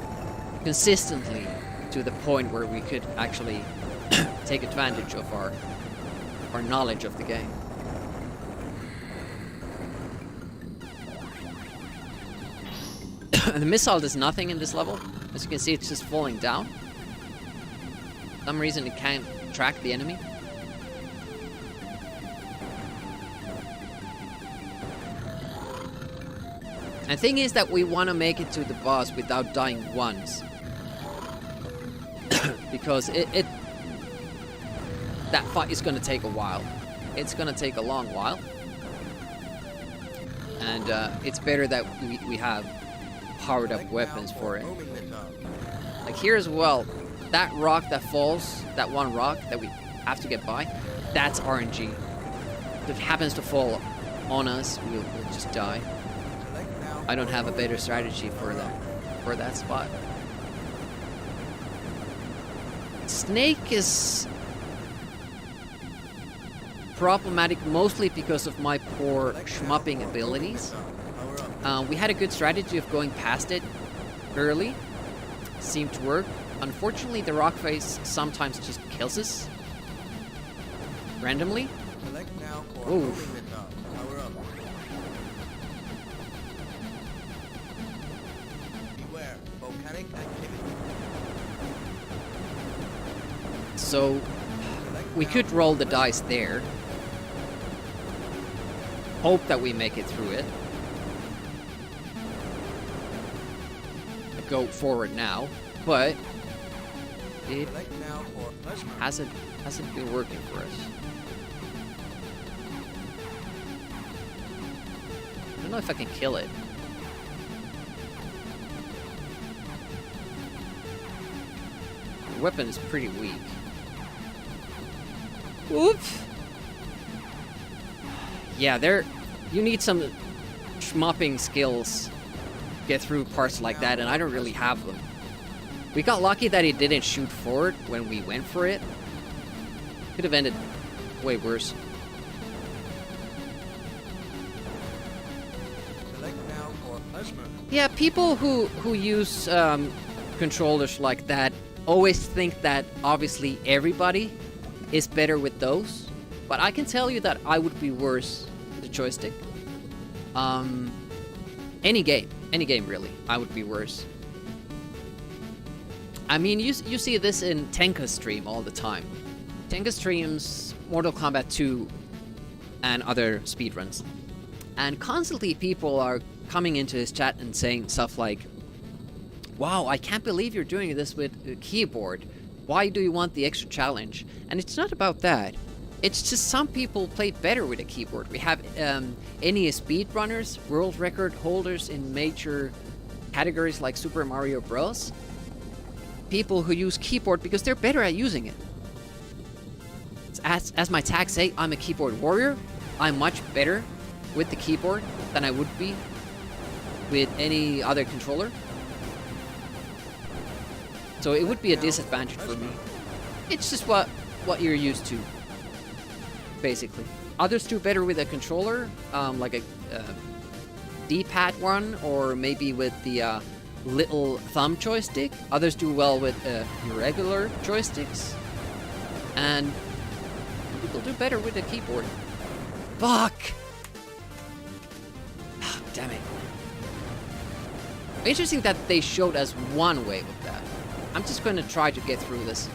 consistently to the point where we could actually take advantage of our knowledge of the game. And the missile does nothing in this level. As you can see, it's just falling down. For some reason it can't track the enemy. And the thing is that we want to make it to the boss without dying once. Because that fight is going to take a while. It's going to take a long while. And it's better that we have powered up
Select
weapons
now
for it.
roaming the zone.
Like here as well, that rock that falls, that one rock that we have to get by, that's RNG. If it happens to fall on us, we'll just die.
Select now
I don't have a better strategy for that spot. Snake is problematic mostly because of my poor schmupping abilities.
Power up.
We had a good strategy of going past it early. Seemed to work. Unfortunately, the rock face sometimes just kills us randomly.
Select now for
Oof.
roaming the zone. Power up. Beware, volcanic activity.
So
Select
we
now
could roll the dice there. Hope that we make it through it. Go forward now, but it
Select now for plasma.
hasn't been working for us. I don't know if I can kill it. The weapon is pretty weak. Oops. Yeah, you need some schmopping skills to get through parts like that, and I don't really have them. We got lucky that it didn't shoot forward when we went for it. Could have ended way worse.
Select now for plasma.
Yeah, people who use controllers like that always think that obviously everybody is better with those, but I can tell you that I would be worse with the joystick. Any game really, I would be worse. I mean, you see this in Tenka's stream all the time. Tenka streams Mortal Kombat 2 and other speedruns. And constantly people are coming into his chat and saying stuff like, "Wow, I can't believe you're doing this with a keyboard. Why do you want the extra challenge?" And it's not about that. It's just some people play better with a keyboard. We have NES speedrunners, world record holders in major categories like Super Mario Bros. People who use keyboard because they're better at using it. As my tags say, I'm a keyboard warrior. I'm much better with the keyboard than I would be with any other controller. So it would be a disadvantage for me. It's just what you're used to, basically. Others do better with a controller, like a D-pad one, or maybe with the little thumb joystick. Others do well with irregular joysticks. And people do better with a keyboard. Fuck! Oh, damn it. Interesting that they showed us one way with that. I'm just going to try to get through this.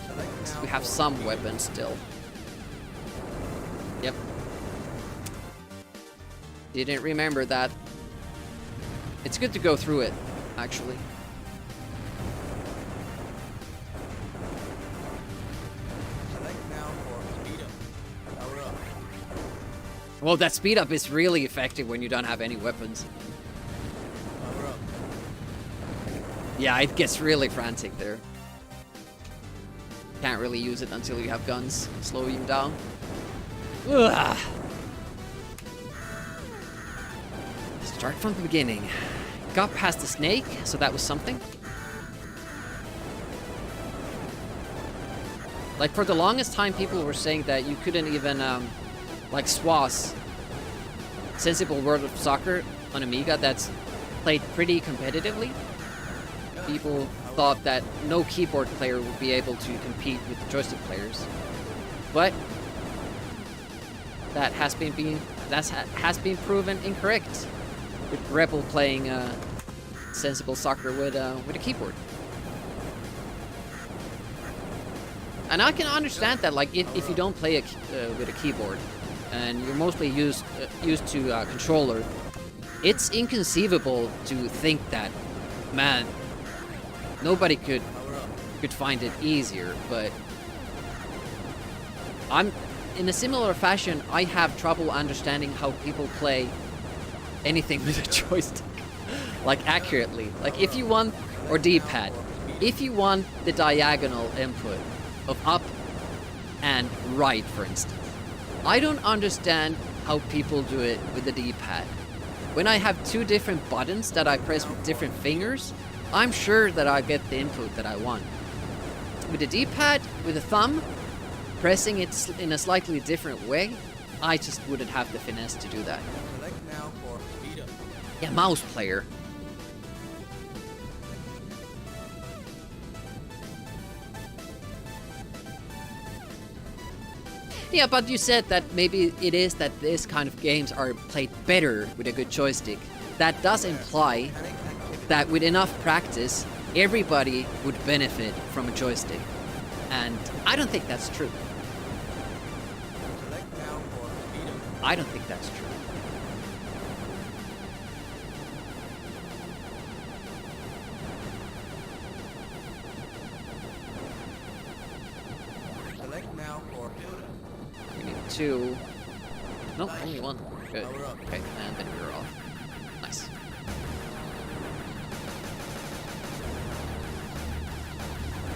Select now
We have
for
some
speed.
weapons still. Yep. Didn't remember that. It's good to go through it, actually.
Select now for speed up. Power up.
Well, that speed up is really effective when you don't have any weapons.
Power up.
Yeah, it gets really frantic there. Can't really use it until you have guns. Slow you down. Ugh. Start from the beginning. Got past the snake, so that was something. Like, for the longest time, people were saying that you couldn't even, like, SWAS, Sensible World of Soccer on Amiga, that's played pretty competitively. People thought that no keyboard player would be able to compete with the joystick players. But that has been proven incorrect. With Rebel playing Sensible Soccer with a keyboard. And I can understand that, like, if you don't play with a keyboard and you're mostly used to a controller, it's inconceivable to think that, man, nobody could find it easier. But I'm in a similar fashion. I have trouble understanding how people play anything with a joystick. like accurately. Like if you want, or D-pad, if you want the diagonal input of up and right, for instance, I don't understand how people do it with the D-pad. When I have two different buttons that I press with different fingers, I'm sure that I get the input that I want. With the D-pad, with the thumb, pressing it in a slightly different way, I just wouldn't have the finesse to do that.
Select now for speed up.
Yeah, mouse player. Yeah, but you said that maybe it is that this kind of games are played better with a good joystick. That does imply that with enough practice, everybody would benefit from a joystick. And I don't think that's true.
Select now for speed up.
I don't think that's true.
Select now for build up.
We need two. Nope, only one. Good.
Power up.
Okay, and then we're off. Nice.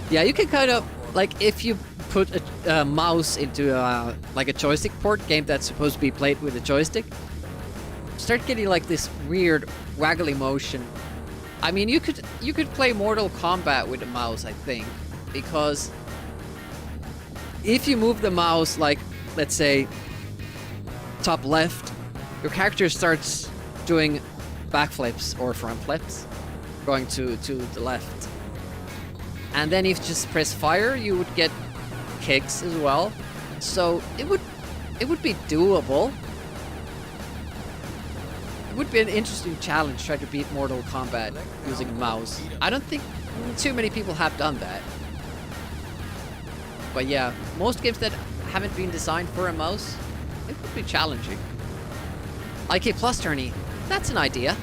Yeah, you can kind of, like, if you put a mouse into like a joystick port game that's supposed to be played with a joystick, start getting like this weird waggly motion. I mean, you could play Mortal Kombat with a mouse, I think, because if you move the mouse, like, let's say, top left, your character starts doing backflips or front flips, going to the left. And then if you just press fire, you would get kicks as well. So it would be doable. It would be an interesting challenge, try to beat Mortal Kombat using a mouse. I don't think too many people have done that. But yeah, most games that haven't been designed for a mouse, it would be challenging. IK Plus tourney, that's an idea.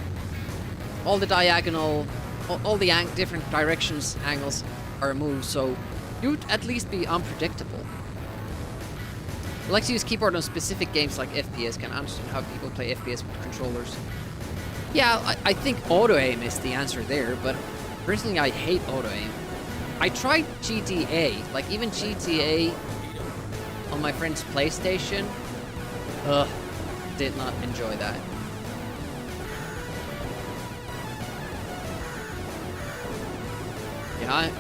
All the diagonal, all the different directions, angles are moved, so you'd at least be unpredictable. I like to use keyboard on specific games like FPS. Can understand how people play FPS with controllers. Yeah, I think auto-aim is the answer there, but personally I hate auto-aim. I tried GTA, like even GTA on my friend's PlayStation. Ugh, did not enjoy that. Yeah, I'm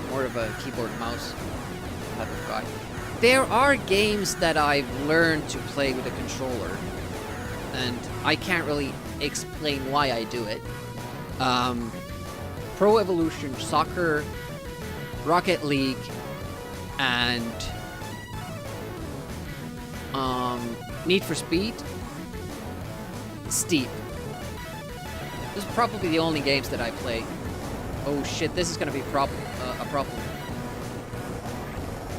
more of a keyboard and mouse type of guy. There are games that I've learned to play with a controller, and I can't really explain why I do it. Pro Evolution Soccer, Rocket League, and Need for Speed, Steep. Those are probably the only games that I play. Oh shit, this is gonna be a problem.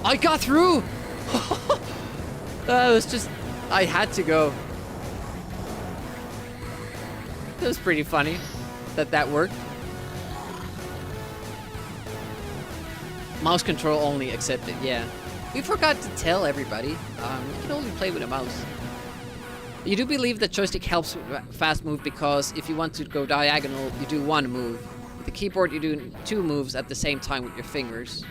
I got through! It was just... I had to go. It was pretty funny that worked. Mouse control only accepted, yeah. We forgot to tell everybody. You can only play with a mouse. You do believe that joystick helps with fast move because if you want to go diagonal, you do one move. With the keyboard, you do two moves at the same time with your fingers.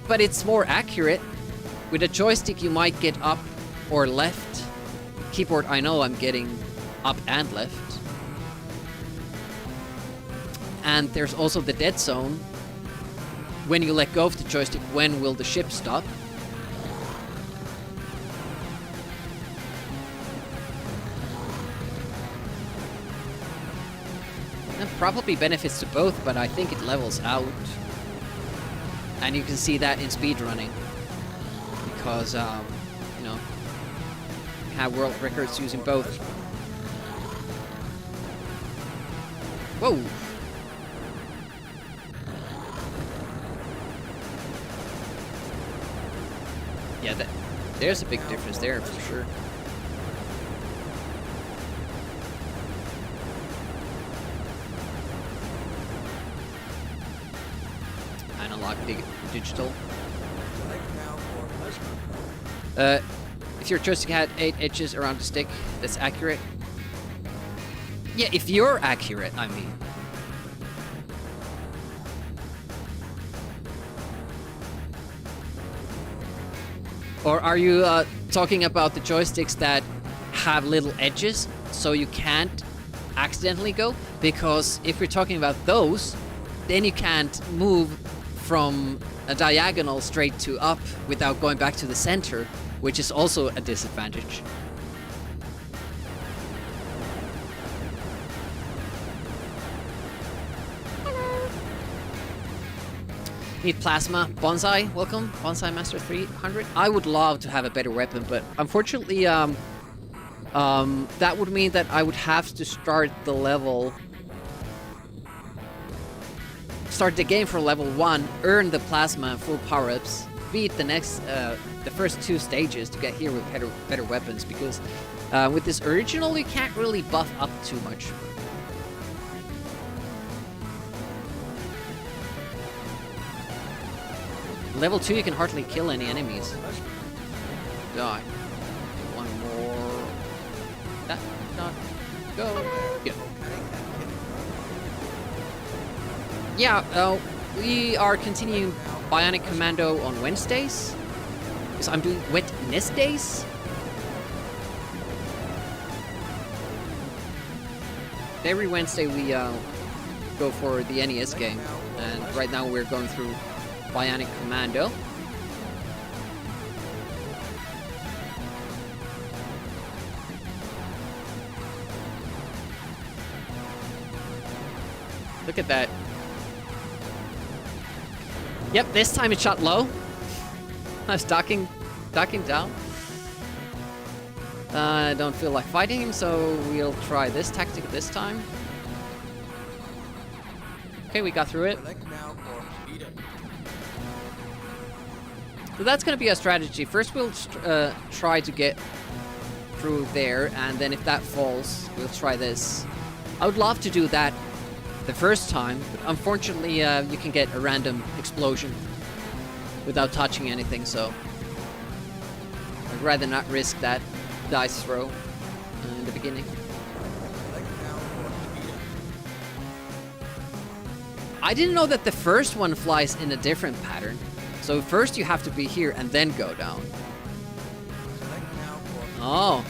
But it's more accurate. With a joystick, you might get up or left. Keyboard, I know I'm getting up and left. And there's also the dead zone. When you let go of the joystick, when will the ship stop? That probably benefits to both, but I think it levels out. And you can see that in speedrunning. Because, you know, you have world records using both. Whoa! Yeah, there's a big difference there for sure. Analog, digital. If your joystick had 8 edges around the stick, that's accurate. Yeah, if you're accurate, I mean. Or are you talking about the joysticks that have little edges so you can't accidentally go? Because if we're talking about those, then you can't move from a diagonal straight to up without going back to the center, which is also a disadvantage. Need plasma. Bonsai, welcome. Bonsai Master 300. I would love to have a better weapon, but unfortunately, that would mean that I would have to start the level... Start the game from level 1, earn the plasma full power-ups, beat the first 2 stages to get here with better weapons, because with this original, you can't really buff up too much. Level 2, you can hardly kill any enemies. Die. One more. That not go. Yeah, we are continuing Bionic Commando on Wednesdays. Because I'm doing Witness Days. Every Wednesday we go for the NES game. And right now we're going through Bionic Commando. Look at that. Yep, this time it shot low. I was ducking down. I don't feel like fighting him, so we'll try this tactic this time. Okay, we got through it. So that's going to be our strategy. First we'll try to get through there, and then if that falls, we'll try this. I would love to do that the first time, but unfortunately you can get a random explosion without touching anything, so I'd rather not risk that dice throw in the beginning. I didn't know that the first one flies in a different pattern. So first you have to be here and then go down. Oh.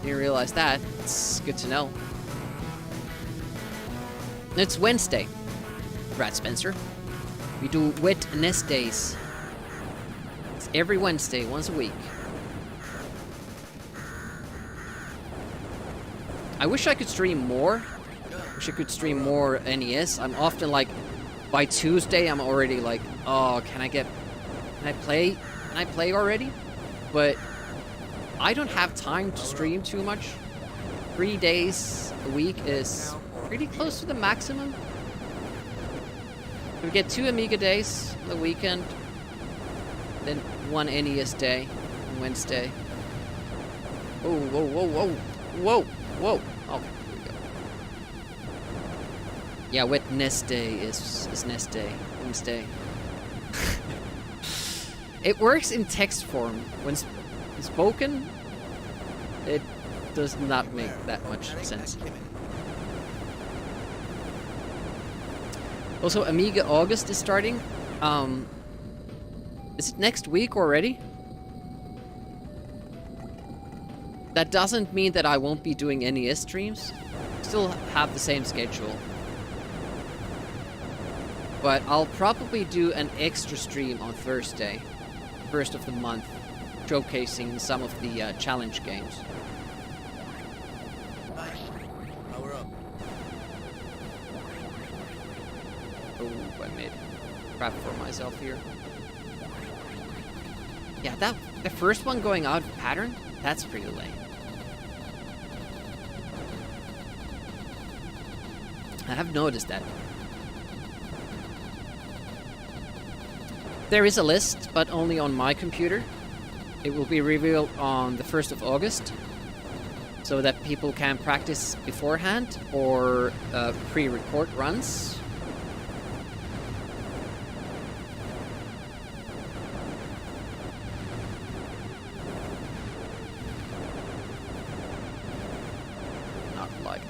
Didn't realize that. It's good to know. It's Wednesday, Brad Spencer. We do Witness Days. It's every Wednesday, once a week. I wish I could stream more. Wish I could stream more NES. I'm often like, by Tuesday, I'm already like, oh, can I play already? But I don't have time to stream too much. 3 days a week is pretty close to the maximum. We get 2 Amiga days on the weekend, then 1 NES day on Wednesday. Oh, whoa, whoa, whoa, whoa, whoa. Okay, here we go. Yeah, Witness Day is Nest Day, Wednesday. It works in text form. When spoken, it does not make that much sense. Also, Amiga August is starting. Is it next week already? That doesn't mean that I won't be doing NES streams. Still have the same schedule. But I'll probably do an extra stream on Thursday, first of the month, showcasing some of the challenge games.
Nice. Power up.
Oh, I made crap for myself here. Yeah, the first one going out of pattern, that's pretty lame. I have noticed that. There is a list, but only on my computer. It will be revealed on the 1st of August, so that people can practice beforehand or pre-record runs. Not like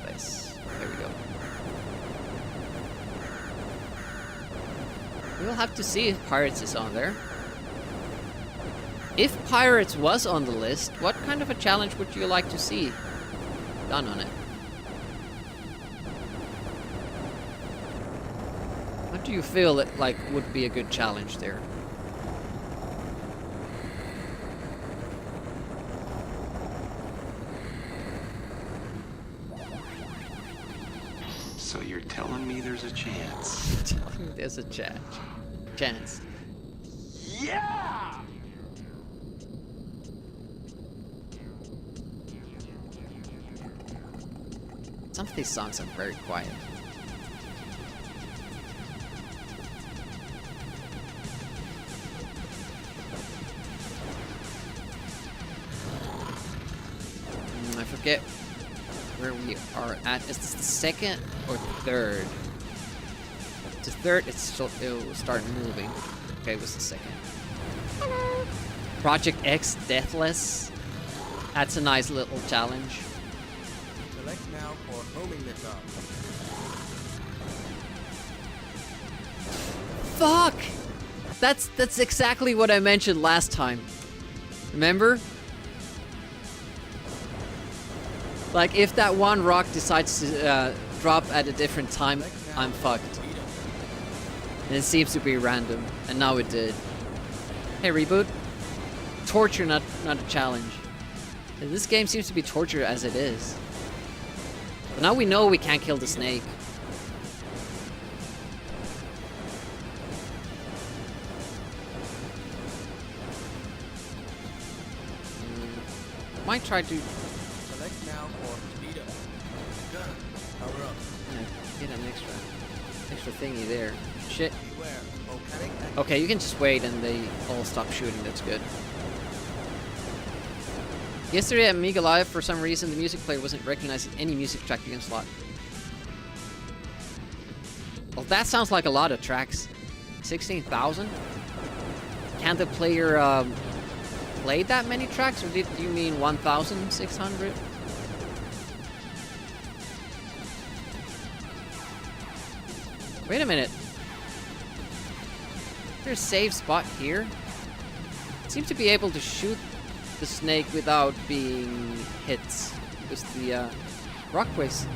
we'll have to see if Pirates is on there. If Pirates was on the list, what kind of a challenge would you like to see done on it? What do you feel that like would be a good challenge there?
So you're telling me there's a chance?
There's a chance.
Yeah!
Some of these songs are very quiet. I forget where we are at. Is this the second or third? The third, it will start moving. Okay, it was the second. Project X Deathless. That's a nice little challenge.
Select now for homing this up.
Fuck! That's exactly what I mentioned last time. Remember? Like, if that one rock decides to drop at a different time, I'm fucked. And it seems to be random, and now it did. Hey, reboot. Torture, not a challenge. This game seems to be torture as it is. But now we know we can't kill the snake. Might try to
Select now for speed up. Gun. Power up.
get an extra thingy there. Shit.
Beware. Volcanic activity.
Okay, you can just wait and they all stop shooting. That's good. Yesterday at Amiga Live, for some reason, the music player wasn't recognizing any music track you can slot. Well, that sounds like a lot of tracks. 16,000? Can't the player play that many tracks, or did you mean 1,600? Wait a minute. There's a save spot here. Seems to be able to shoot the snake without being hit, because the rock face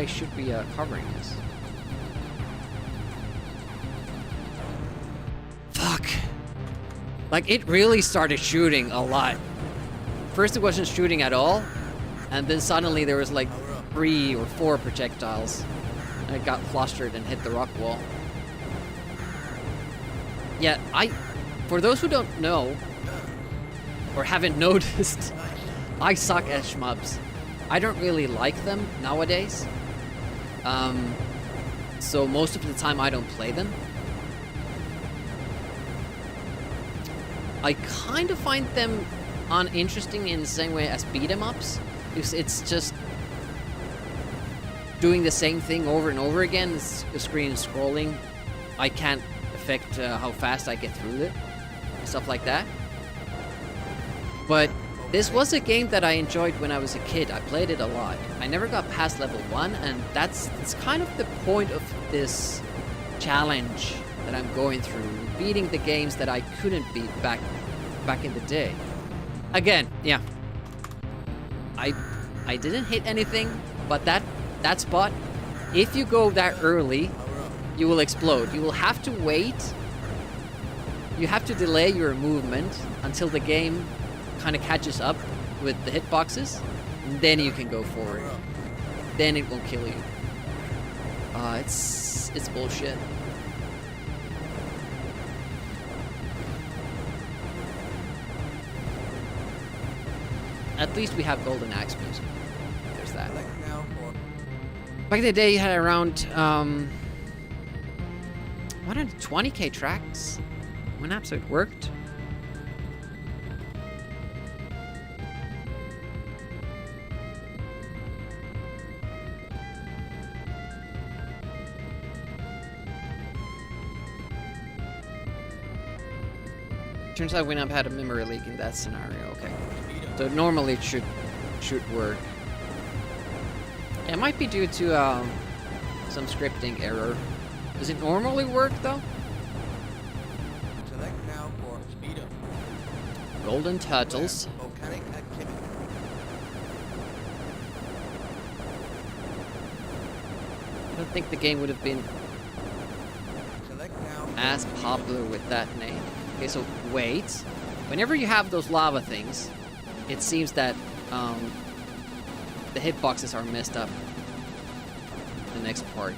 should be covering this. Fuck. Like, it really started shooting a lot. First it wasn't shooting at all, and then suddenly there was like 3 or 4 projectiles, and it got flustered and hit the rock wall. Yeah, for those who don't know, or haven't noticed, I suck at shmubs. I don't really like them nowadays. So most of the time I don't play them. I kind of find them uninteresting in the same way as beat 'em ups, because it's just doing the same thing over and over again. The screen is scrolling. I can't affect how fast I get through it, stuff like that. But this was a game that I enjoyed when I was a kid. I played it a lot. I never got past level 1, and that's kind of the point of this challenge that I'm going through. Beating the games that I couldn't beat back in the day. Again, yeah. I didn't hit anything, but that spot, if you go that early, you will explode. You will have to wait. You have to delay your movement until the game kind of catches up with the hitboxes, and then you can go forward. Then it won't kill you. It's bullshit. At least we have Golden Axe music. There's that.
Select now for
Back in the day, you had around 120k tracks. When Absolute worked. Turns out WinUp had a memory leak in that scenario. Okay, so normally it should work. It might be due to some scripting error. Does it normally work though? golden turtles.
Volcanic activity.
I don't think the game would have been
Select now.
as popular with that name. Okay, so wait. Whenever you have those lava things, it seems that the hitboxes are messed up. The next part.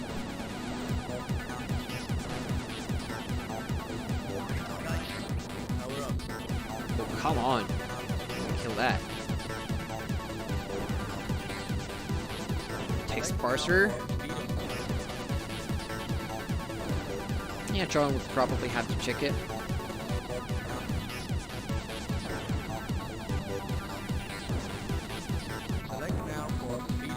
Power up.
Oh, come on. Kill that. Text parser. Yeah, John would probably have to check it.
Select now for speed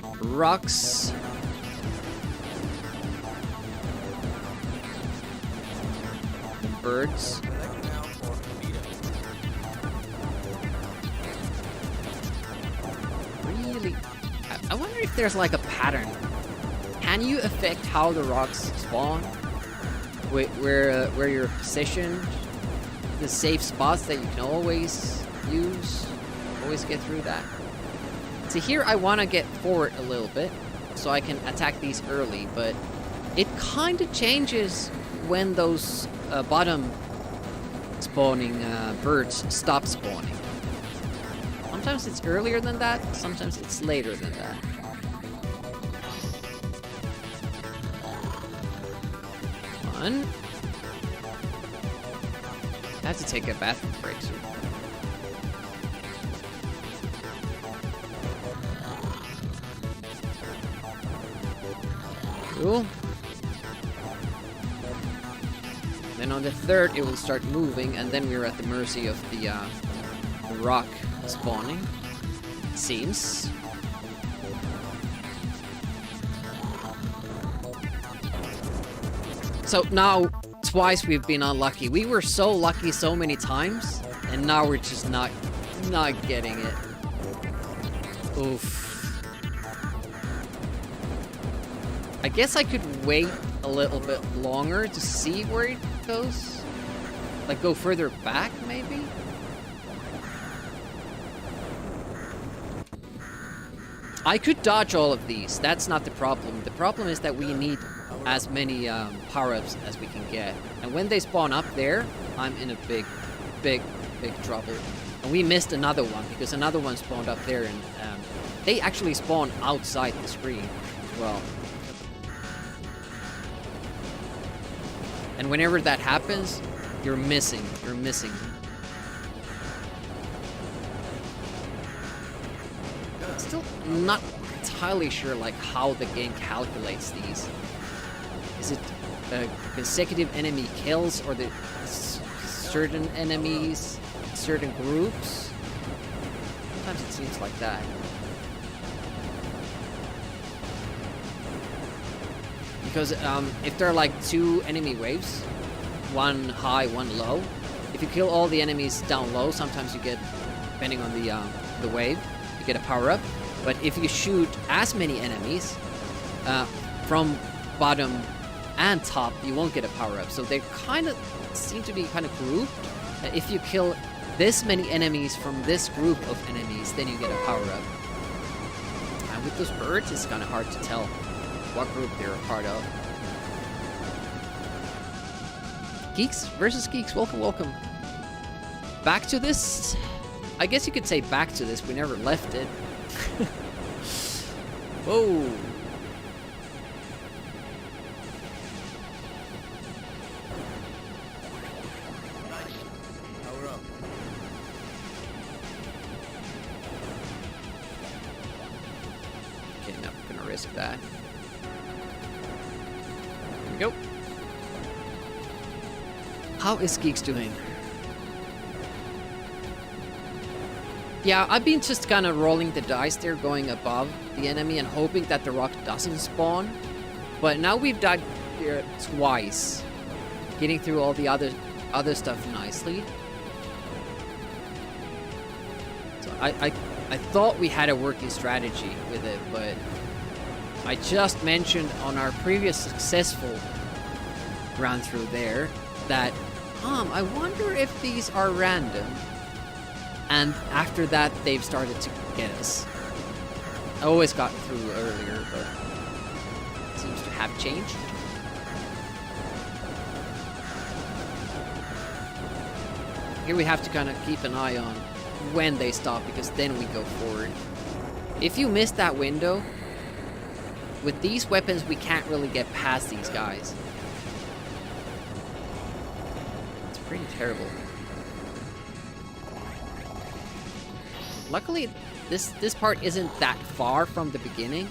up.
Rocks. Birds.
Select now for speed up.
Really? I wonder if there's like a pattern. Can you affect how the rocks spawn? Where you're positioned? The safe spots that you can always use? Always get through that. See, here I want to get forward a little bit so I can attack these early, but it kind of changes when those bottom spawning birds stop spawning. Sometimes it's earlier than that, sometimes it's later than that. One. I have to take a bathroom break soon. Cool. Then on the third, it will start moving, and then we're at the mercy of the rock spawning. Seems. So now, twice we've been unlucky. We were so lucky so many times, and now we're just not getting it. Oof. I guess I could wait a little bit longer to see where it goes. Like go further back, maybe? I could dodge all of these. That's not the problem. The problem is that we need as many power-ups as we can get. And when they spawn up there, I'm in a big trouble. And we missed another one because another one spawned up there, and they actually spawn outside the screen as well. And whenever that happens, you're missing. Still not entirely sure like how the game calculates these. Is it consecutive enemy kills, or the certain enemies, certain groups? Sometimes it seems like that. Because if there are like two enemy waves, one high, one low, if you kill all the enemies down low, sometimes you get, depending on the wave, you get a power up. But if you shoot as many enemies from bottom and top, you won't get a power up. So they kind of seem to be kind of grouped. If you kill this many enemies from this group of enemies, then you get a power up. And with those birds, it's kind of hard to tell what group they're a part of. Geeks versus Geeks, welcome. Back to this? I guess you could say back to this, we never left it. Whoa.
Power up.
Okay, not gonna risk that. Here we go. How is Geeks doing? Yeah, I've been just kind of rolling the dice there, going above the enemy and hoping that the rock doesn't spawn. But now we've died here twice, getting through all the other stuff nicely. So I thought we had a working strategy with it, but I just mentioned on our previous successful around through there that, I wonder if these are random. And after that, they've started to get us. I always got through earlier, but it seems to have changed. Here we have to kind of keep an eye on when they stop, because then we go forward. If you miss that window, with these weapons we can't really get past these guys. It's pretty terrible. Luckily, this part isn't that far from the beginning,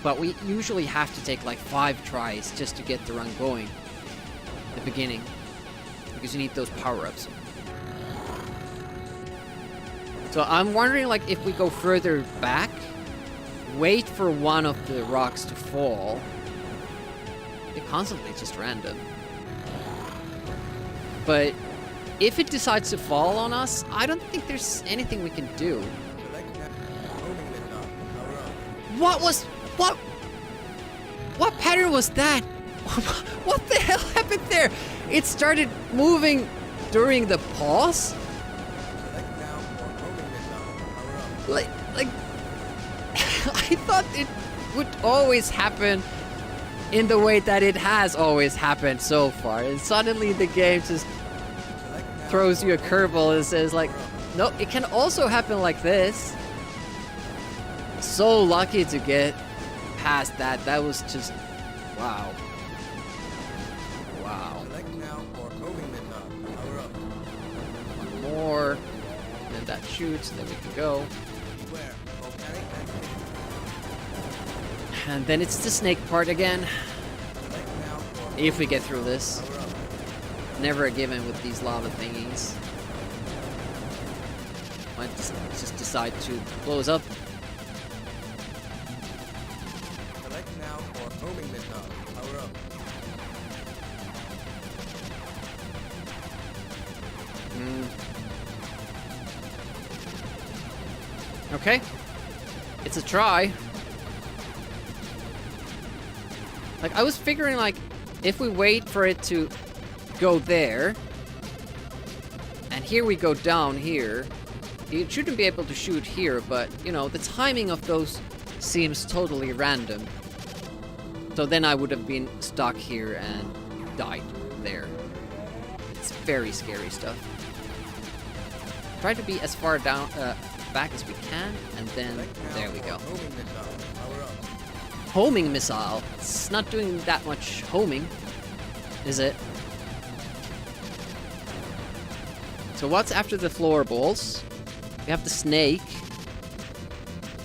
but we usually have to take like 5 tries just to get the run going. The beginning, because you need those power-ups. So I'm wondering, like, if we go further back, wait for one of the rocks to fall. It constantly just random. But if it decides to fall on us, I don't think there's anything we can do. What pattern was that? What the hell happened there? It started moving during the pause? Like I thought it would always happen in the way that it has always happened so far, and suddenly the game just throws you a curveball and says like, no, it can also happen like this. So lucky to get past that. That was just, wow. Wow. One more, and then that shoots, then we can go. And then it's the snake part again. If we get through this. Never a given with these lava thingies. Might just decide to blow us up.
Select now for homing missile. Power up.
Okay. It's a try. Like, I was figuring, like, if we wait for it to go there, and here we go down here, it shouldn't be able to shoot here, but, you know, the timing of those seems totally random. So then I would have been stuck here and died there. It's very scary stuff. Try to be as far down, back as we can, and then there we go.
Homing missile. Power up.
Homing missile. It's not doing that much homing, is it? So what's after the floorballs? We have the snake.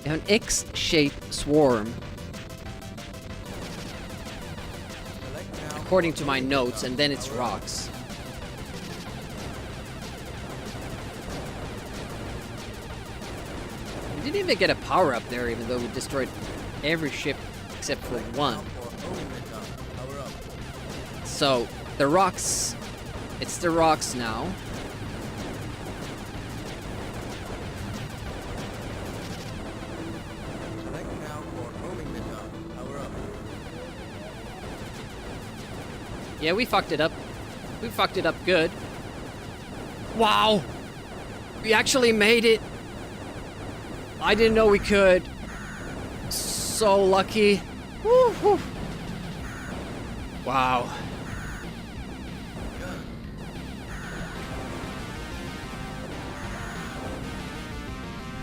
We have an X-shaped swarm. According to my notes, and then it's rocks. We didn't even get a power-up there, even though we destroyed every ship except for one. So, the rocks... It's the rocks now. Yeah, we fucked it up. We fucked it up good. Wow! We actually made it! I didn't know we could. So lucky. Woo, woo. Wow.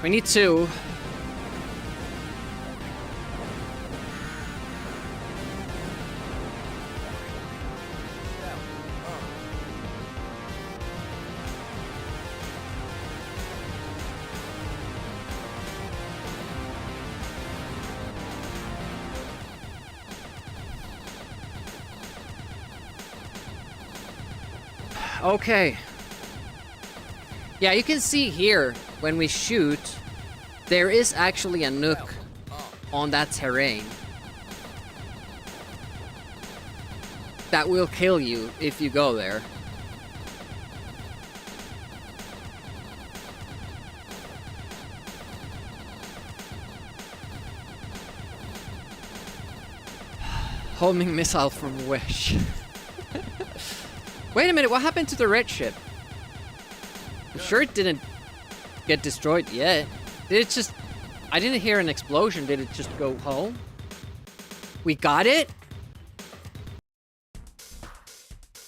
We need two. Okay. Yeah, you can see here, when we shoot, there is actually a nook on that terrain that will kill you if you go there. Homing missile from Wish. Wait a minute, what happened to the red ship? I'm sure it didn't get destroyed yet. Did it just... I didn't hear an explosion. Did it just go home? We got it?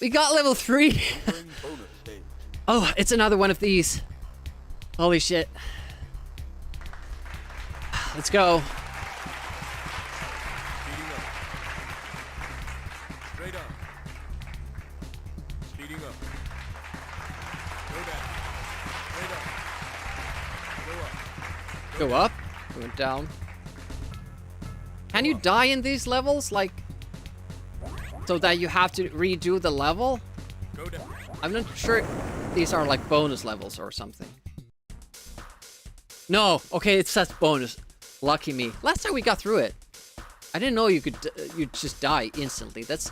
We got level 3!
Entering bonus stage.
Oh, it's another one of these. Holy shit. Let's go.
Speeding up. Straight up. Speeding up. Go down. Straight up. Go up.
Go up. Go down. Can you die in these levels? Like, so that you have to redo the level?
Go down.
I'm not sure these are like bonus levels or something. No, okay, it says bonus. Lucky me. Last time we got through it, I didn't know you could you'd just die instantly. That's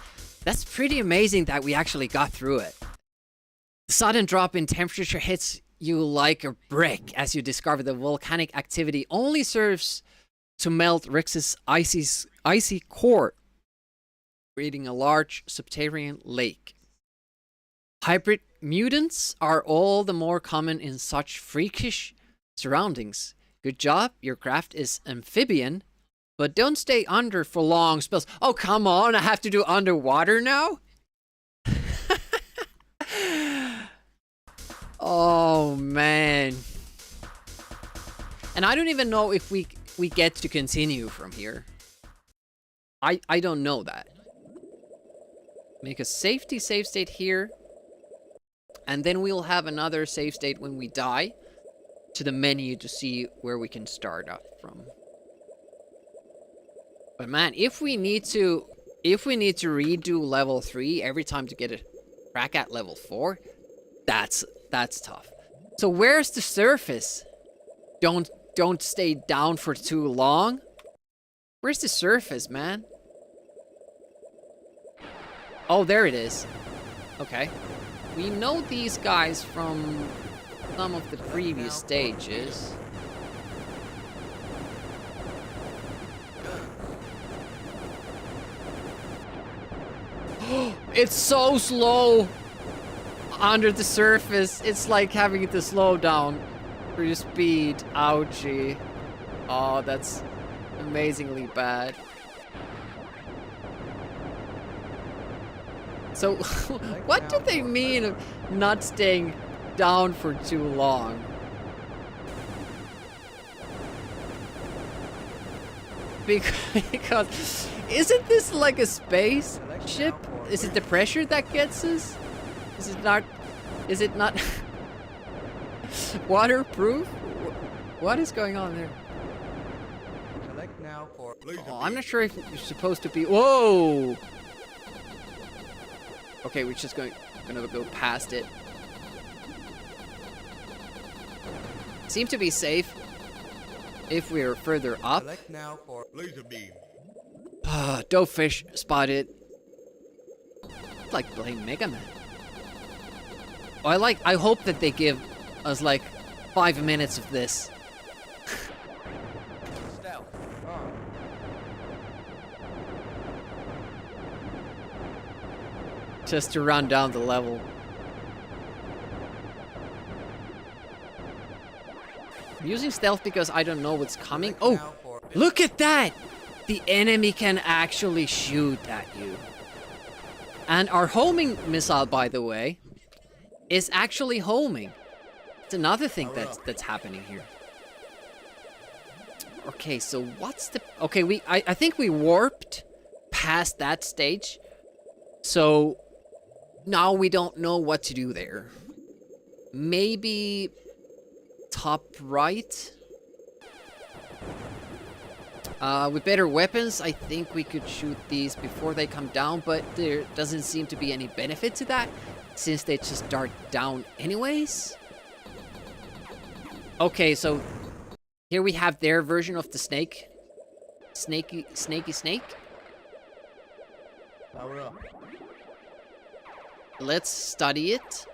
pretty amazing that we actually got through it. The sudden drop in temperature hits you like a brick as you discover the volcanic activity only serves to melt Rix's icy core, creating a large subterranean lake. Hybrid mutants are all the more common in such freakish surroundings. Good job, your craft is amphibian, but don't stay under for long spells. Oh, come on, I have to do underwater now? Oh, man. And I don't even know if we get to continue from here. I don't know that. Make a safety save state here. And then we'll have another save state when we die to the menu to see where we can start up from. But man, if we need to redo level 3 every time to get a crack at level 4, that's tough. So where's the surface? Don't stay down for too long. Where's the surface, man? Oh, there it is. Okay. We know these guys from some of the previous stages. It's so slow under the surface. It's like having to slow down for your speed. Ouchie. Oh, that's amazingly bad. So, what do they mean of not staying down for too long? Because isn't this like a space ship? Is it the pressure that gets us? Is it not waterproof? What is going on there?
Select now for
Oh, I'm not sure if you're supposed to be. Whoa! Okay, we're just gonna go past it. Seem to be safe if we're further up.
Select now for laser beam.
Dovefish spotted. It's like playing Mega Man. Oh, I hope that they give us like 5 minutes of this.
Stealth. On.
Just to run down the level. I'm using stealth because I don't know what's coming.
Select
Oh,
now for
look at that! The enemy can actually shoot at you. And our homing missile, by the way, is actually homing. It's another thing that's happening here. Okay, so what's the... Okay, I think we warped past that stage. So now we don't know what to do there. Maybe top right? With better weapons, I think we could shoot these before they come down, but there doesn't seem to be any benefit to that, since they just dart down anyways. Okay, so here we have their version of the snake. Snaky snake.
power up.
Let's study it.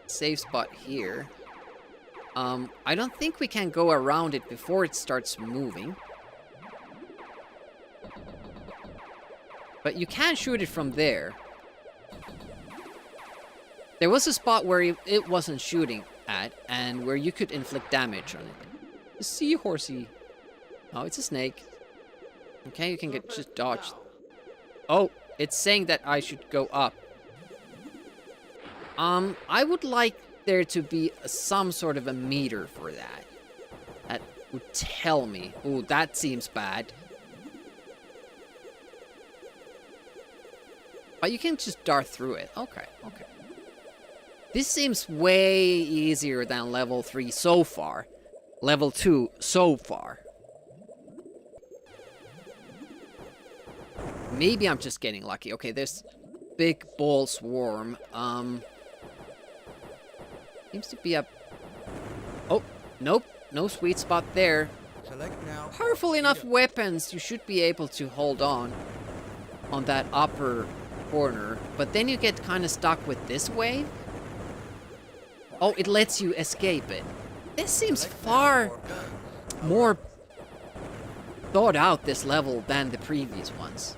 Save spot here. I don't think we can go around it before it starts moving. But you can shoot it from there. There was a spot where it wasn't shooting at, and where you could inflict damage on it. A seahorsey. Oh, it's a snake. Okay, you can get just dodged. Oh, it's saying that I should go up. I would like there to be some sort of a meter for that. That would tell me. Ooh, that seems bad. But you can just dart through it. Okay, okay. This seems way easier than level 3 so far. Level 2 so far. Maybe I'm just getting lucky. Okay, this big ball swarm. Seems to be a... Oh, nope. No sweet spot there.
Select now.
Powerful enough weapons, you should be able to hold on that upper corner. But then you get kind of stuck with this wave. Oh, it lets you escape it. This seems far more thought out, this level, than the previous ones.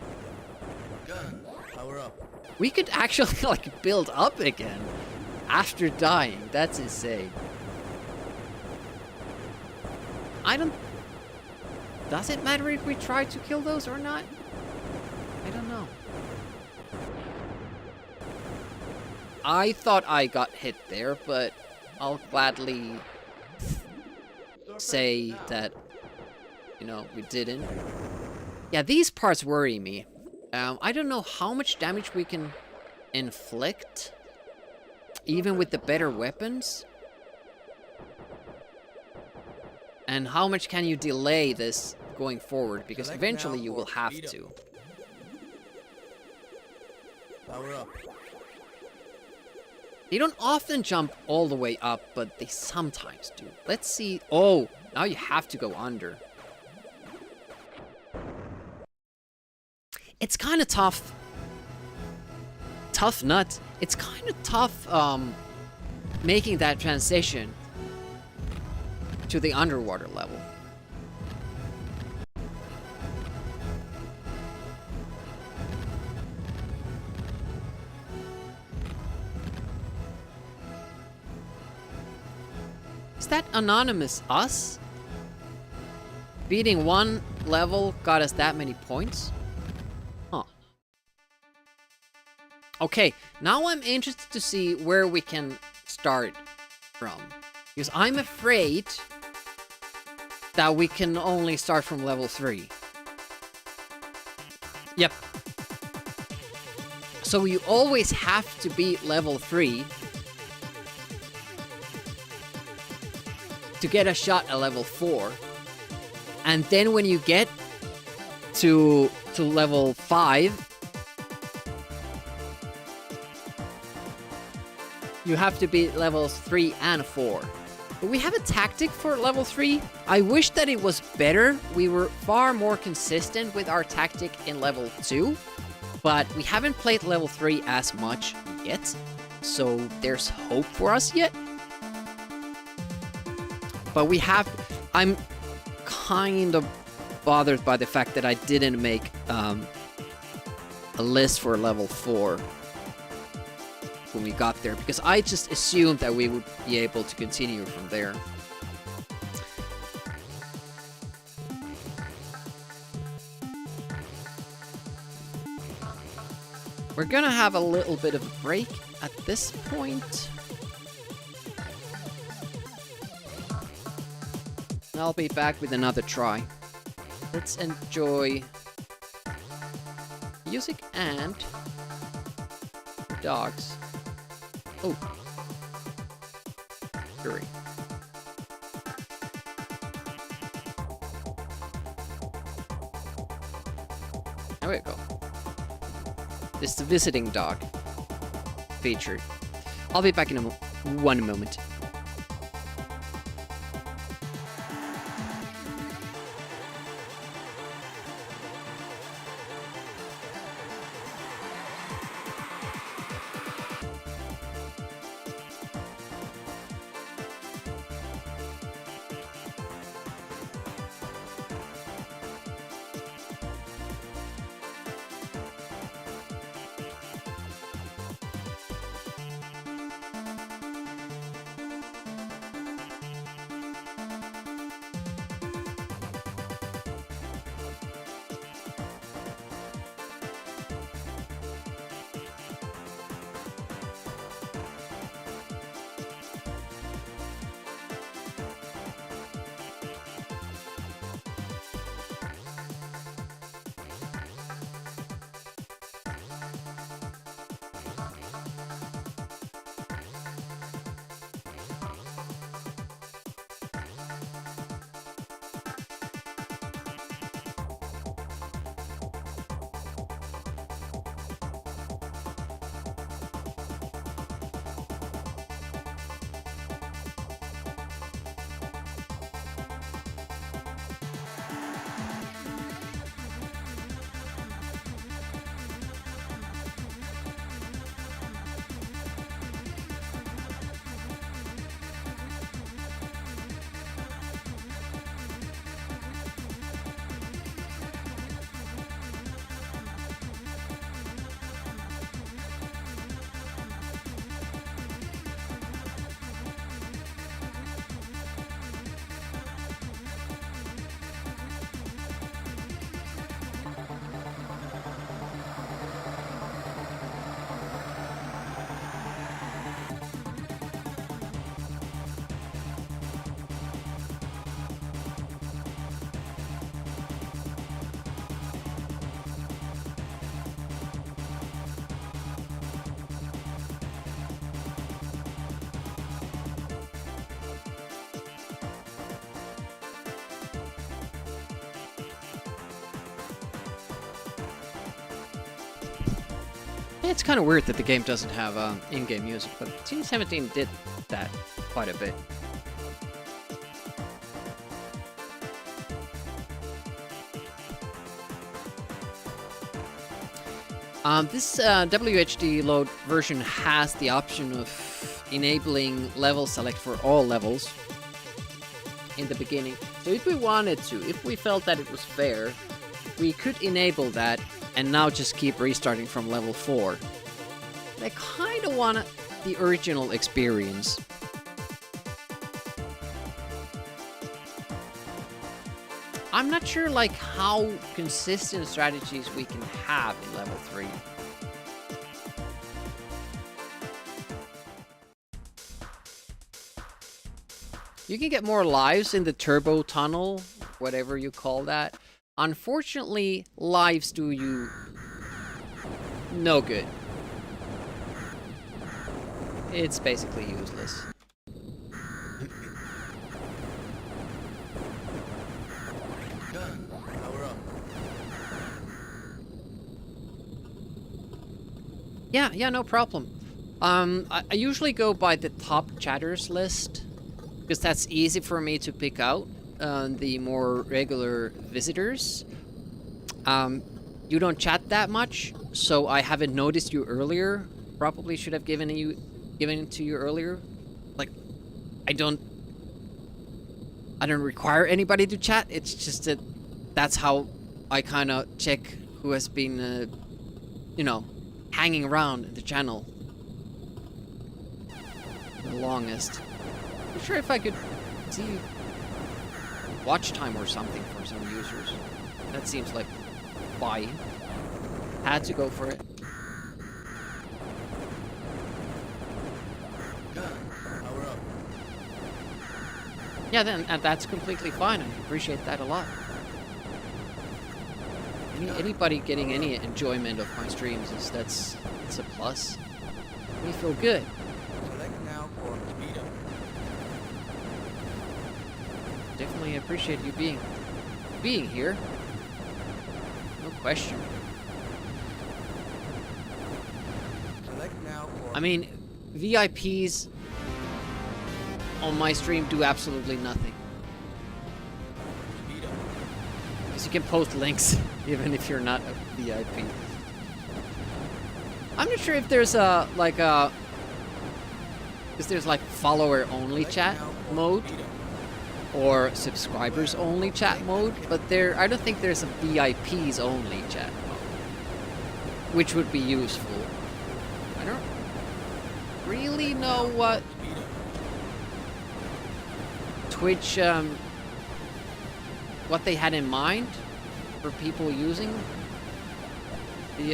Gun. Power up.
We could actually, like, build up again after dying. That's insane. I don't... Does it matter if we try to kill those or not? I don't know. I thought I got hit there, but I'll gladly say that, you know, we didn't. Yeah, these parts worry me. I don't know how much damage we can inflict, even with the better weapons. And how much can you delay this going forward, because eventually you will have to.
Power up.
They don't often jump all the way up, but they sometimes do. Let's see. Oh, now you have to go under. It's kind of tough. Tough nut. It's kind of tough making that transition to the underwater level. Is that anonymous us? Beating one level got us that many points? Huh. Okay, now I'm interested to see where we can start from. Because I'm afraid that we can only start from level 3. Yep. So you always have to be level 3 to get a shot at level 4. And then when you get to level 5, you have to be levels 3 and 4. But we have a tactic for level 3. I wish that it was better. We were far more consistent with our tactic in level 2. But we haven't played level 3 as much yet. So there's hope for us yet. But we have... I'm kind of bothered by the fact that I didn't make a list for level 4 when we got there, because I just assumed that we would be able to continue from there. We're gonna have a little bit of a break at this point. I'll be back with another try. Let's enjoy music and dogs. Oh. Hurry. There we go. This is the visiting dog featured. I'll be back in one moment. It's kind of weird that the game doesn't have in-game music, but Team 17 did that quite a bit. This WHD load version has the option of enabling level select for all levels in the beginning. So if we wanted to, if we felt that it was fair, we could enable that and now just keep restarting from level 4. I kind of want the original experience. I'm not sure like how consistent strategies we can have in level 3. You can get more lives in the turbo tunnel, whatever you call that. Unfortunately, lives do you no good. It's basically useless.
Gun, power up.
Yeah, no problem. I usually go by the top chatters list, because that's easy for me to pick out the more regular visitors. You don't chat that much, so I haven't noticed you earlier. Probably should have given it to you earlier. Like, I don't require anybody to chat. It's just that that's how I kind of check who has been, you know, hanging around the channel the longest. I'm not sure if I could see watch time or something for some users. That seems like why. Had to go for it.
Power up.
Yeah, then that's completely fine. I appreciate that a lot. Anybody getting any enjoyment of my streams it's a plus. We feel good.
Select now for speed up.
Definitely appreciate you being here. No question.
Select now for
I mean, VIPs on my stream do absolutely nothing.
speed up.
Because you can post links even if you're not a VIP. I'm not sure if there's because there's like follower only chat mode or subscribers only chat mode, but I don't think there's a VIPs only chat mode, which would be useful. I don't really know what Twitch what they had in mind for people using the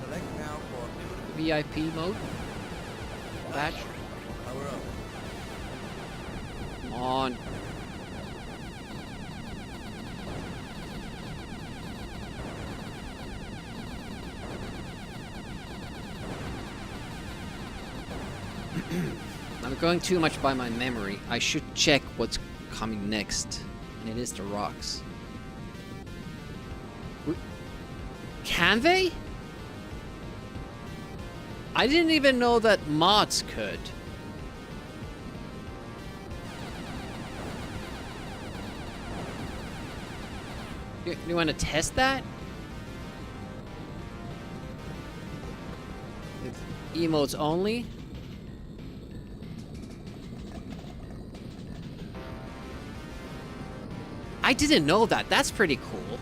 Select now for
VIP mode badge.
power up.
Come on. I'm going too much by my memory. I should check what's coming next. And it is the rocks. Can they? I didn't even know that mods could. You want to test that? With emotes only? I didn't know that. That's pretty cool.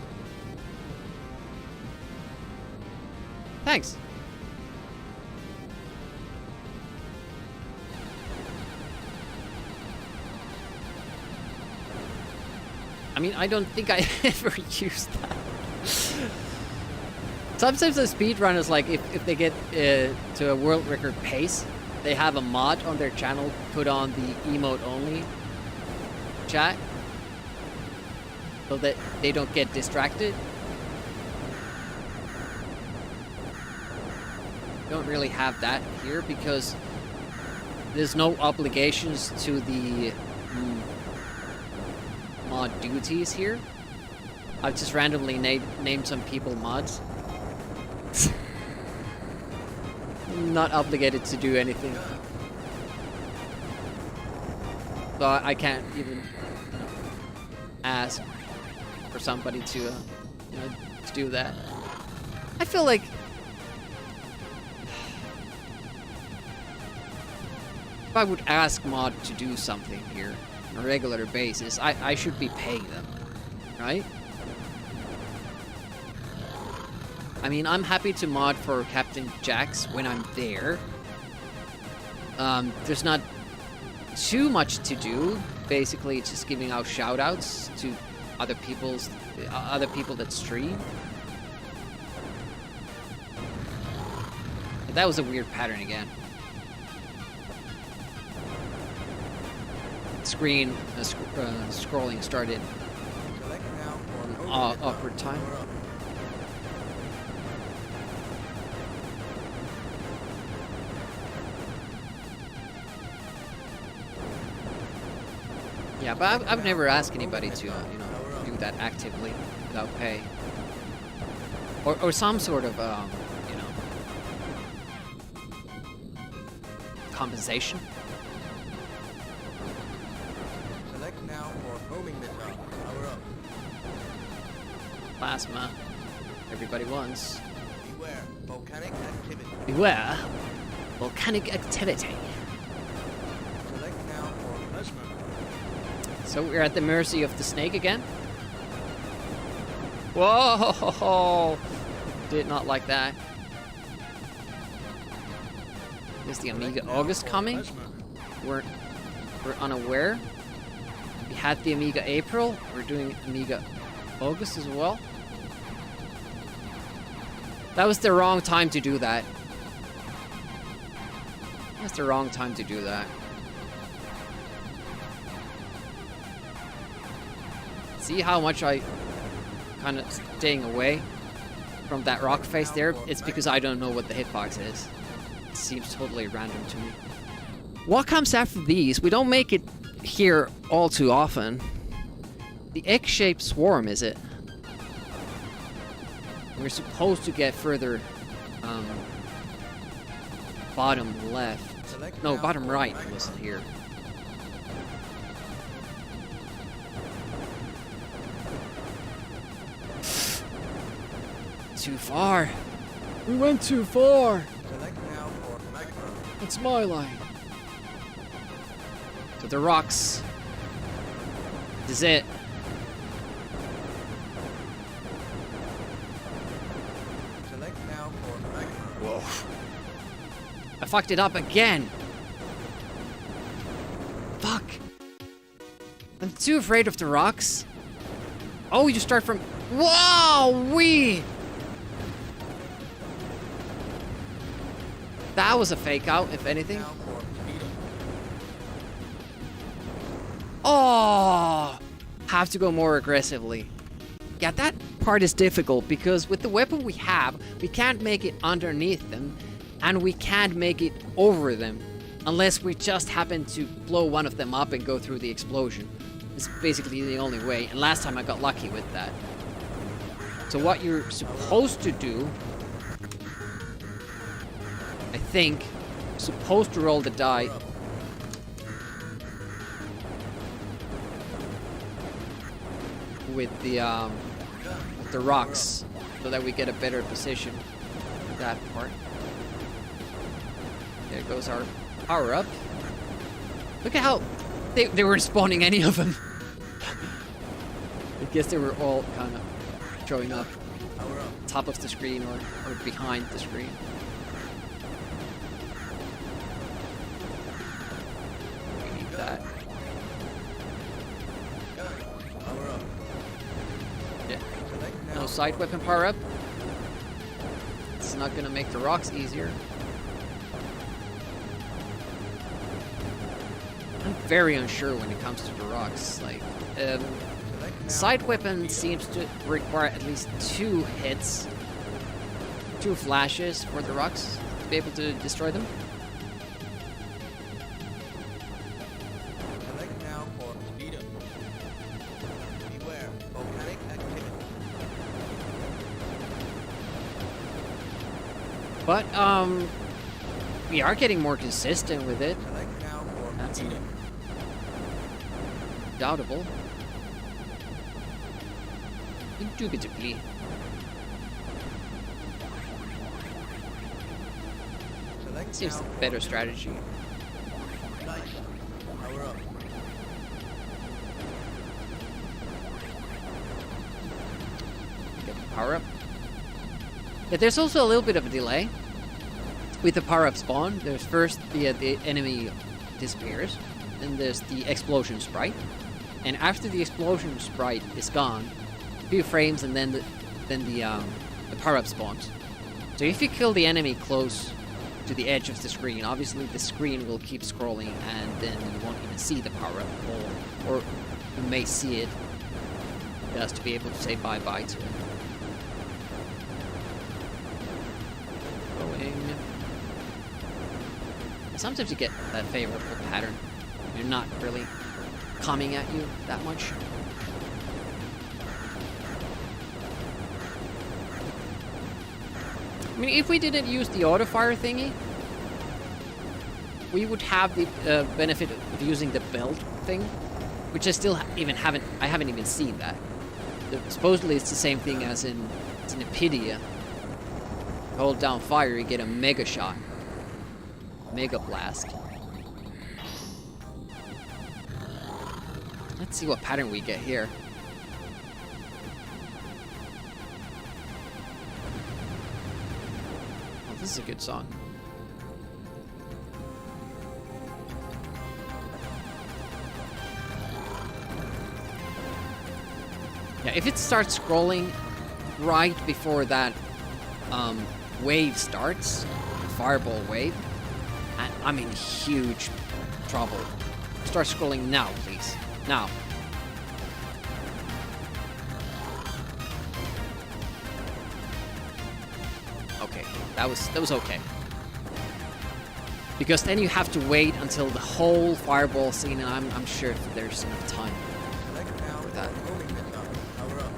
Thanks. I mean, I don't think I ever used that. Sometimes the speedrunners, like, if they get to a world record pace, they have a mod on their channel put on the emote only chat so that they don't get distracted. Don't really have that here because there's no obligations to the mod duties here. I've just randomly named some people mods. not obligated to do anything. So I can't even ask for somebody to, you know, to do that. I feel like if I would ask mod to do something here on a regular basis, I should be paying them, right? I mean, I'm happy to mod for Captain Jax when I'm there. There's not too much to do. Basically, it's just giving out shoutouts to other people that stream. That was a weird pattern again. Screen scrolling started awkward time. Yeah, but I've never asked anybody to, you know, do that actively without pay, or some sort of, you know, compensation.
Select now for homing missile. Power up.
Plasma. Everybody wants.
Beware. Volcanic activity.
Beware. Volcanic activity.
Select now for plasma.
So we're at the mercy of the snake again. Whoa! Did not like that. Is the Amiga August coming? We're unaware. We had the Amiga April. We're doing Amiga August as well. That was the wrong time to do that. That's the wrong time to do that. See how much I kind of staying away from that rock face there? It's because I don't know what the hitbox is. It seems totally random to me. What comes after these? We don't make it here all too often. The egg-shaped swarm, is it? We're supposed to get further bottom left. No, bottom right was here. Too far. We went too far.
Select now for magma.
That's my line. To the rocks. This is it.
Select now for magma.
Whoa. I fucked it up again. Fuck. I'm too afraid of the rocks. Oh, you start from... Wow, wee! That was a fake out, if anything.
Now for speeder.
Oh! Have to go more aggressively. Yeah, that part is difficult because with the weapon we have, we can't make it underneath them, and we can't make it over them, unless we just happen to blow one of them up and go through the explosion. It's basically the only way, and last time I got lucky with that. So what you're supposed to do, I think, supposed to roll the die with the rocks, so that we get a better position for that part. There goes our power up. Look at how they weren't spawning any of them. I guess they were all kind of showing up top of the screen or behind the screen. We need that.
Power up.
Yeah.
Select now
No side weapon power up. It's not gonna make the rocks easier. I'm very unsure when it comes to the rocks. Like,
Select now
side
for
weapon
speeder.
seems to require at least 2 hits, 2 flashes for the rocks to be able to destroy them.
Select now for speeder. Beware. Volcanic activity.
But We are getting more consistent with it.
Select now for
That's
speed up.
Doubtable. Indubitably.
Select
Seems
now
a
for
better strategy.
Nice. Power up.
Get the power up. Yeah, there's also a little bit of a delay with the power up spawn. There's first the enemy disappears, then there's the explosion sprite, and after the explosion sprite is gone, a few frames, and then the power up spawns. So if you kill the enemy close to the edge of the screen, obviously the screen will keep scrolling, and then you won't even see the power up, or you may see it just to be able to say bye bye to it. Going. Sometimes you get that favorable pattern. You're not really coming at you that much. I mean, if we didn't use the auto fire thingy, we would have the benefit of using the belt thing, which I still I haven't even seen that. Supposedly it's the same thing as in Epidia. Hold down fire, you get a mega shot. Mega blast. Let's see what pattern we get here. Oh, this is a good song. Yeah, if it starts scrolling right before that wave starts, fireball wave, I'm in huge trouble. Start scrolling now, please. Now. Okay, that was okay. Because then you have to wait until the whole fireball scene, and I'm sure if there's enough time
Select now
for that.
for homing missile. Power up.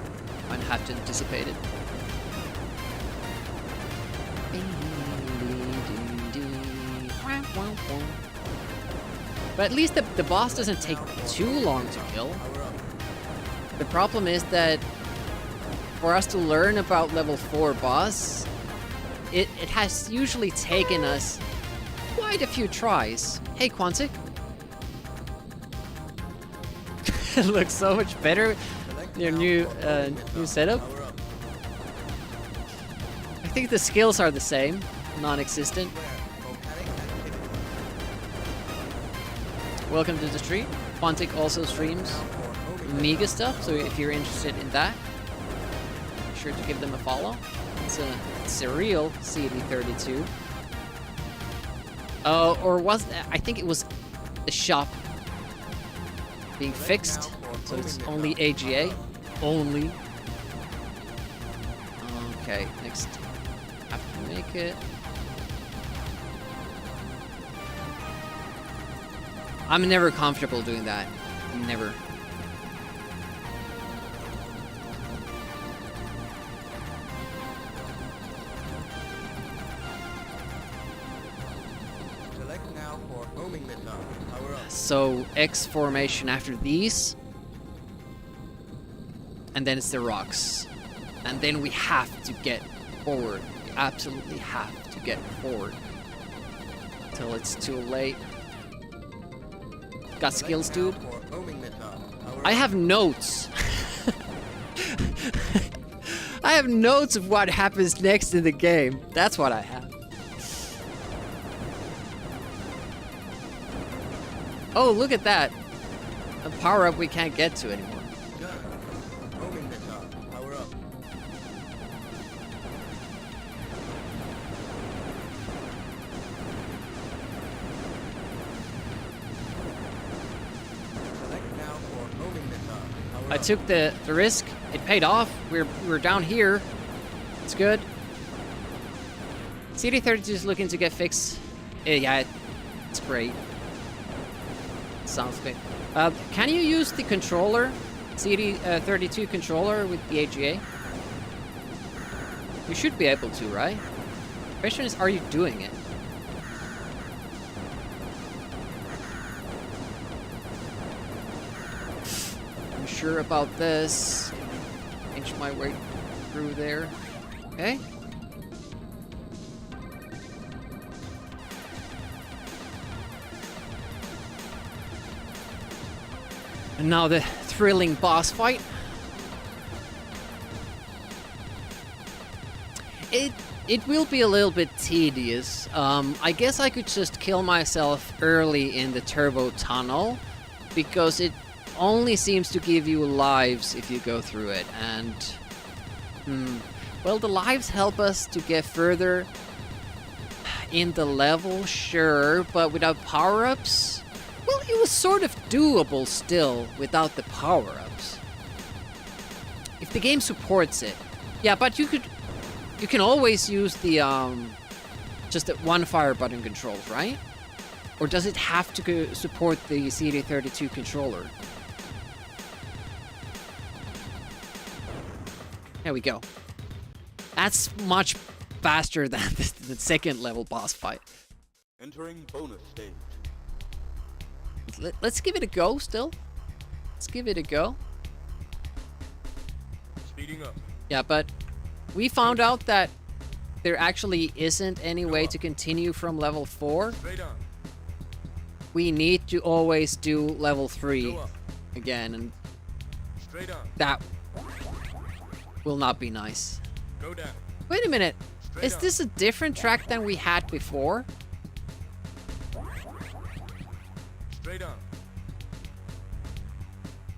I'd have to anticipate it. But at least the boss doesn't take too long to kill.
Power up.
The problem is that for us to learn about level 4 boss, it has usually taken us quite a few tries. Hey, Quantic. It looks so much better.
Select
Your
now
new
for homing
new
missile.
setup.
Power up.
I think the skills are the same, non-existent.
Square. Volcanic activity.
Welcome to the stream. Quantic also streams
Now for homing
Amiga
missile.
stuff, so if you're interested in that, be sure to give them a follow. It's a real CD32. Or was I think it was the shop being fixed, so it's only AGA. Only. Okay, next. Have to make it. I'm never comfortable doing that. Never.
Select now for homing missile. Power up.
So X formation after these, and then it's the rocks, and then we have to get forward. We absolutely have to get forward till it's too late. Got skills, dude.
Select now for homing missile. Power
I
up.
have notes. I have notes of what happens next in the game. That's what I have. Oh, look at that. A power up we can't get to anymore.
Gun. Homing missile. Power up. Select now for homing missile. Power
I
up.
took the risk. It paid off. We're down here. It's good. CD32 is looking to get fixed. Yeah, it's great. Sounds good. Can you use the controller, CD32 controller with the AGA? You should be able to, right? The question is, are you doing it? sure about this. Inch my way through there. Okay. And now the thrilling boss fight. It will be a little bit tedious. I guess I could just kill myself early in the turbo tunnel, because it only seems to give you lives if you go through it. And well, the lives help us to get further in the level, sure, but without power-ups, well, it was sort of doable still without the power-ups. If the game supports it. Yeah, but you can always use the, just the one fire button controls, right? Or does it have to support the CD32 controller? There we go. That's much faster than the second level boss fight.
Entering bonus stage.
Let's give it a go still. Let's give it a go.
Speeding up.
Yeah, but we found out that there actually isn't any way to continue from level 4.
Straight on.
We need to always do level 3
Go up.
again, and
Straight on.
that will not be nice.
Go down.
Wait a minute.
Straight
Is
on.
this a different track than we had before?
Straight on.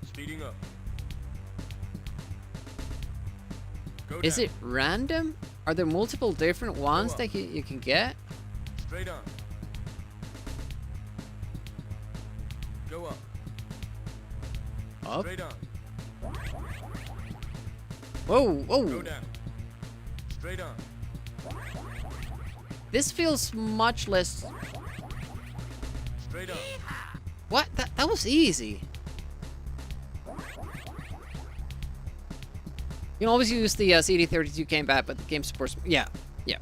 Speeding up. Go
Is
down.
it random? Are there multiple different ones
up.
that you can get?
Straight on. Go up.
Up?
Straight on.
Whoa,
Go
whoa.
down. Straight on.
This feels much less...
Straight on.
What? That was easy. You can always use the CD32 gamepad, but the game supports... Yeah, yeah.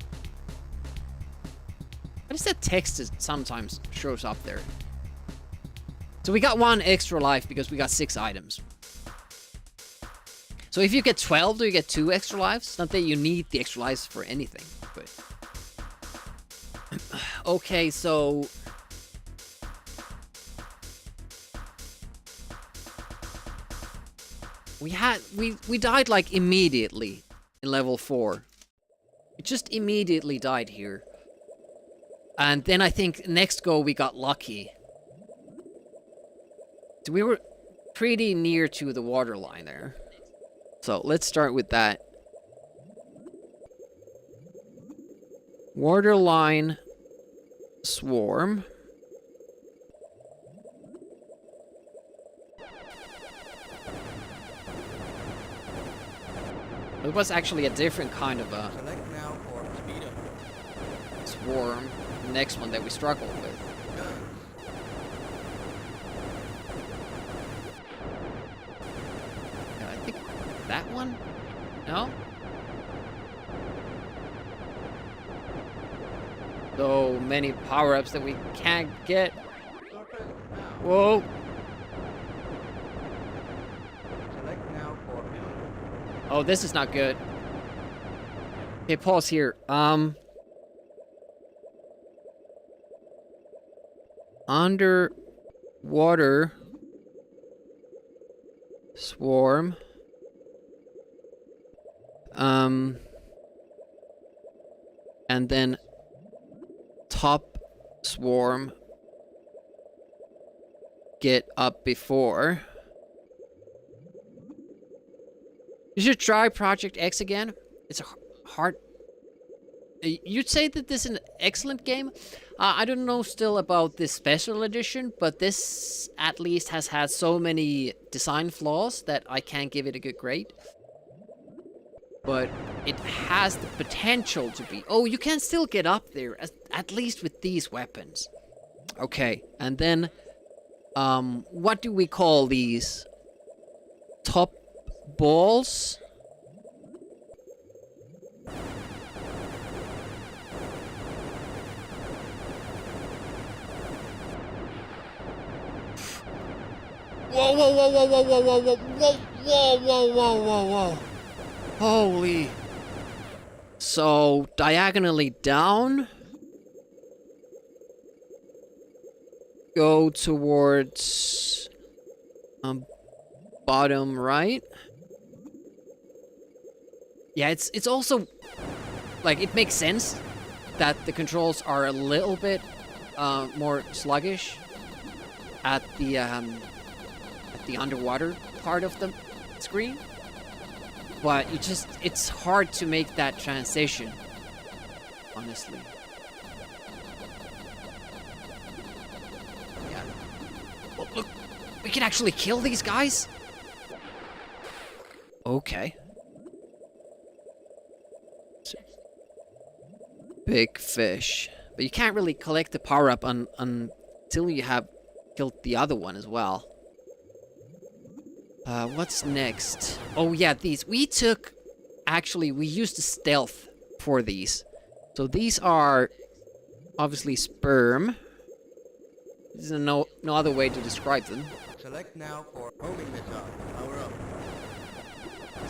What is that text that sometimes shows up there? So we got 1 extra life because we got 6 items. So if you get 12, do you get 2 extra lives? Not that you need the extra lives for anything, but... Okay, so... We died like immediately in level 4. We just immediately died here. And then I think next go we got lucky. So we were pretty near to the water line there. So let's start with that. Waterline swarm. It was actually a different kind of a
Select now for speed up.
swarm. The next one that we struggled with. Yeah, I think that one? No? So many power-ups that we can't get. Whoa!
Select now for
Oh, this is not good. Okay, pause here. Underwater swarm. And then top swarm. Get up before. You should try Project X again. It's a hard... You'd say that this is an excellent game. I don't know still about this special edition, but this at least has had so many design flaws that I can't give it a good grade. But it has the potential to be... Oh, you can still get up there, at least with these weapons. Okay, and then... what do we call these? Top balls? Whoa, whoa, whoa, whoa, whoa, whoa, whoa, whoa, whoa, whoa, whoa, whoa, whoa, whoa. Holy. So, diagonally down. Go towards bottom right. Yeah, it's also like it makes sense that the controls are a little bit more sluggish at the underwater part of the screen. But it's hard to make that transition, honestly. Yeah. Oh, look, we can actually kill these guys? Okay. Big fish. But you can't really collect the power-up until you have killed the other one as well. What's next? Oh yeah, these. Actually, we used the stealth for these. So these are obviously sperm. There's no other way to describe them.
Select now for homing missile. Power up.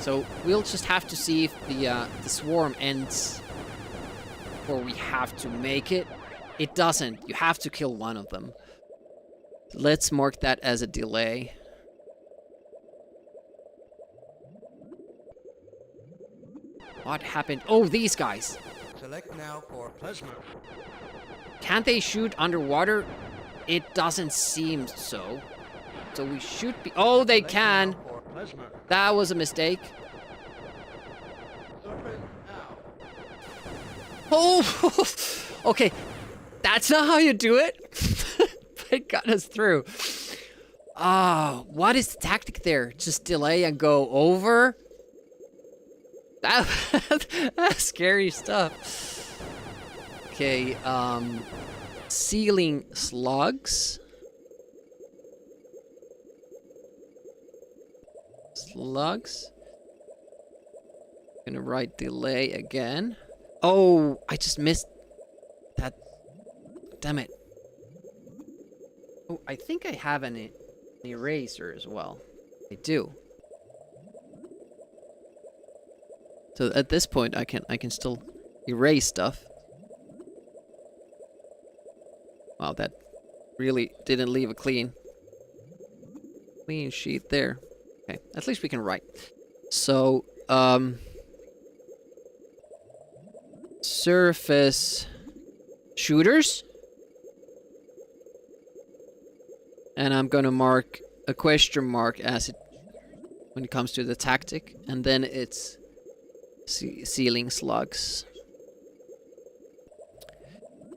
So we'll just have to see if the swarm ends, or we have to make it. It doesn't. You have to kill one of them. Let's mark that as a delay. What happened? Oh, these guys.
Select now for plasma.
Can't they shoot underwater? It doesn't seem so. So we should be... Oh, they
Select
can.
now for plasma.
That was a mistake.
Surface now.
Oh! Okay. That's not how you do it. It got us through. What is the tactic there? Just delay and go over? That's scary stuff. Okay, sealing slugs. Slugs. Gonna write delay again. Oh, I just missed that. Damn it. Oh, I think I have an eraser as well. I do. So at this point, I can still erase stuff. Wow, that really didn't leave a clean sheet there. Okay, at least we can write. So, surface shooters. And I'm gonna mark a question mark as it when it comes to the tactic, and then it's sealing slugs.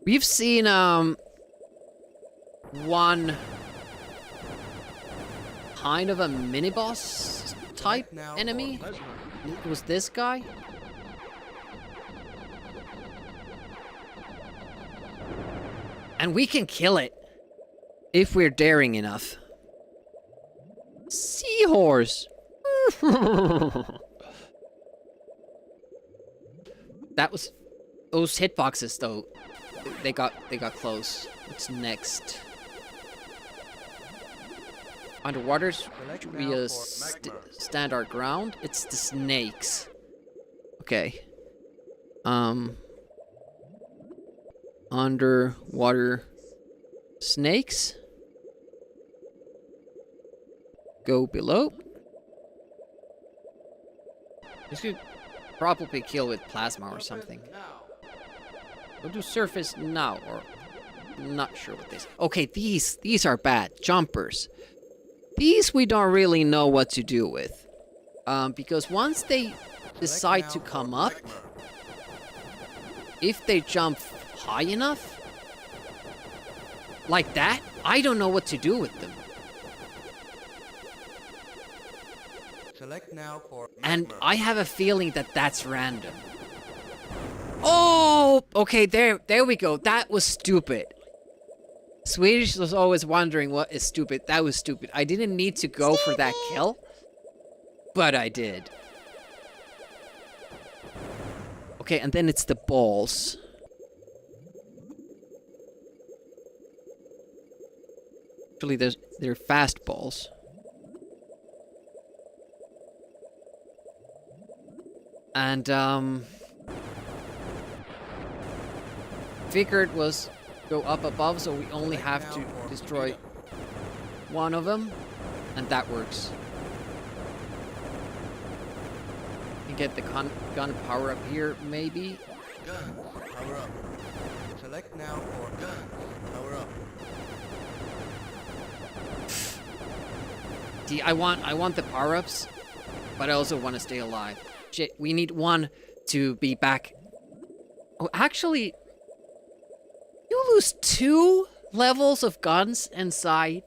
We've seen one kind of a mini boss type
Now
enemy.
for plasma.
It was this guy. And we can kill it if we're daring enough. Seahorse. That was those hitboxes though. They got close. What's next? Underwater
Select
should
now
be a
for magma.
stand our ground. It's the snakes. Okay. Underwater snakes. Go below. This could probably kill with plasma or something. We'll do surface now, or I'm not sure what this. Okay, these are bad jumpers. These we don't really know what to do with, because once they decide to come up, if they jump high enough, like that, I don't know what to do with them.
Select now for
And
magma.
I have a feeling that that's random. Oh, okay, there we go. That was stupid. Swedish was always wondering what is stupid. That was stupid. I didn't need to go for that kill, but I did. Okay, and then it's the balls. Actually, they're fast balls. And figured was go up above, so we only have to destroy one of them, and that works. You get the gun power up here, maybe.
Guns, power up. Select now for guns, power up.
See, I want the power-ups, but I also want to stay alive. Shit, we need one to be back. Oh, actually, you lose 2 levels of guns inside.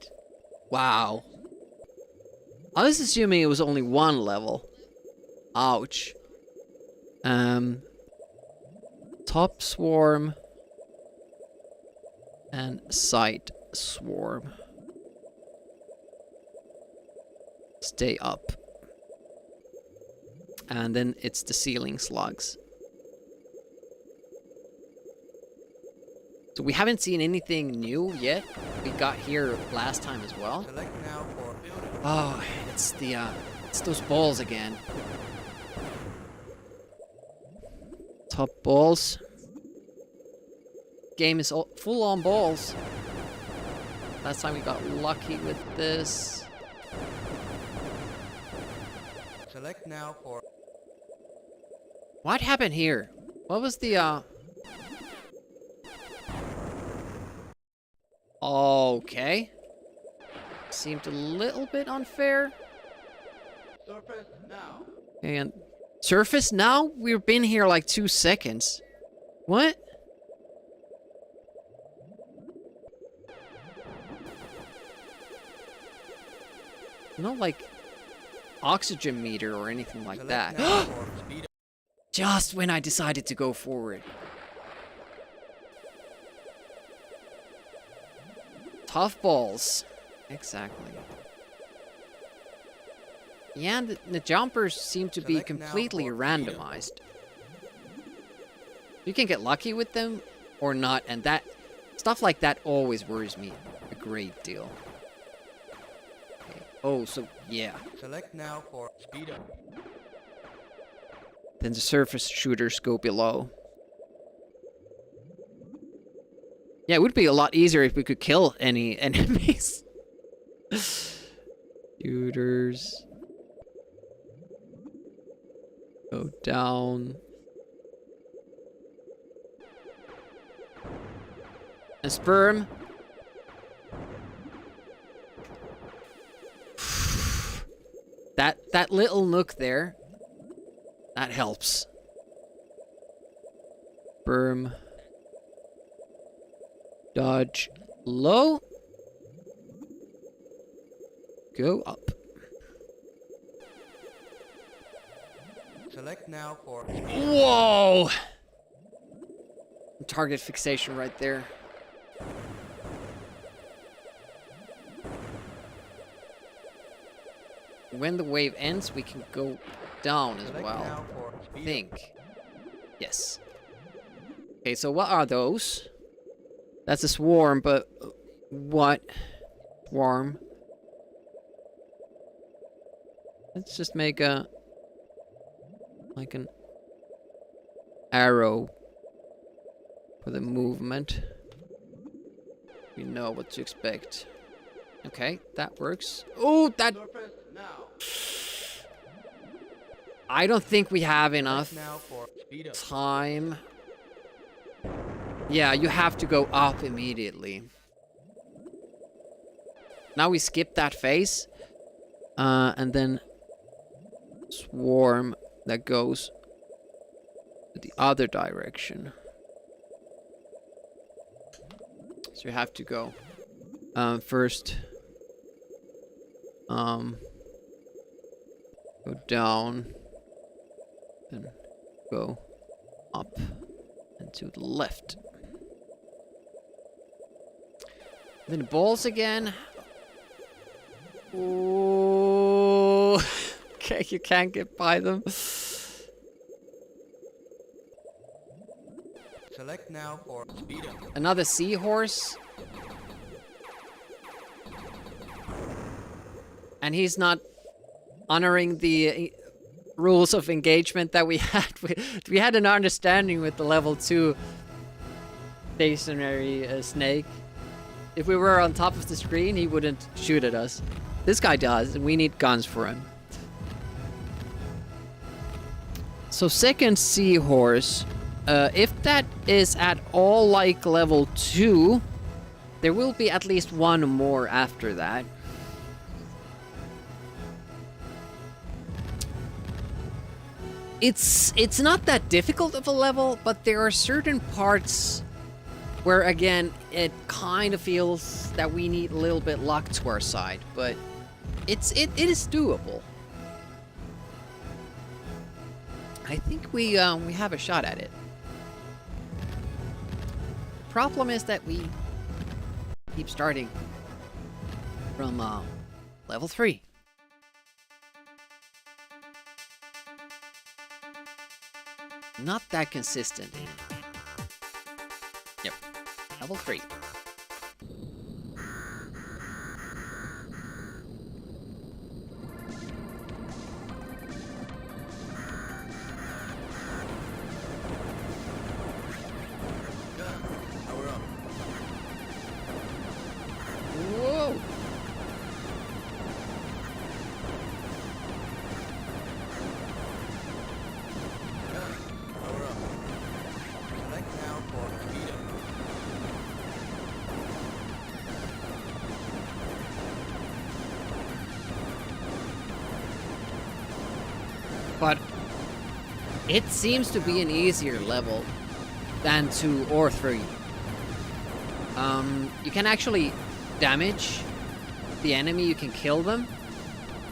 Wow. I was assuming it was only 1 level. Ouch. Top swarm and side swarm. Stay up. And then it's the ceiling slugs. So we haven't seen anything new yet. We got here last time as well.
Select now for building.
Oh, it's those balls again. Top balls. Game is all full on balls. Last time we got lucky with this.
Select now for
What happened here? What was the Okay. Seemed a little bit unfair.
surface now.
And surface now? We've been here like 2 seconds. What? No, like oxygen meter or anything like
Select
that.
now for speed up.
Just when I decided to go forward. Tough balls. Exactly. Yeah, the jumpers seem to be
Select now
completely
for
randomized. You can get lucky with them or not, and that stuff like that always worries me a great deal. Okay. Oh, so yeah.
Select now for speed up.
Then the surface shooters go below. Yeah, it would be a lot easier if we could kill any enemies. Shooters. Go down. A sperm. That little nook there. That helps. Sperm. Dodge low. Go up.
Select now for
Whoa! Target fixation right there. When the wave ends, we can go down as
select
well.
now for
I
speed up.
think. Yes. Okay, so what are those? That's a swarm, but what? Swarm. Let's just make a like an arrow for the movement. We know what to expect. Okay, that works. Oh, that
Surface now.
I don't think we have enough
Select now for speed up.
time. Yeah, you have to go up immediately. Now we skip that phase. And then swarm that goes to the other direction. So you have to go first go down, then go up and to the left. Then the balls again. Ooh. Okay, you can't get by them.
Select now for speed up.
Another seahorse. And he's not honoring the rules of engagement that we had. We had an understanding with the level 2 stationary snake. If we were on top of the screen, he wouldn't shoot at us. This guy does, and we need guns for him. So second seahorse, if that is at all like level 2, there will be at least one more after that. It's not that difficult of a level, but there are certain parts where, again, it kind of feels that we need a little bit luck to our side, but it is doable. I think we have a shot at it. Problem is that we keep starting from level 3. Not that consistent. Yep. Level 3.
Power up.
Whoa!
Power up. Select now for speed up.
But it seems to be an easier level than 2 or 3. You can actually damage the enemy, you can kill them,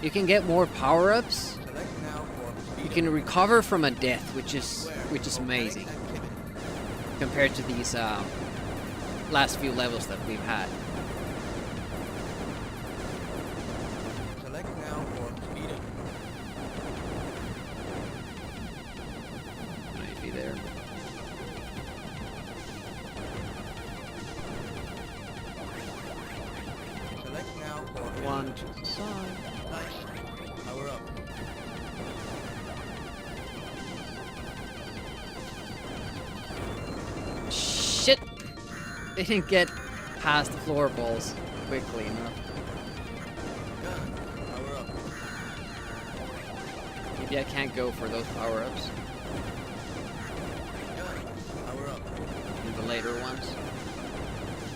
you can get more power-ups,
Select now for speed
you can recover from a death, which is amazing compared to these last few levels that we've had.
Select now for speed up.
Might be there.
Select now for
One to the side.
Nice. Power up.
Shit! They didn't get past the floor balls quickly enough.
Power up.
Maybe I can't go for those power-ups
Power up.
in the later ones.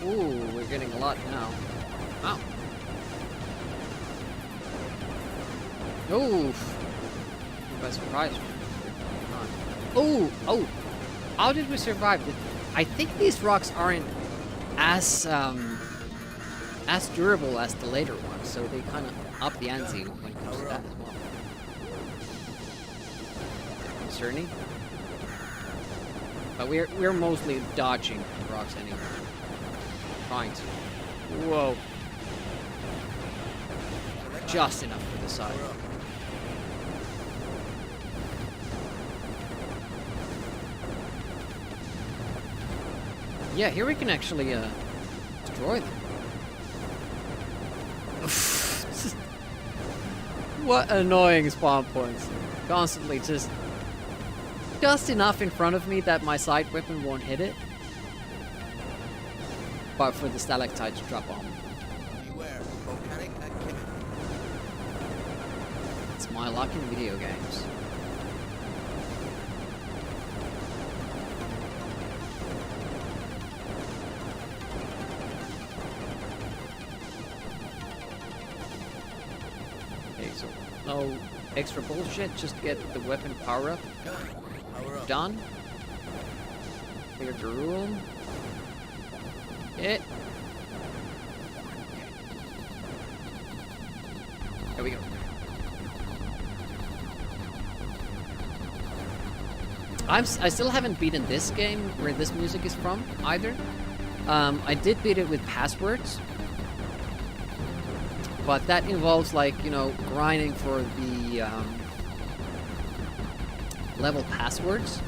Ooh, we're getting a lot now. Ow. Oof. By surprise. Oh, oh. How did we survive? I think these rocks aren't as durable as the later ones, so they kind of up the ante when it comes to that as well. Concerning. But we're mostly dodging rocks anyway. Trying to. Whoa. Just enough for the side. Yeah, here we can actually destroy them. What annoying spawn points. Constantly just enough in front of me that my side weapon won't hit it. But for the stalactite to drop on me.
Beware. Volcanic activity.
It's my luck in video games. Okay, so no extra bullshit, just get the weapon power up.
Power up.
Done. Clear the room. It. There we go. I still haven't beaten this game where this music is from either. I did beat it with passwords, but that involves, like, you know, grinding for the level passwords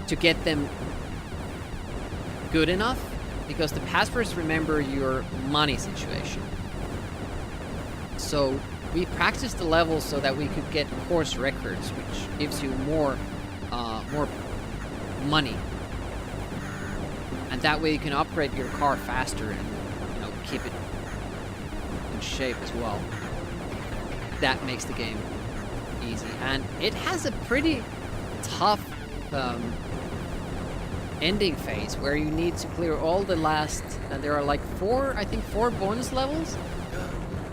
to get them good enough, because the passwords remember your money situation. So we practiced the levels so that we could get course records, which gives you more money, and that way you can upgrade your car faster and, you know, keep it in shape as well. That makes the game easy, and it has a pretty tough ending phase where you need to clear all the last, and there are like four bonus levels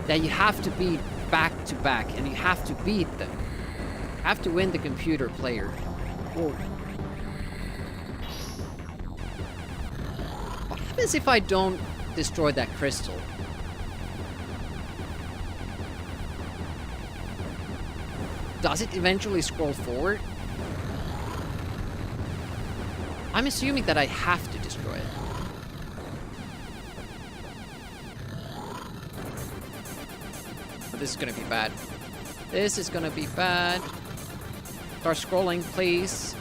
that you have to beat back to back, and you have to beat them. You have to win the computer player. Whoa. What happens if I don't destroy that crystal? Does it eventually scroll forward? I'm assuming that I have to destroy it. But this is gonna be bad. This is gonna be bad. Start scrolling, please.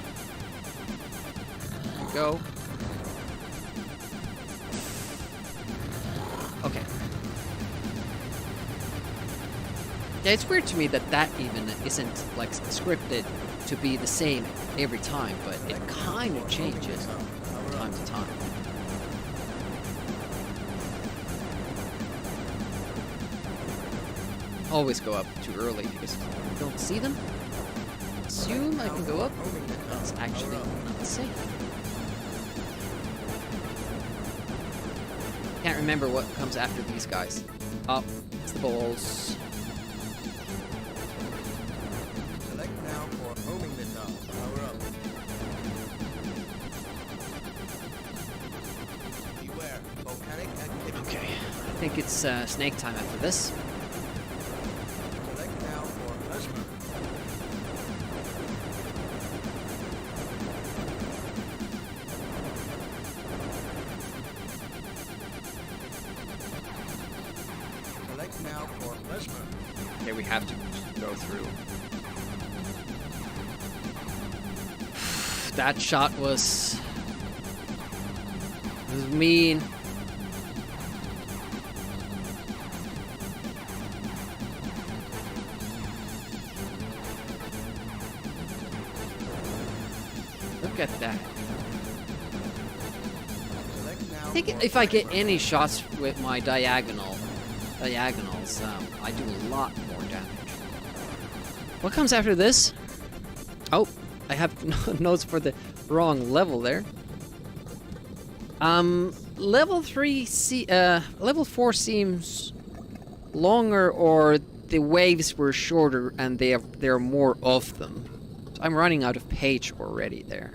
Go. Okay. Yeah, it's weird to me that that even isn't like scripted to be the same every time, but it kind of changes from time to time. Always go up too early because I don't see them. Assume I can go up. That's actually not safe. Can't remember what comes after these guys. Oh, it's the balls.
Select now for homing the knob. Power up. Beware. Volcanic activity.
Okay, I think it's snake time after this.
Select now for plasma. Select now for plasma.
Okay, we have to go through. That shot was mean. Look at that.
Select now
I think
for
if I get
plasma.
any shots with my diagonals, I do a lot more damage. What comes after this? Oh, I have notes for the wrong level there. Level 4 seems longer, or the waves were shorter and there are more of them. So I'm running out of page already there.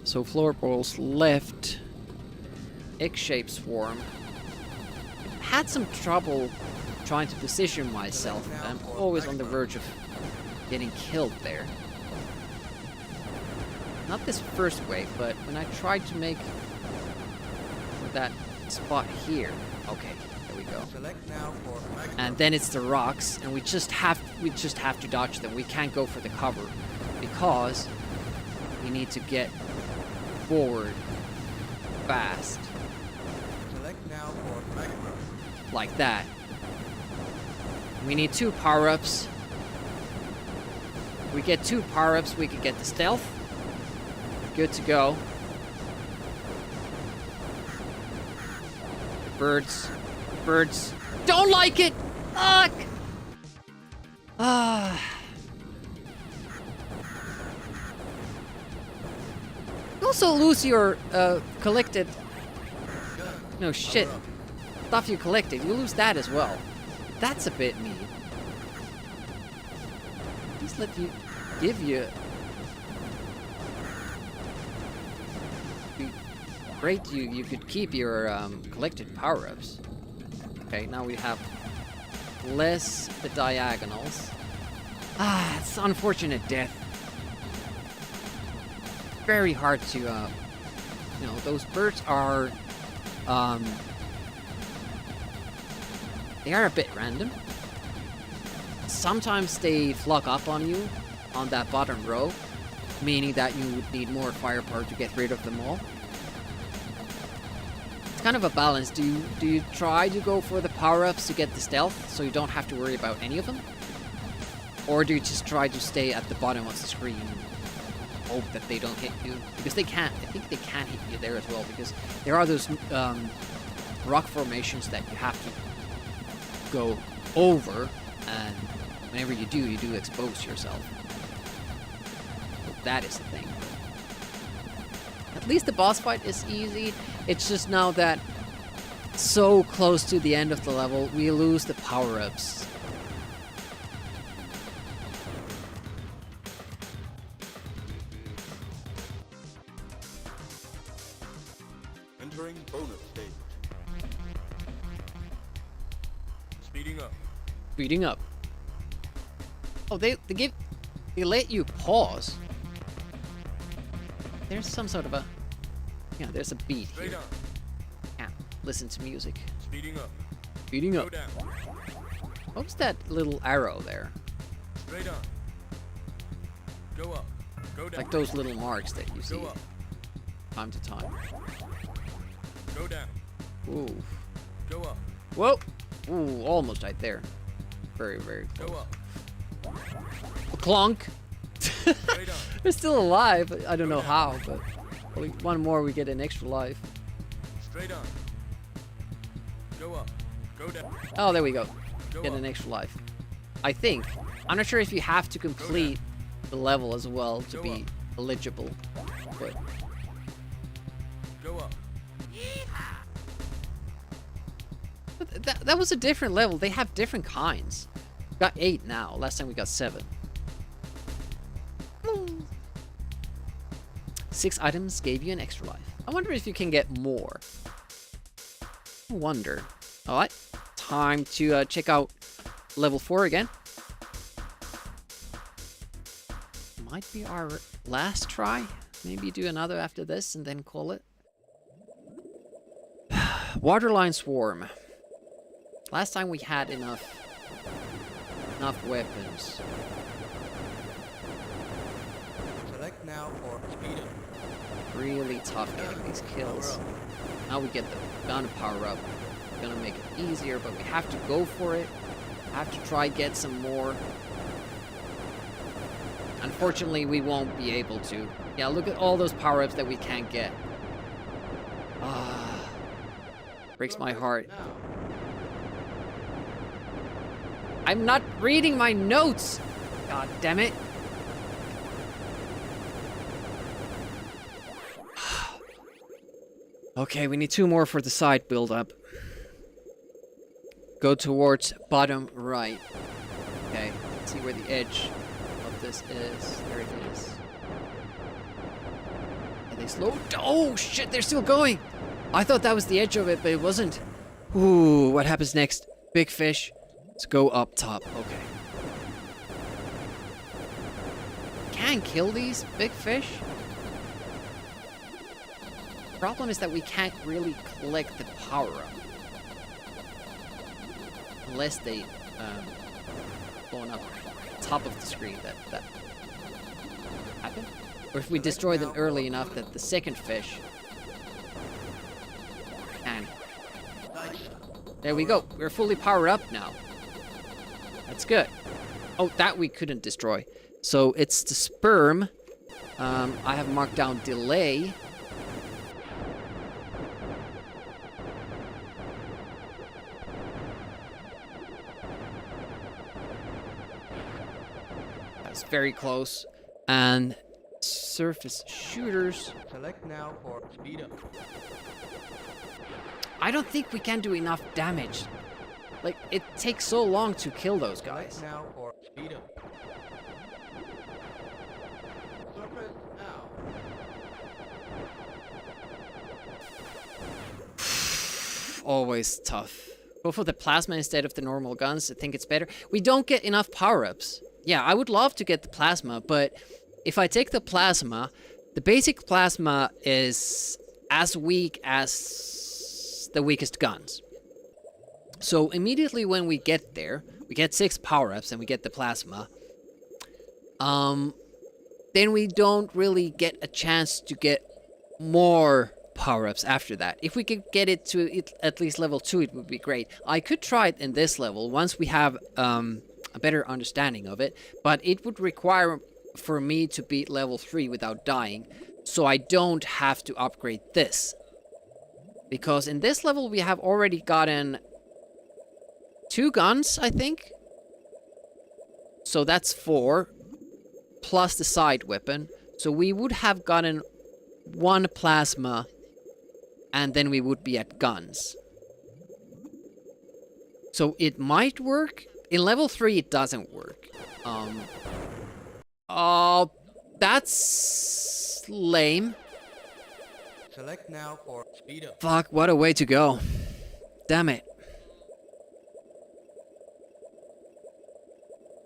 So floorballs left, egg-shaped swarm. Had some trouble trying to position myself. I'm always on the verge of getting killed there. Not this first wave, but when I tried to make that spot here. Okay, there we go.
Select now for magma.
And then it's the rocks, and we just have to dodge them. We can't go for the cover because we need to get forward fast,
Select now for magma.
like that. We need 2 power-ups. If we get 2 power-ups, we can get the stealth. Good to go. Birds. Birds. Don't like it! Ugh! Ah. You also lose your collected. No shit. Stuff you collected. You lose that as well. That's a bit mean. Just let you give you. Be great. You could keep your collected power-ups. Okay, now we have less the diagonals. Ah, it's unfortunate death. Very hard to, you know, those birds are, they are a bit random. Sometimes they flock up on you on that bottom row, meaning that you would need more firepower to get rid of them all. It's kind of a balance. Do you try to go for the power-ups to get the stealth so you don't have to worry about any of them? Or do you just try to stay at the bottom of the screen and hope that they don't hit you? Because they can't. I think they can hit you there as well, because there are those rock formations that you have to go over, and whenever you do expose yourself. So that is the thing. At least the boss fight is easy. It's just now that so close to the end of the level, we lose the power-ups.
Entering bonus stage. Speeding up.
Speeding up. Oh, they let you pause. There's some sort of a... Yeah, there's a beat
Straight
here.
on.
Yeah, listen to music.
Speeding up.
Speeding
Go
up.
down.
What was that little arrow there?
Straight on. Go up. Go down.
Like those little marks that you see
Go up.
time to time.
Go down.
Ooh.
Go up.
Whoa! Ooh, almost right there. Very, very close.
Go up.
Clunk!
Straight on.
They're still alive. I don't know how, but only one more we get an extra life.
Straight on. Go up. Go down.
Oh, there we go.
Go
Get
up.
an extra life. I think. I'm not sure if you have to complete the level as well to
Go
be
up.
eligible, but
Go up.
that was a different level. They have different kinds. We got 8 now. Last time we got 7. 6 items gave you an extra life. I wonder if you can get more. I wonder. Alright. Time to check out level 4 again. Might be our last try. Maybe do another after this and then call it. Waterline Swarm. Last time we had enough weapons.
Select now for speed up.
Really tough getting these kills. Now we get the gun power up. We're gonna make it easier, but we have to go for it. Have to try get some more. Unfortunately, we won't be able to. Yeah, look at all those power-ups that we can't get. Ah, breaks my heart.
Now.
I'm not reading my notes. God damn it. Okay, we need 2 more for the side build-up. Go towards bottom right. Okay, let's see where the edge of this is. There it is. Are they slow? Oh shit, they're still going! I thought that was the edge of it, but it wasn't. Ooh, what happens next? Big fish. Let's go up top. Okay. Can kill these big fish? Problem is that we can't really collect the power up unless they going up top of the screen. That happen, or if we destroy them early enough that the second fish can. There we go. We're fully powered up now. That's good. Oh, that we couldn't destroy. So it's the sperm. I have marked down delay. That's very close. And surface shooters.
Select now for speed up.
I don't think we can do enough damage. Like, it takes so long to kill those guys.
Select now for speed up. Surface now.
Always tough. Go for the plasma instead of the normal guns. I think it's better. We don't get enough power-ups. Yeah, I would love to get the plasma, but if I take the plasma, the basic plasma is as weak as the weakest guns. So immediately when we get there, we get 6 power-ups and we get the plasma. Then we don't really get a chance to get more power-ups after that. If we could get it to at least level 2, it would be great. I could try it in this level once we have a better understanding of it, but it would require for me to beat level 3 without dying, so I don't have to upgrade this. Because in this level we have already gotten 2 guns, I think. So that's 4, plus the side weapon. So we would have gotten 1 plasma, and then we would be at guns. So it might work. In level 3 it doesn't work. Oh, that's lame.
Select now for speed up.
Fuck, what a way to go. Damn it.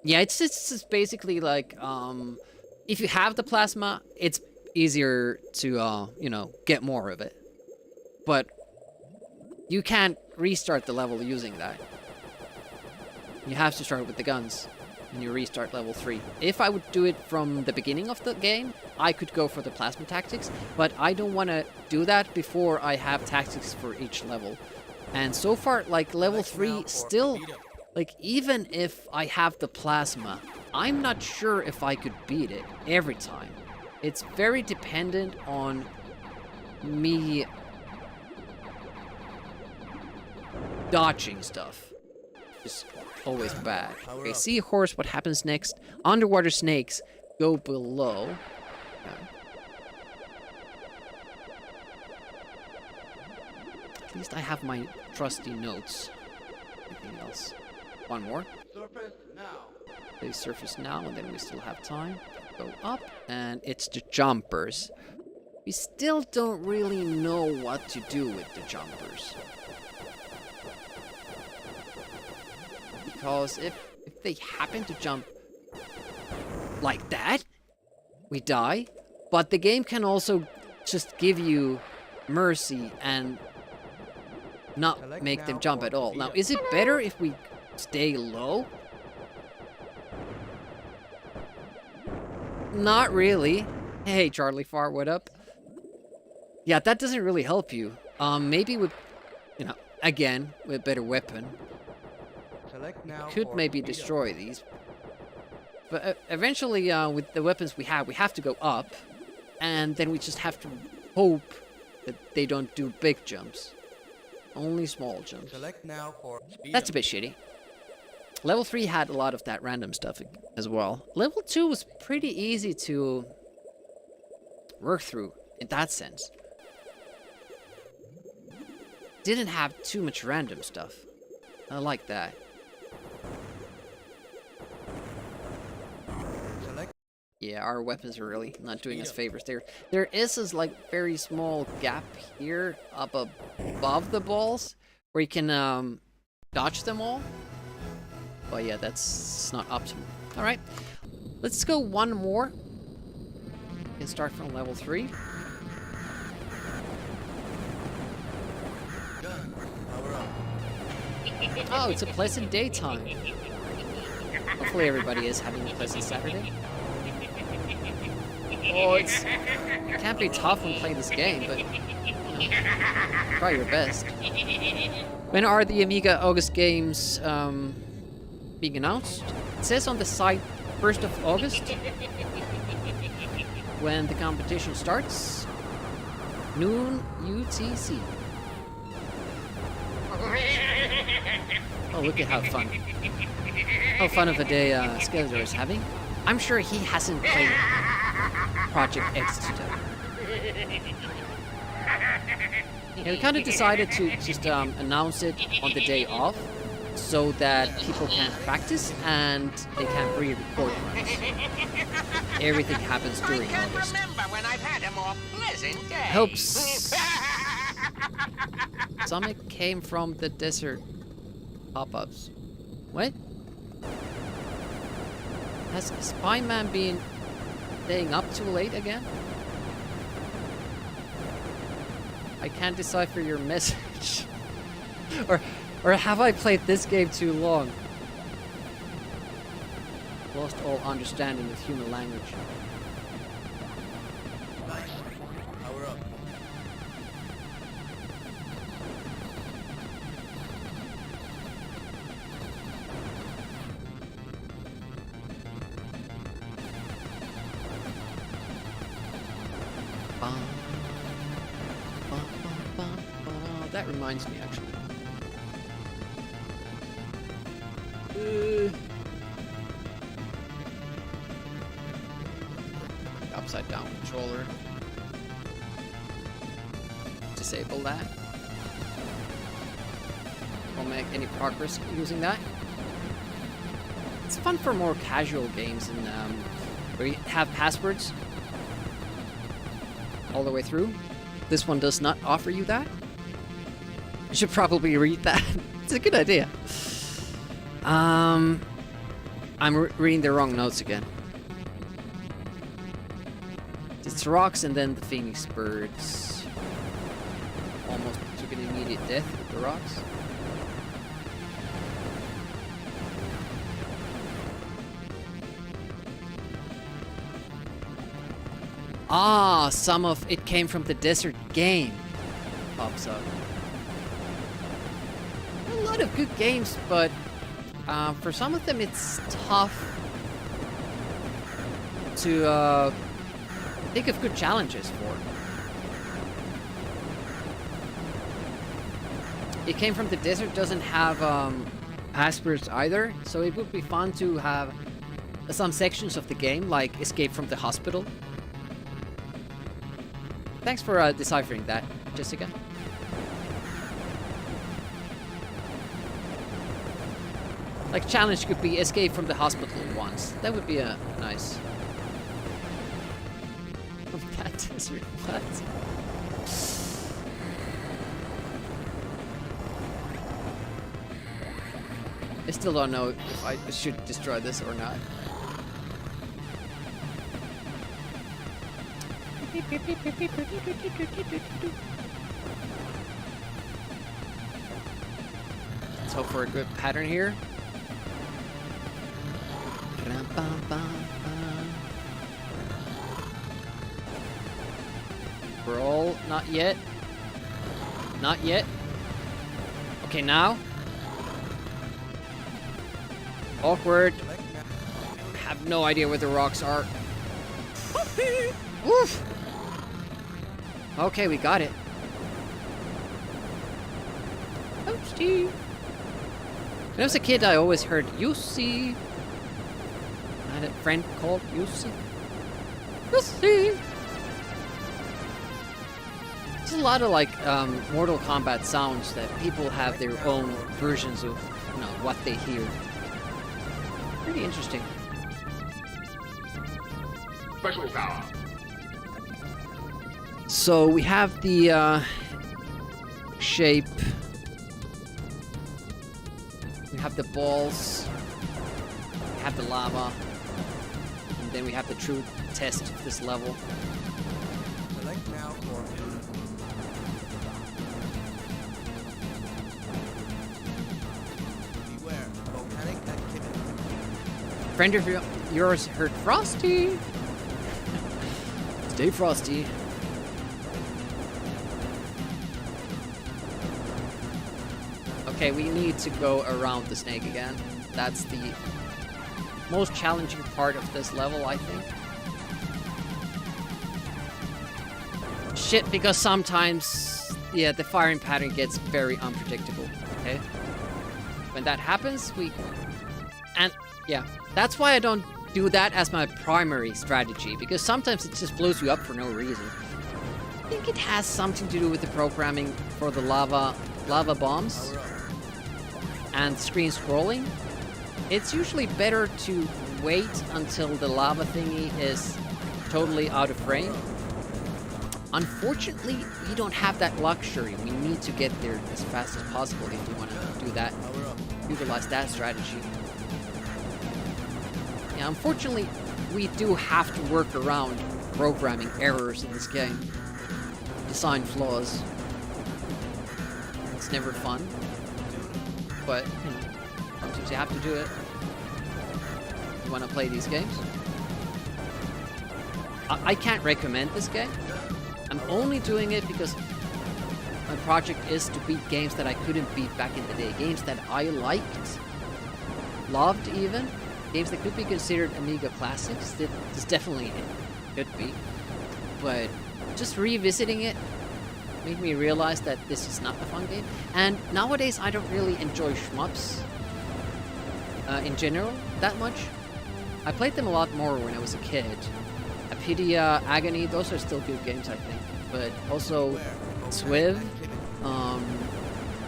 Yeah, it's just basically like, if you have the plasma, it's easier to, you know, get more of it. But you can't restart the level using that. You have to start with the guns, and you restart level 3. If I would do it from the beginning of the game, I could go for the plasma tactics, but I don't want to do that before I have tactics for each level. And so far, like, level 3 still... Like, even if I have the plasma, I'm not sure if I could beat it every time. It's very dependent on me dodging stuff. Just always bad. Okay, seahorse, what happens next? Underwater snakes go below. Okay. At least I have my trusty notes. Anything else? One more.
Surface now.
They surface now, and then we still have time. Go up, and it's the jumpers. We still don't really know what to do with the jumpers. Because if they happen to jump like that, we die. But the game can also just give you mercy and not make them jump at all. Now, is it better if we stay low? Not really. Hey, Charlie Far, what up? Yeah, that doesn't really help you. Maybe with, you know, again, with a better weapon.
Select now
Could maybe destroy these. But eventually, with the weapons we have to go up. And then we just have to hope that they don't do big jumps. Only small jumps.
Select now for speed
That's a bit shitty. Level 3 had a lot of that random stuff as well. Level 2 was pretty easy to work through in that sense. Didn't have too much random stuff. I like that.
Select.
Yeah, our weapons are really not doing us favors. There is this like very small gap here up above the balls where you can dodge them all. But yeah, that's not optimal. All right, let's go one more. We can start from level 3.
Gun. Power up.
Oh, it's a pleasant daytime. Hopefully everybody is having a pleasant Saturday. Oh, it can't be tough when playing this game, but you know, try your best. When are the Amiga August games being announced? It says on the site 1st of August when the competition starts. Noon UTC. Oh, look at how fun of a day Skeletor is having. I'm sure he hasn't played Project X today. Yeah, we kind of decided to just announce it on the day off so that people can practice and they can pre-record runs. Everything happens during August.
When I've had a more pleasant day.
Hopes. Summit came from the desert. Pop-ups. What? Has Spy-Man been staying up too late again? I can't decipher your message. or have I played this game too long? Lost all understanding of human language.
Nice. Power up.
That reminds me, actually. Upside down controller. Disable that. Won't make any progress using that. It's fun for more casual games and where you have passwords all the way through. This one does not offer you that. I should probably read that. It's a good idea. I'm reading the wrong notes again. It's rocks and then the phoenix birds. Almost took an immediate death with the rocks. Ah, some of it came from the desert game. Pops up. A lot of good games, but for some of them it's tough to think of good challenges for. It Came from the Desert doesn't have passwords either, so it would be fun to have some sections of the game, like Escape from the Hospital. Thanks for deciphering that, Jessica. Like, challenge could be Escape from the Hospital once. That would be a nice... From that desert, what? I still don't know if I should destroy this or not. Let's hope for a good pattern here. Roll, not yet. Not yet. Okay, now. Awkward. Have no idea where the rocks are. Woof! Okay, we got it. Oopsie. When I was a kid, I always heard Yussi. I had a friend called Yussi. Yussi! There's a lot of, like, Mortal Kombat sounds that people have their own versions of, you know, what they hear. Pretty interesting.
Special power.
So we have the shape. We have the balls. We have the lava. And then we have the true test of this level.
Select now for beware volcanic activity.
Friend of yours heard Frosty. Stay frosty. Okay, we need to go around the snake again. That's the most challenging part of this level, I think. Shit, because sometimes, yeah, the firing pattern gets very unpredictable, okay? When that happens, and, yeah, that's why I don't do that as my primary strategy, because sometimes it just blows you up for no reason. I think it has something to do with the programming for the lava bombs and screen scrolling. It's usually better to wait until the lava thingy is totally out of frame. Unfortunately, we don't have that luxury. We need to get there as fast as possible if we want to do that, utilize that strategy. Yeah, unfortunately, we do have to work around programming errors in this game. Design flaws. It's never fun. But, you know, sometimes you have to do it. You want to play these games? I can't recommend this game. I'm only doing it because my project is to beat games that I couldn't beat back in the day. Games that I liked, loved even. Games that could be considered Amiga classics. This definitely could be. But
just revisiting it made me realize that this is not a fun game. And nowadays, I don't really enjoy shmups in general that much. I played them a lot more when I was a kid. Apidia, Agony, those are still good games, I think. But also Swiv,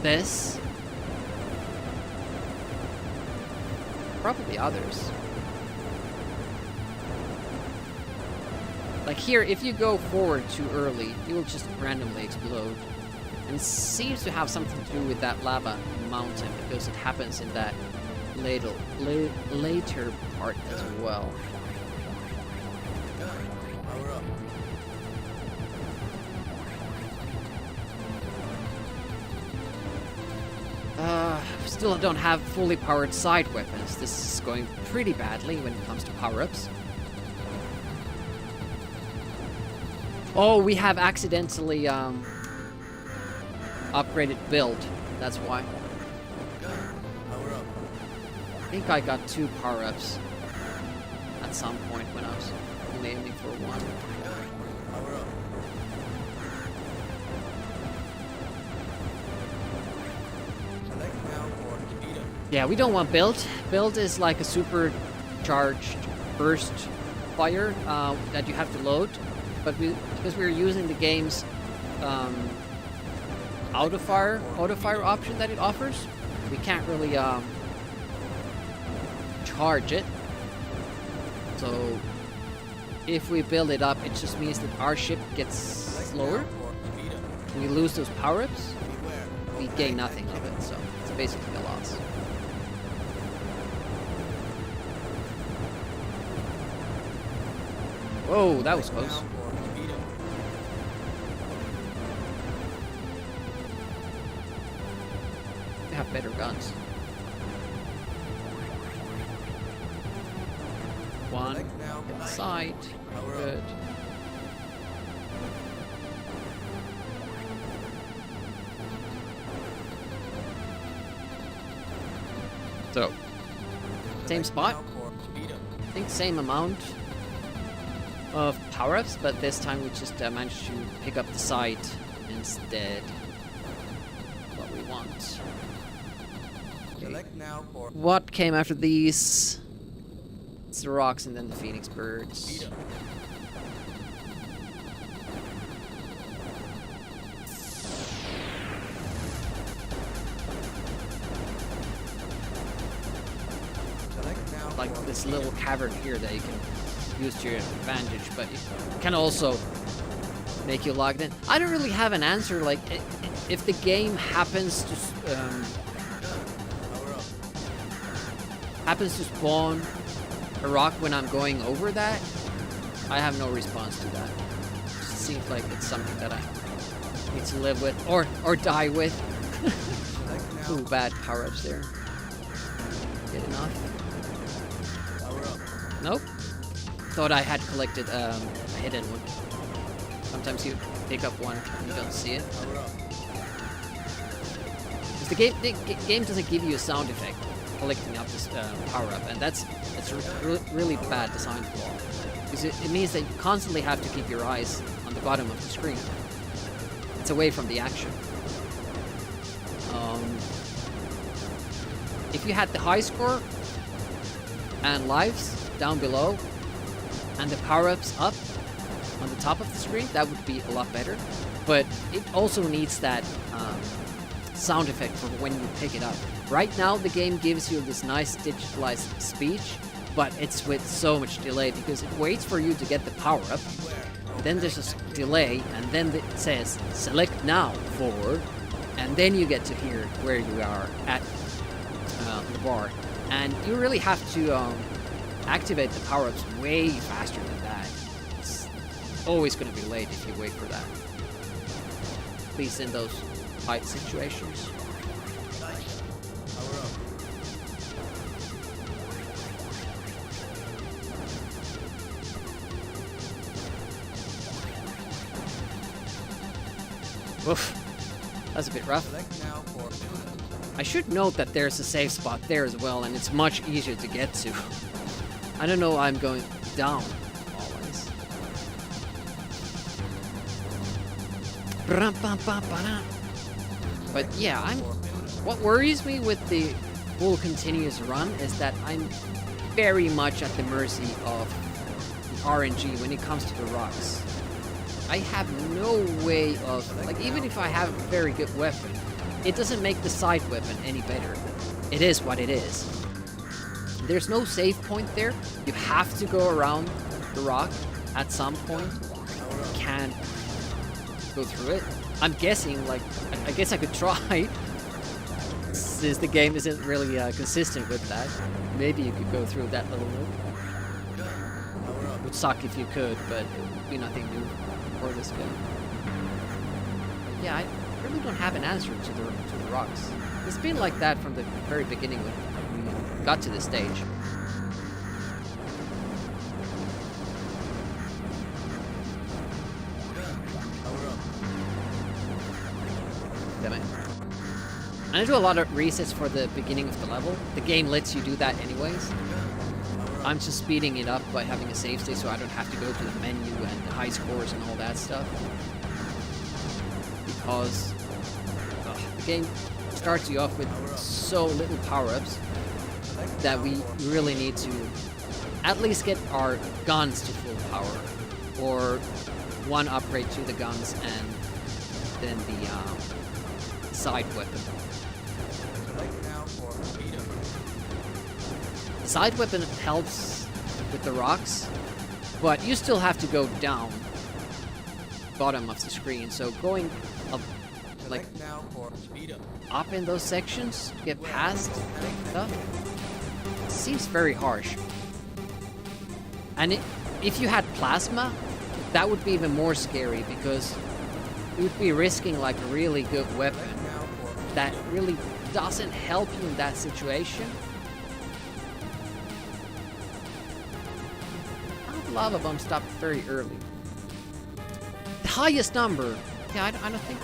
this, probably others. Like here, if you go forward too early, you will just randomly explode. And it seems to have something to do with that lava mountain, because it happens in that later part as well.
Power up.
Still don't have fully powered side weapons. This is going pretty badly when it comes to power-ups. Oh, we have accidentally upgraded build. That's why.
Power up.
I think I got 2 power-ups at some point when I was only aiming for 1.
Power up. Select now for speed up.
Yeah, we don't want build. Build is like a supercharged burst fire that you have to load. But because we're using the game's auto fire option that it offers, we can't really charge it. So if we build it up, it just means that our ship gets slower. We lose those power-ups. We gain nothing of it, so it's basically a loss. Whoa, that was close. They have better guns. One, hit the side. Good. So, same spot. I think same amount of power-ups, but this time we just managed to pick up the side instead. What we want.
Select now for
What came after these? It's the rocks and then the phoenix birds.
select now
Like
for
this little cavern here that you can use to your advantage, but it can also make you logged in. I don't really have an answer. Like, if the game happens to spawn a rock when I'm going over that, I have no response to that. It seems like it's something that I need to live with or die with. Ooh, bad power-ups there. Good enough. Nope. Thought I had collected a hidden one. Sometimes you pick up one and you don't see it. Because the game doesn't give you a sound effect collecting up this power-up, and that's really bad design flaw. Because it means that you constantly have to keep your eyes on the bottom of the screen. It's away from the action. If you had the high score and lives down below and the power-ups up on the top of the screen, that would be a lot better. But it also needs that sound effect for when you pick it up. Right now the game gives you this nice digitalized speech, but it's with so much delay because it waits for you to get the power-up, then there's a delay, and then it says select now for, and then you get to hear where you are at the bar. And you really have to activate the power-ups way faster than that. It's always going to be late if you wait for that. At least in those fight situations. Oof, that's a bit rough. I should note that there's a safe spot there as well, and it's much easier to get to. I don't know why I'm going down always. But yeah, what worries me with the full continuous run is that I'm very much at the mercy of the RNG when it comes to the rocks. I have no way of, like, even if I have a very good weapon, it doesn't make the side weapon any better. It is what it is. There's no save point there. You have to go around the rock at some point. You can't go through it. I'm guessing, like, I guess I could try. Since the game isn't really consistent with that. Maybe you could go through that little loop. It would suck if you could, but it would be nothing new for this game. But yeah, I really don't have an answer to the rocks. It's been like that from the very beginning when we got to this stage. Damn it. And I do a lot of resets for the beginning of the level. The game lets you do that anyways. I'm just speeding it up by having a save state so I don't have to go to the menu and the high scores and all that stuff. Because the game starts you off with so little power-ups that we really need to at least get our guns to full power. Or one upgrade to the guns and then the side weapon. The side weapon helps with the rocks, but you still have to go down bottom of the screen. So going up, like up in those sections to get past stuff seems very harsh. And if you had plasma, that would be even more scary because you would be risking like a really good weapon that really doesn't help you in that situation. The lava bomb stopped very early. The highest number, yeah, I don't think.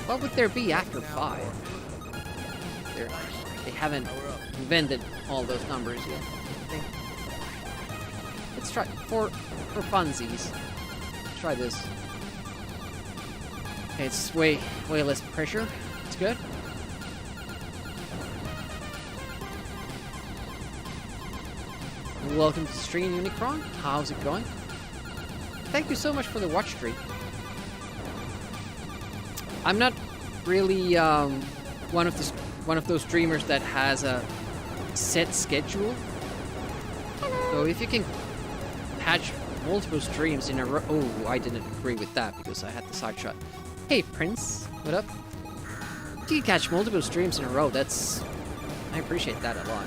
What would there be after 5? They haven't invented all those numbers yet, I think. Let's try for funsies. Let's try this. Okay, it's way less pressure. It's good. Welcome to the stream, Unicron. How's it going? Thank you so much for the watch stream. I'm not really one of those streamers that has a set schedule. So if you can patch multiple streams in a row... Oh, I didn't agree with that because I had the side shot. Hey, Prince. What up? If you can catch multiple streams in a row, that's... I appreciate that a lot.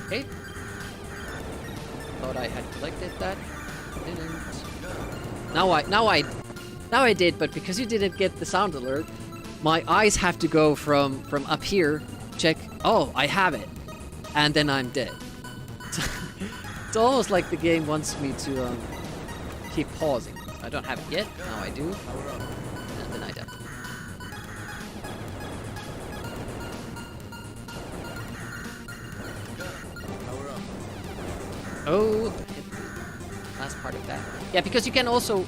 Okay. Thought I had collected that. Didn't. Now I did, but because you didn't get the sound alert, my eyes have to go from up here, check, oh, I have it. And then I'm dead. It's almost like the game wants me to keep pausing. I don't have it yet. Now I do. And then I die. Oh, last part of that. Yeah, because you can also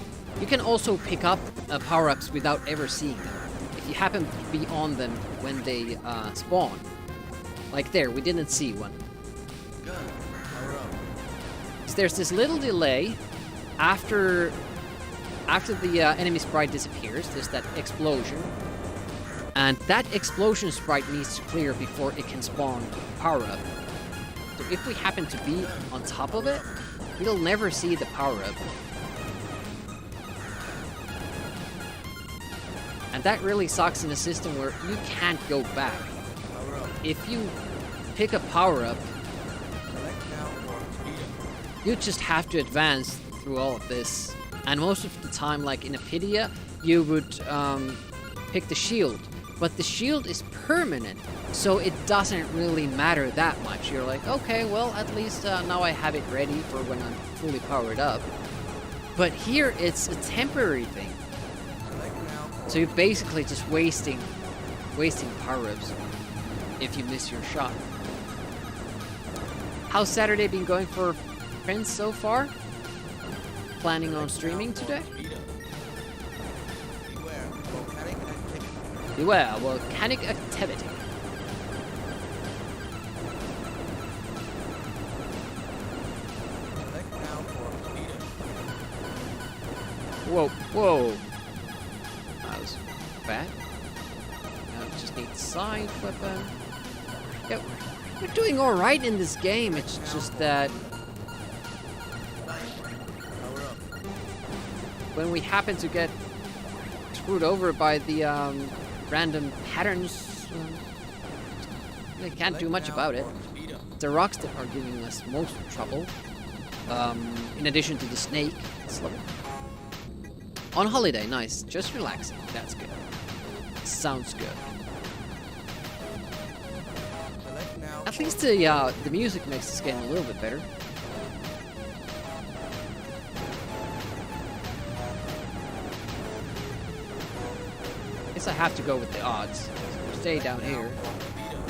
pick up power-ups without ever seeing them. If you happen to be on them when they spawn. Like there, we didn't see one. So there's this little delay after the enemy sprite disappears. There's that explosion. And that explosion sprite needs to clear before it can spawn power-up. So if we happen to be on top of it, we'll never see the power-up. And that really sucks in a system where you can't go back. If you pick a power-up, you just have to advance through all of this. And most of the time, like in Apidia, you would pick the shield. But the shield is permanent, so it doesn't really matter that much. You're like, okay, well, at least now I have it ready for when I'm fully powered up. But here, it's a temporary thing. So you're basically just wasting power-ups if you miss your shot. How's Saturday been going for friends so far? Planning on streaming today? Beware volcanic activity.
Select now for speeder.
Whoa, whoa. That was bad. Now just need side weapon. Yeah, we're doing alright in this game. It's just that
Power up.
when we happen to get screwed over by the random patterns, they can't do much about it.
Speeder.
The rocks that are giving us most trouble, in addition to the snake. It's lovely. On holiday, nice. Just relaxing. That's good. Sounds good.
Select now
At
for
least the music makes this game a little bit better. Guess I have to go with the odds. So we'll stay down here.
speeder.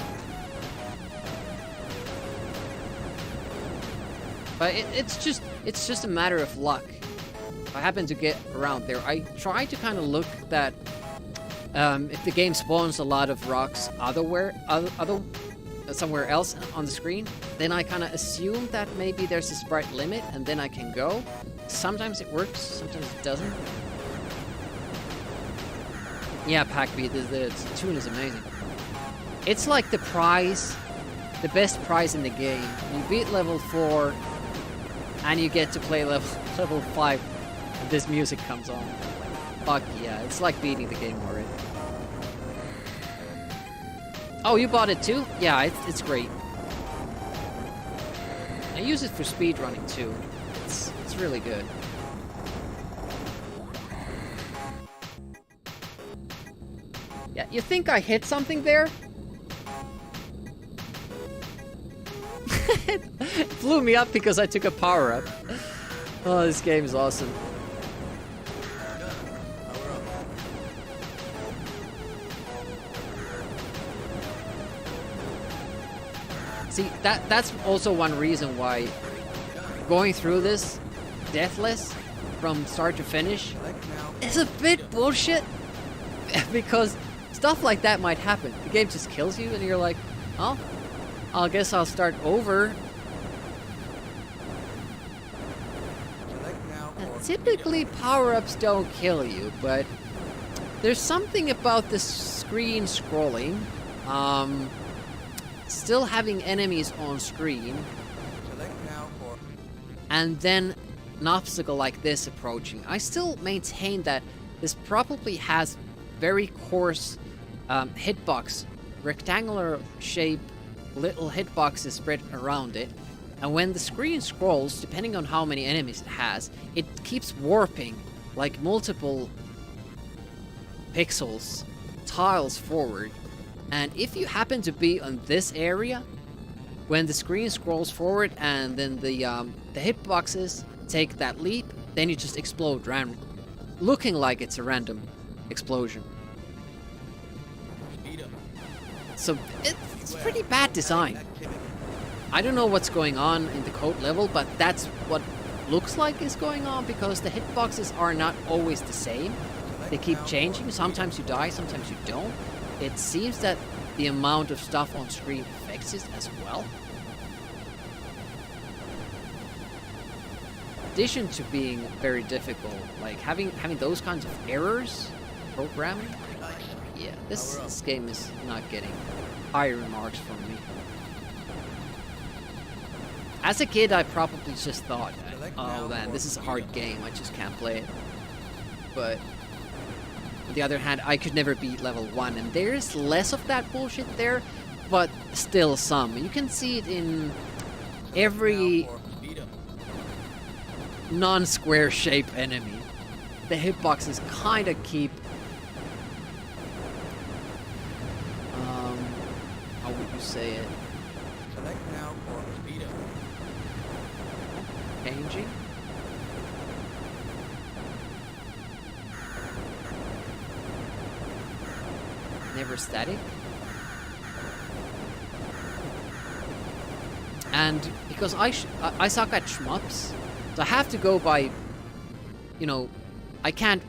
But it's just a matter of luck. If I happen to get around there, I try to kind of look that if the game spawns a lot of rocks somewhere else on the screen, then I kind of assume that maybe there's a sprite limit, and then I can go. Sometimes it works, sometimes it doesn't. Yeah, Packbeat, the tune is amazing. It's like the best prize in the game. You beat level 4, and you get to play level 5, and this music comes on. Fuck yeah, it's like beating the game already. Oh, you bought it too? Yeah, it's great. I use it for speedrunning too. It's really good. Yeah, you think I hit something there? It blew me up because I took a power up. Oh, this game is awesome.
Power up.
See, that's also one reason why going through this deathless from start to finish
Select now for
is a bit bullshit. Because stuff like that might happen. The game just kills you and you're like, oh, I guess I'll start over.
select now for
Typically, power-ups don't kill you, but there's something about the screen scrolling, still having enemies on screen,
select now for
and then an obstacle like this approaching. I still maintain that this probably has very coarse hitbox, rectangular shape, little hitboxes spread around it. And when the screen scrolls, depending on how many enemies it has, it keeps warping like multiple pixels, tiles forward. And if you happen to be on this area, when the screen scrolls forward and then the hitboxes take that leap, then you just explode looking like it's a random explosion.
speeder.
So it's pretty bad design.
Activity.
I don't know what's going on in the code level, but that's what looks like is going on because the hitboxes are not always the same. They keep changing. Sometimes you die, sometimes you don't. It seems that the amount of stuff on screen affects it as well. In addition to being very difficult, like having those kinds of errors, programming. Yeah, this game is not getting high remarks from me. As a kid, I probably just thought, oh man, this is a hard game, I just can't play it. But on the other hand, I could never beat level 1, and there's less of that bullshit there, but still some. You can see it in every
Now for speeder.
non-square shape enemy. The hitboxes kind of keep how would you say it?
Select now for speeder.
Changing? Never static. And because I suck at shmups, so I have to go by, you know, I can't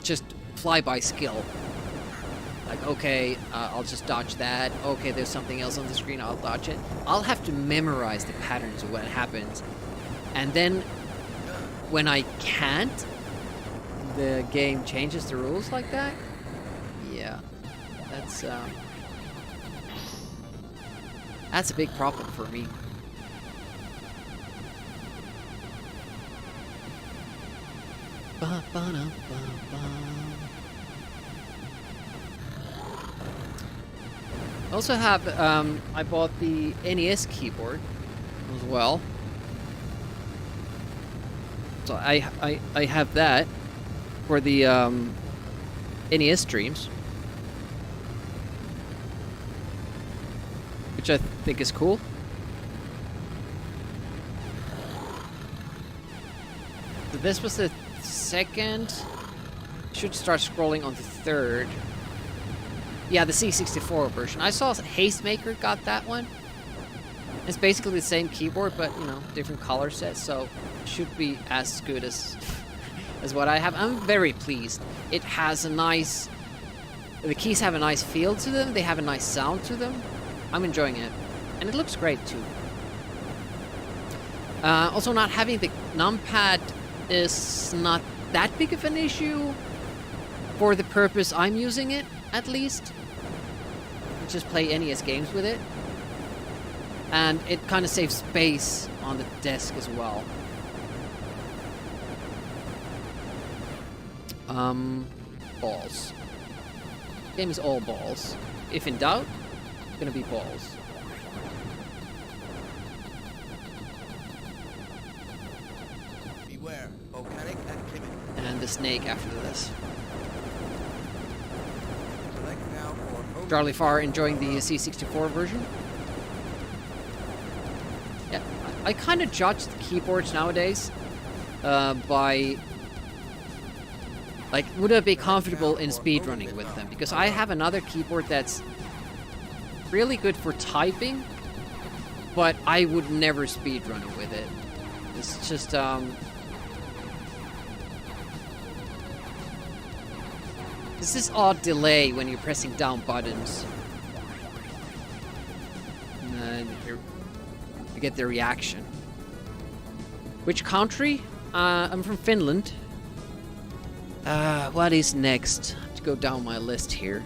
just fly by skill. Like, okay, I'll just dodge that. Okay, there's something else on the screen, I'll dodge it. I'll have to memorize the patterns of what happens. And then, when I can't, the game changes the rules like that. Yeah, that's a big problem for me. I also have, I bought the NES keyboard as well. So I have that for the NES streams, which I think is cool. So this was the second. Should start scrolling on the third. Yeah, the C64 version. I saw Hastemaker got that one. It's basically the same keyboard, but you know, different color sets, so it should be as good as what I have. I'm very pleased. It has a nice. The keys have a nice feel to them. They have a nice sound to them. I'm enjoying it, and it looks great too. Also, not having the numpad is not that big of an issue for the purpose I'm using it, at least. Just play NES games with it. And it kind of saves space on the desk as well. Balls. Game is all balls. If in doubt, it's gonna be balls.
Beware, volcanic activity.
And the snake after this.
Select now for home.
Charlie Farr enjoying the C64 version. Yeah, I kind of judge the keyboards nowadays by, like, would I be comfortable in speedrunning with them? Because I have another keyboard that's really good for typing, but I would never speedrun with it. It's just, there's this odd delay when you're pressing down buttons. And you get the reaction. Which country? I'm from Finland. What is next? I have to go down my list here.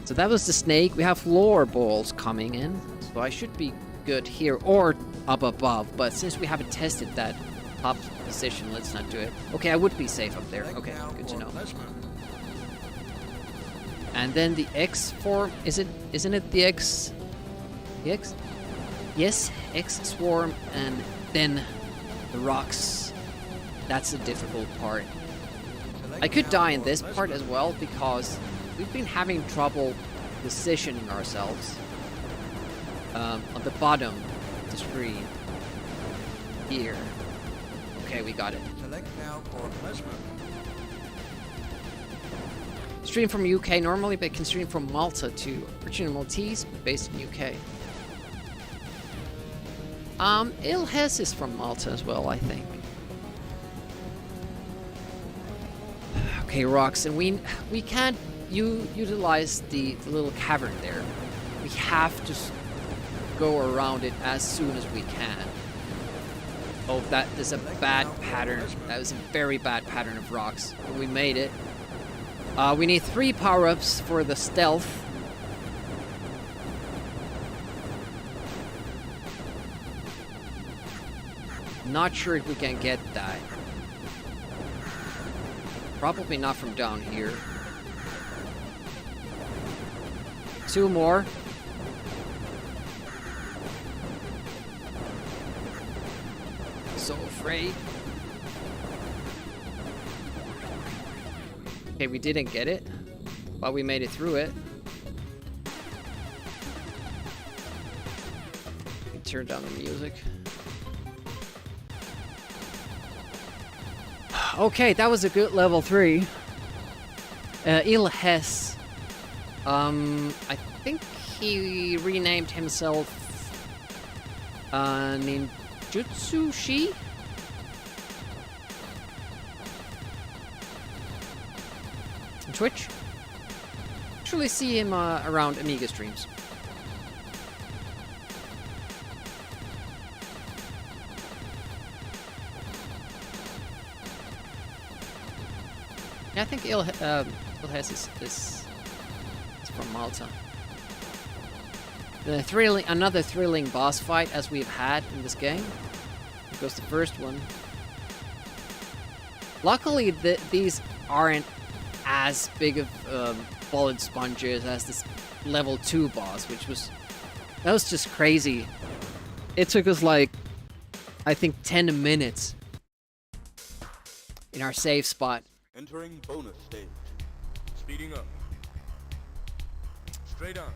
So that was the snake. We have floor balls coming in. So I should be good here or up above. But since we haven't tested that top position, let's not do it. Okay, I would be safe up there. Okay, good to know. And then the X form, isn't it the X? The X? Yes, X swarm, and then the rocks. That's the difficult part. I could die in this part as well because we've been having trouble positioning ourselves on the bottom of the screen. Here. Okay, we got it.
Select now for pleasure.
Stream from UK normally, but can stream from Malta to original Maltese, based in UK. Il Hess is from Malta as well, I think. Okay, rocks, and we can't utilize the little cavern there. We have to go around it as soon as we can. Oh, that is a bad pattern. That was a very bad pattern of rocks. But we made it. We need 3 power-ups for the stealth. Not sure if we can get that. Probably not from down here. 2 more. So afraid. Okay, we didn't get it, but we made it through it. Let me turn down the music. Okay, that was a good level 3. Il Hess. I think he renamed himself Ninjutsu Shi? Twitch. Usually see him around Amiga streams. Yeah, I think Ilhes is from Malta. Another thrilling boss fight as we've had in this game. Because the first one. Luckily, these aren't as big of bullet sponges as this level 2 boss, that was just crazy. It took us like, I think 10 minutes in our save spot.
Entering bonus stage. Speeding up. Straight on.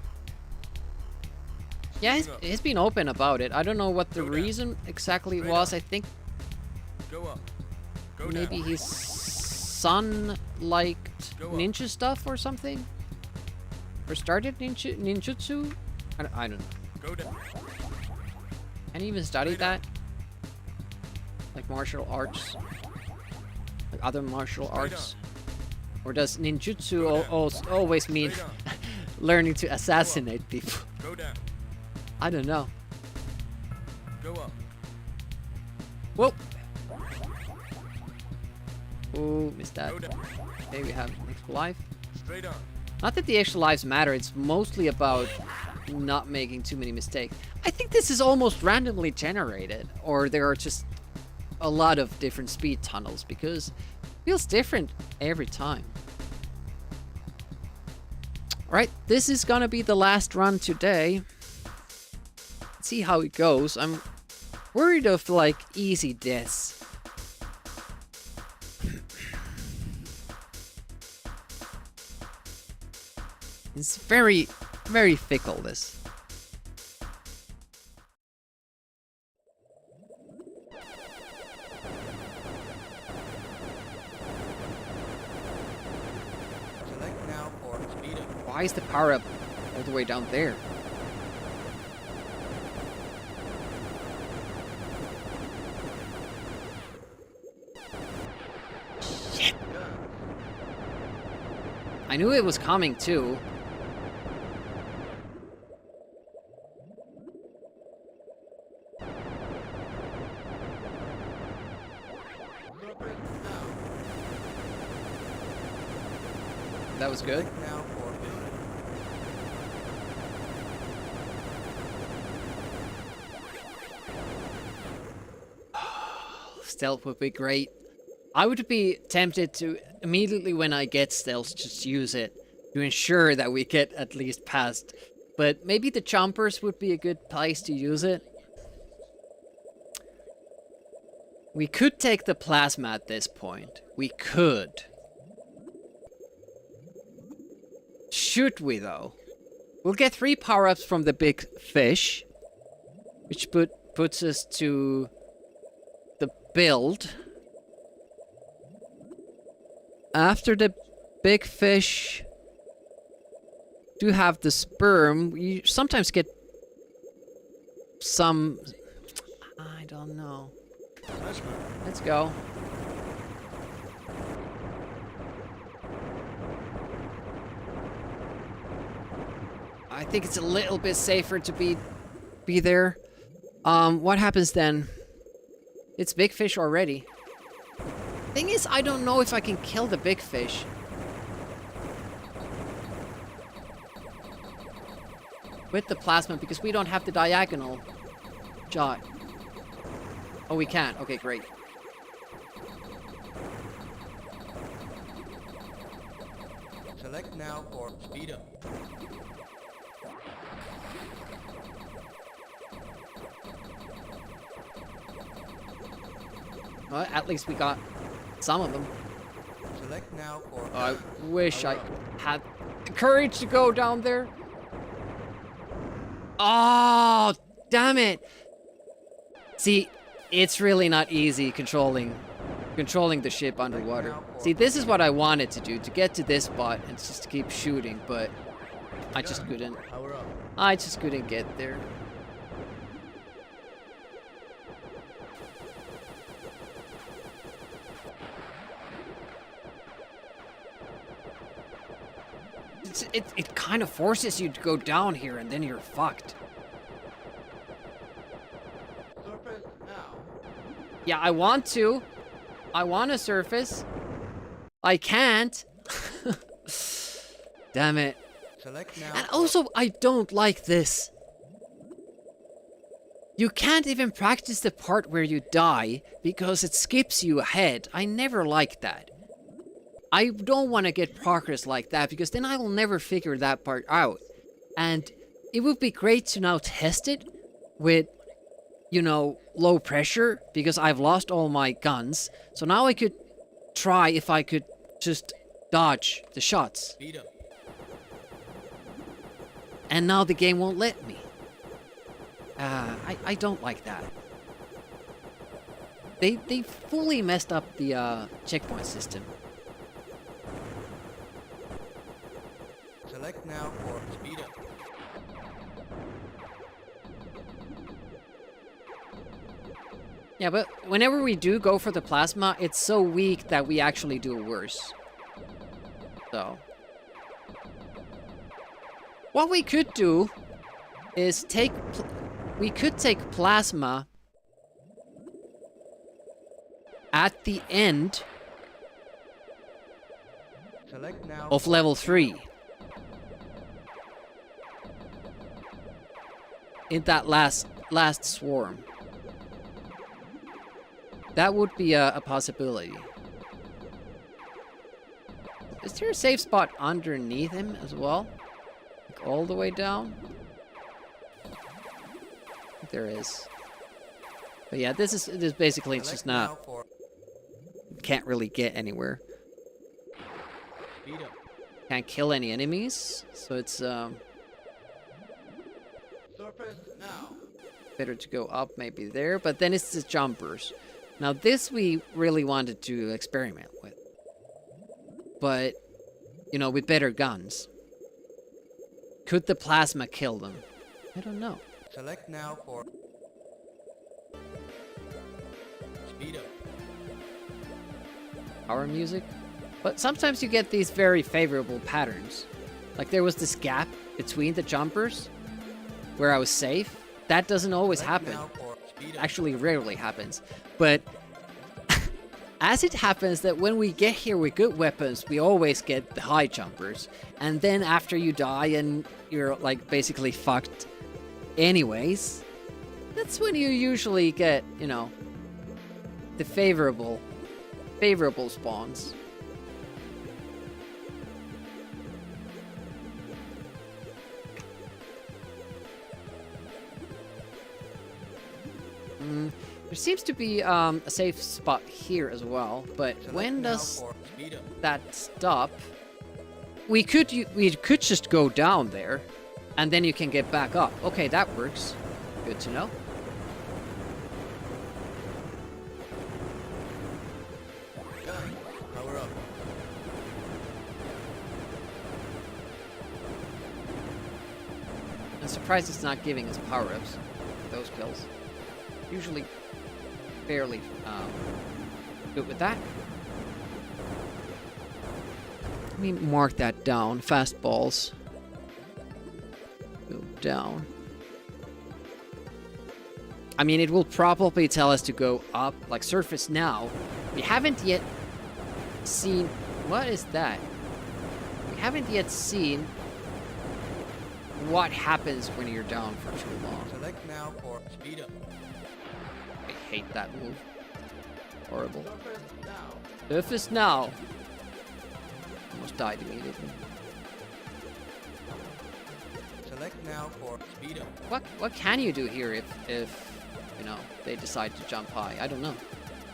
Yeah, he's been open about it. I don't know what the reason exactly was. I think
Go up. Go
maybe
down.
his son liked ninja stuff or something? Or started ninjutsu? I don't know.
Go down.
And he even studied that? Like martial arts? Like other martial arts? Or does ninjutsu always mean learning to assassinate people?
Go down.
I don't know.
Go up.
Whoa! Oh, missed that.
Go down.
Okay, we have extra life.
Straight on.
Not that the extra lives matter, it's mostly about not making too many mistakes. I think this is almost randomly generated, or there are just a lot of different speed tunnels, because it feels different every time. Alright, this is gonna be the last run today. Let's see how it goes. I'm worried of, like, easy deaths. It's very, very fickle, this.
Select now for speed up.
Why is the power up all the way down there? Shit. I knew it was coming too. That was good.
Select now for building.
Stealth would be great. I would be tempted to, immediately when I get stealth, just use it to ensure that we get at least past. But maybe the chompers would be a good place to use it. We could take the plasma at this point. We could. Should we, though? We'll get 3 power-ups from the big fish, which puts us to the build. After the big fish do have the sperm, you sometimes get some... I don't know. Let's go. I think it's a little bit safer to be there. What happens then? It's big fish already. Thing is, I don't know if I can kill the big fish. With the plasma, because we don't have the diagonal shot. Oh, we can. Okay, great.
Select now for speed up.
Well, at least we got some of them.
Select now for.
I wish I had the courage to go down there. Oh, damn it. See, it's really not easy controlling the ship underwater. See, this is what I wanted to do, to get to this spot and just to keep shooting, but I just couldn't.
Power up.
I just couldn't get there. it kind of forces you to go down here, and then you're fucked.
Surface now.
Yeah, I want to. I want to surface. I can't. Damn it.
Select now.
And
for-
also, I don't like this. You can't even practice the part where you die because it skips you ahead. I never like that. I don't want to get progress like that because then I will never figure that part out. And it would be great to now test it with, you know, low pressure because I've lost all my guns. So now I could try if I could just dodge the shots.
Speed up.
And now the game won't let me. I don't like that. They fully messed up the checkpoint system.
Select now for speed up.
Yeah, but whenever we do go for the plasma, it's so weak that we actually do worse. So. What we could do is we could take plasma at the end
Select now.
of level 3. In that last swarm. That would be a possibility. Is there a safe spot underneath him as well? Like all the way down? I think there is. But yeah, this is basically
Select
just
now
not,
for
can't really get anywhere.
speed up.
Can't kill any enemies, so it's
Surface now.
better to go up maybe there, but then it's the jumpers. Now this we really wanted to experiment with. But, you know, with better guns. Could the plasma kill them? I don't know.
Select now for speed up.
Power music? But sometimes you get these very favorable patterns. Like there was this gap between the jumpers where I was safe. That doesn't always
Select
happen.
now for speed up.
Actually rarely happens. But as it happens that when we get here with good weapons, we always get the high jumpers. And then after you die and you're like basically fucked anyways, that's when you usually get, you know, the favorable spawns. There seems to be a safe spot here as well, but
Select
when
now
does
for speed up.
that stop? We could just go down there, and then you can get back up. Okay, that works. Good to know.
Gun. Power up.
I'm surprised it's not giving us power-ups. Those kills. Usually fairly good with that. Let me mark that down. Fastballs. Go down. I mean, it will probably tell us to go up, like surface now. We haven't yet seen... What is that? We haven't yet seen what happens when you're down for too long.
Select now for speed up.
I hate that move. Horrible.
Surface now.
Surface now. Almost died immediately.
Select now for speed up.
What can you do here if you know they decide to jump high? I don't know.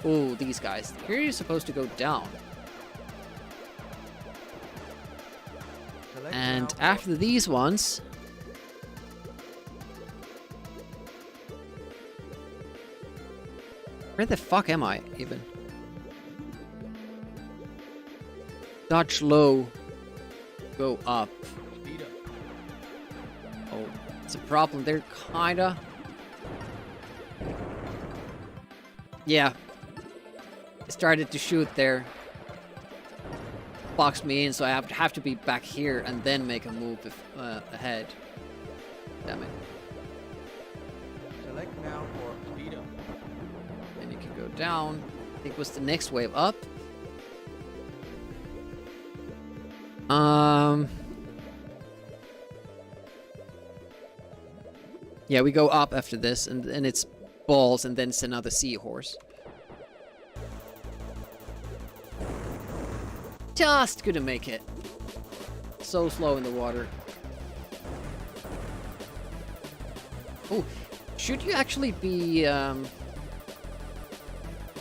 Oh, these guys. Here you're supposed to go down.
Select
And
now for
after these ones, where the fuck am I even? Dodge low, go up.
speed up.
Oh, it's a problem. They're kinda. Yeah. Started to shoot there. boxed me in, so I have to be back here and then make a move ahead. Damn it.
Select now for speed up.
Then you can go down. I think it was the next wave up. Yeah, we go up after this, and it's balls, and then it's another seahorse. Just couldn't make it. So slow in the water. Oh, should you actually be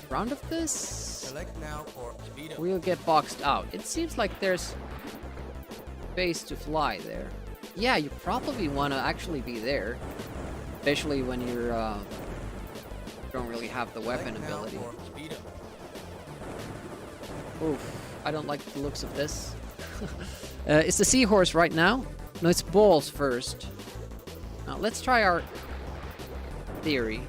round of this?
Select now for speed up.
We'll get boxed out. It seems like there's space to fly there. Yeah, you probably want to actually be there, especially when you're don't really have the weapon
Select now
ability.
for speed up.
Oof, I don't like the looks of this. It's the seahorse right now. No, it's balls first. Now let's try our theory.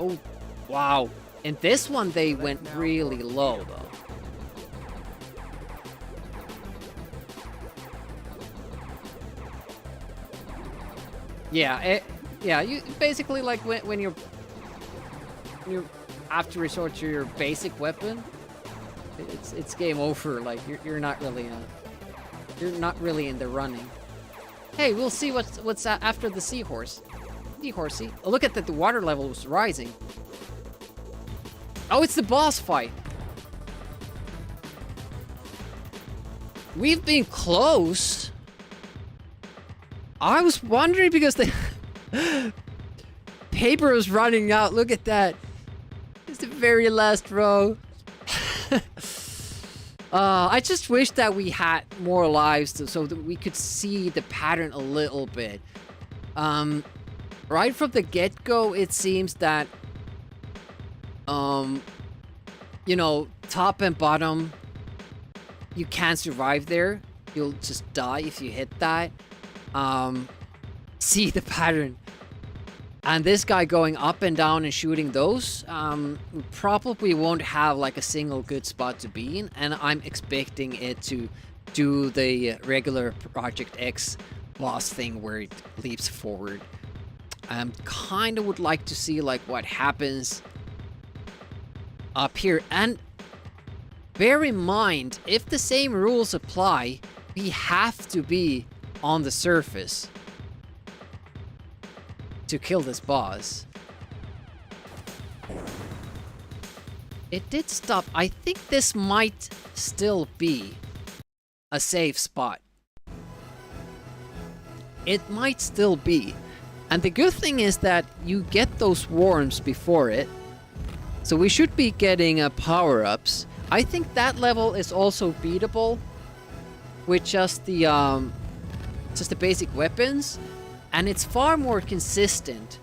Oh, wow. In this one, they went really low, though. Yeah, yeah. You basically like when you have to resort to your basic weapon. It's game over. Like you're not really in the running. Hey, we'll see what's after the seahorse. Seahorsey. Oh, look at that. The water level was rising. Oh, it's the boss fight. We've been close. I was wondering because the paper was running out. Look at that. It's the very last row. I just wish that we had more lives so that we could see the pattern a little bit. Right from the get-go, it seems that you know, top and bottom, you can't survive there. You'll just die if you hit that. See the pattern. And this guy going up and down and shooting those, probably won't have like a single good spot to be in. And I'm expecting it to do the regular Project X boss thing where it leaps forward. Kind of would like to see like what happens up here. And bear in mind, if the same rules apply, we have to be on the surface to kill this boss. It did stop. I think this might still be a safe spot. It might still be. And the good thing is that you get those worms before it. So we should be getting power-ups. I think that level is also beatable with just the basic weapons. And it's far more consistent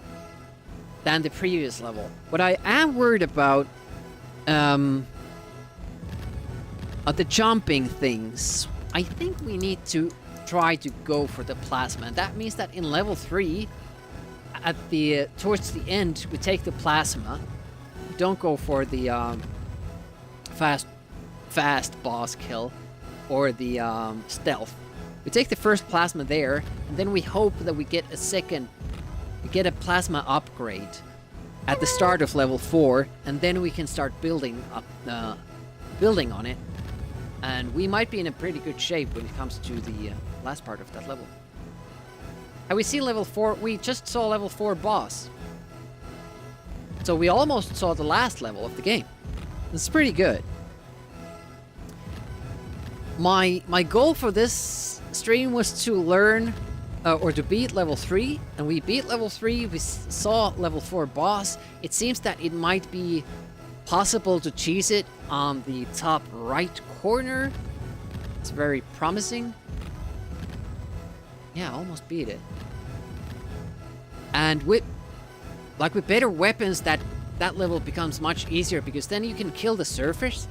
than the previous level. What I am worried about are the jumping things. I think we need to try to go for the plasma. And that means that in level 3, at the towards the end, we take the plasma. We don't go for the fast boss kill or the stealth. We take the first plasma there, and then we hope that we get a plasma upgrade at the start of level 4, and then we can start building on it. And we might be in a pretty good shape when it comes to the last part of that level. Have we seen level 4? We just saw level 4 boss. So we almost saw the last level of the game. It's pretty good. My goal for this stream was to learn or to beat level 3, and we beat level 3. We saw level 4 boss. It seems that it might be possible to cheese it on the top right corner. It's very promising. Yeah, almost beat it. And with better weapons, that level becomes much easier, because then you can kill the surface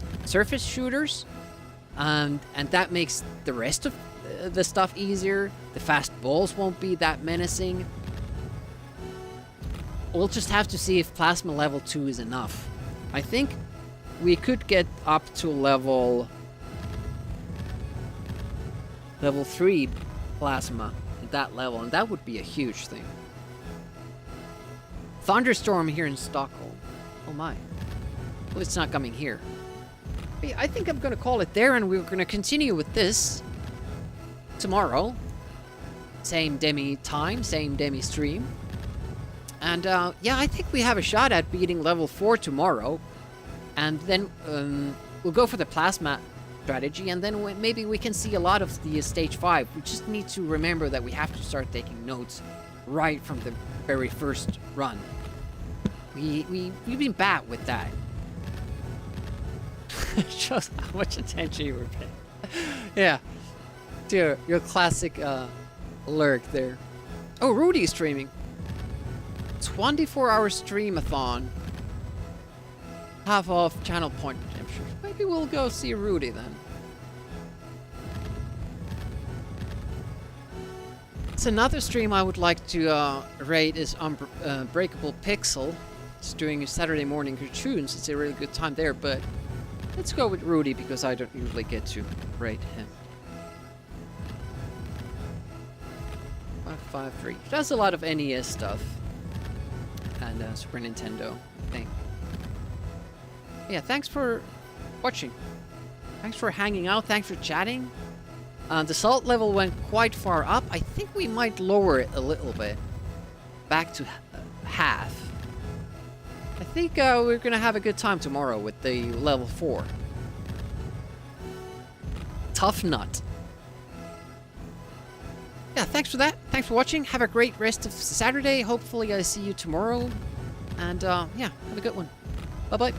shooters. And that makes the rest of the stuff easier. The fast balls won't be that menacing. We'll just have to see if plasma level 2 is enough. I think we could get up to level level 3 plasma at that level, and that would be a huge thing. Thunderstorm here in Stockholm. Oh my. Well, it's not coming here. Hey, I think I'm gonna call it there, and we're gonna continue with this tomorrow. Same demi time, same demi stream. And yeah, I think we have a shot at beating level 4 tomorrow. And then we'll go for the plasma strategy, and then maybe we can see a lot of the stage 5. We just need to remember that we have to start taking notes right from the very first run. We've been bad with that. Shows how much attention you were paying. Yeah. To your classic lurk there. Oh, Rudy's streaming. 24-hour streamathon. Half off channel point redemption. Maybe we'll go see Rudy then. It's another stream I would like to rate is Unbreakable Pixel. It's doing Saturday morning cartoons. It's a really good time there, but let's go with Rudy because I don't usually get to rate him. 553. He does a lot of NES stuff. And Super Nintendo, I think. Yeah, thanks for watching. Thanks for hanging out. Thanks for chatting. The salt level went quite far up. I think we might lower it a little bit. Back to half. I think we're going to have a good time tomorrow with the level 4. Tough nut. Yeah, thanks for that. Thanks for watching. Have a great rest of Saturday. Hopefully I see you tomorrow. And yeah, have a good one. Bye-bye.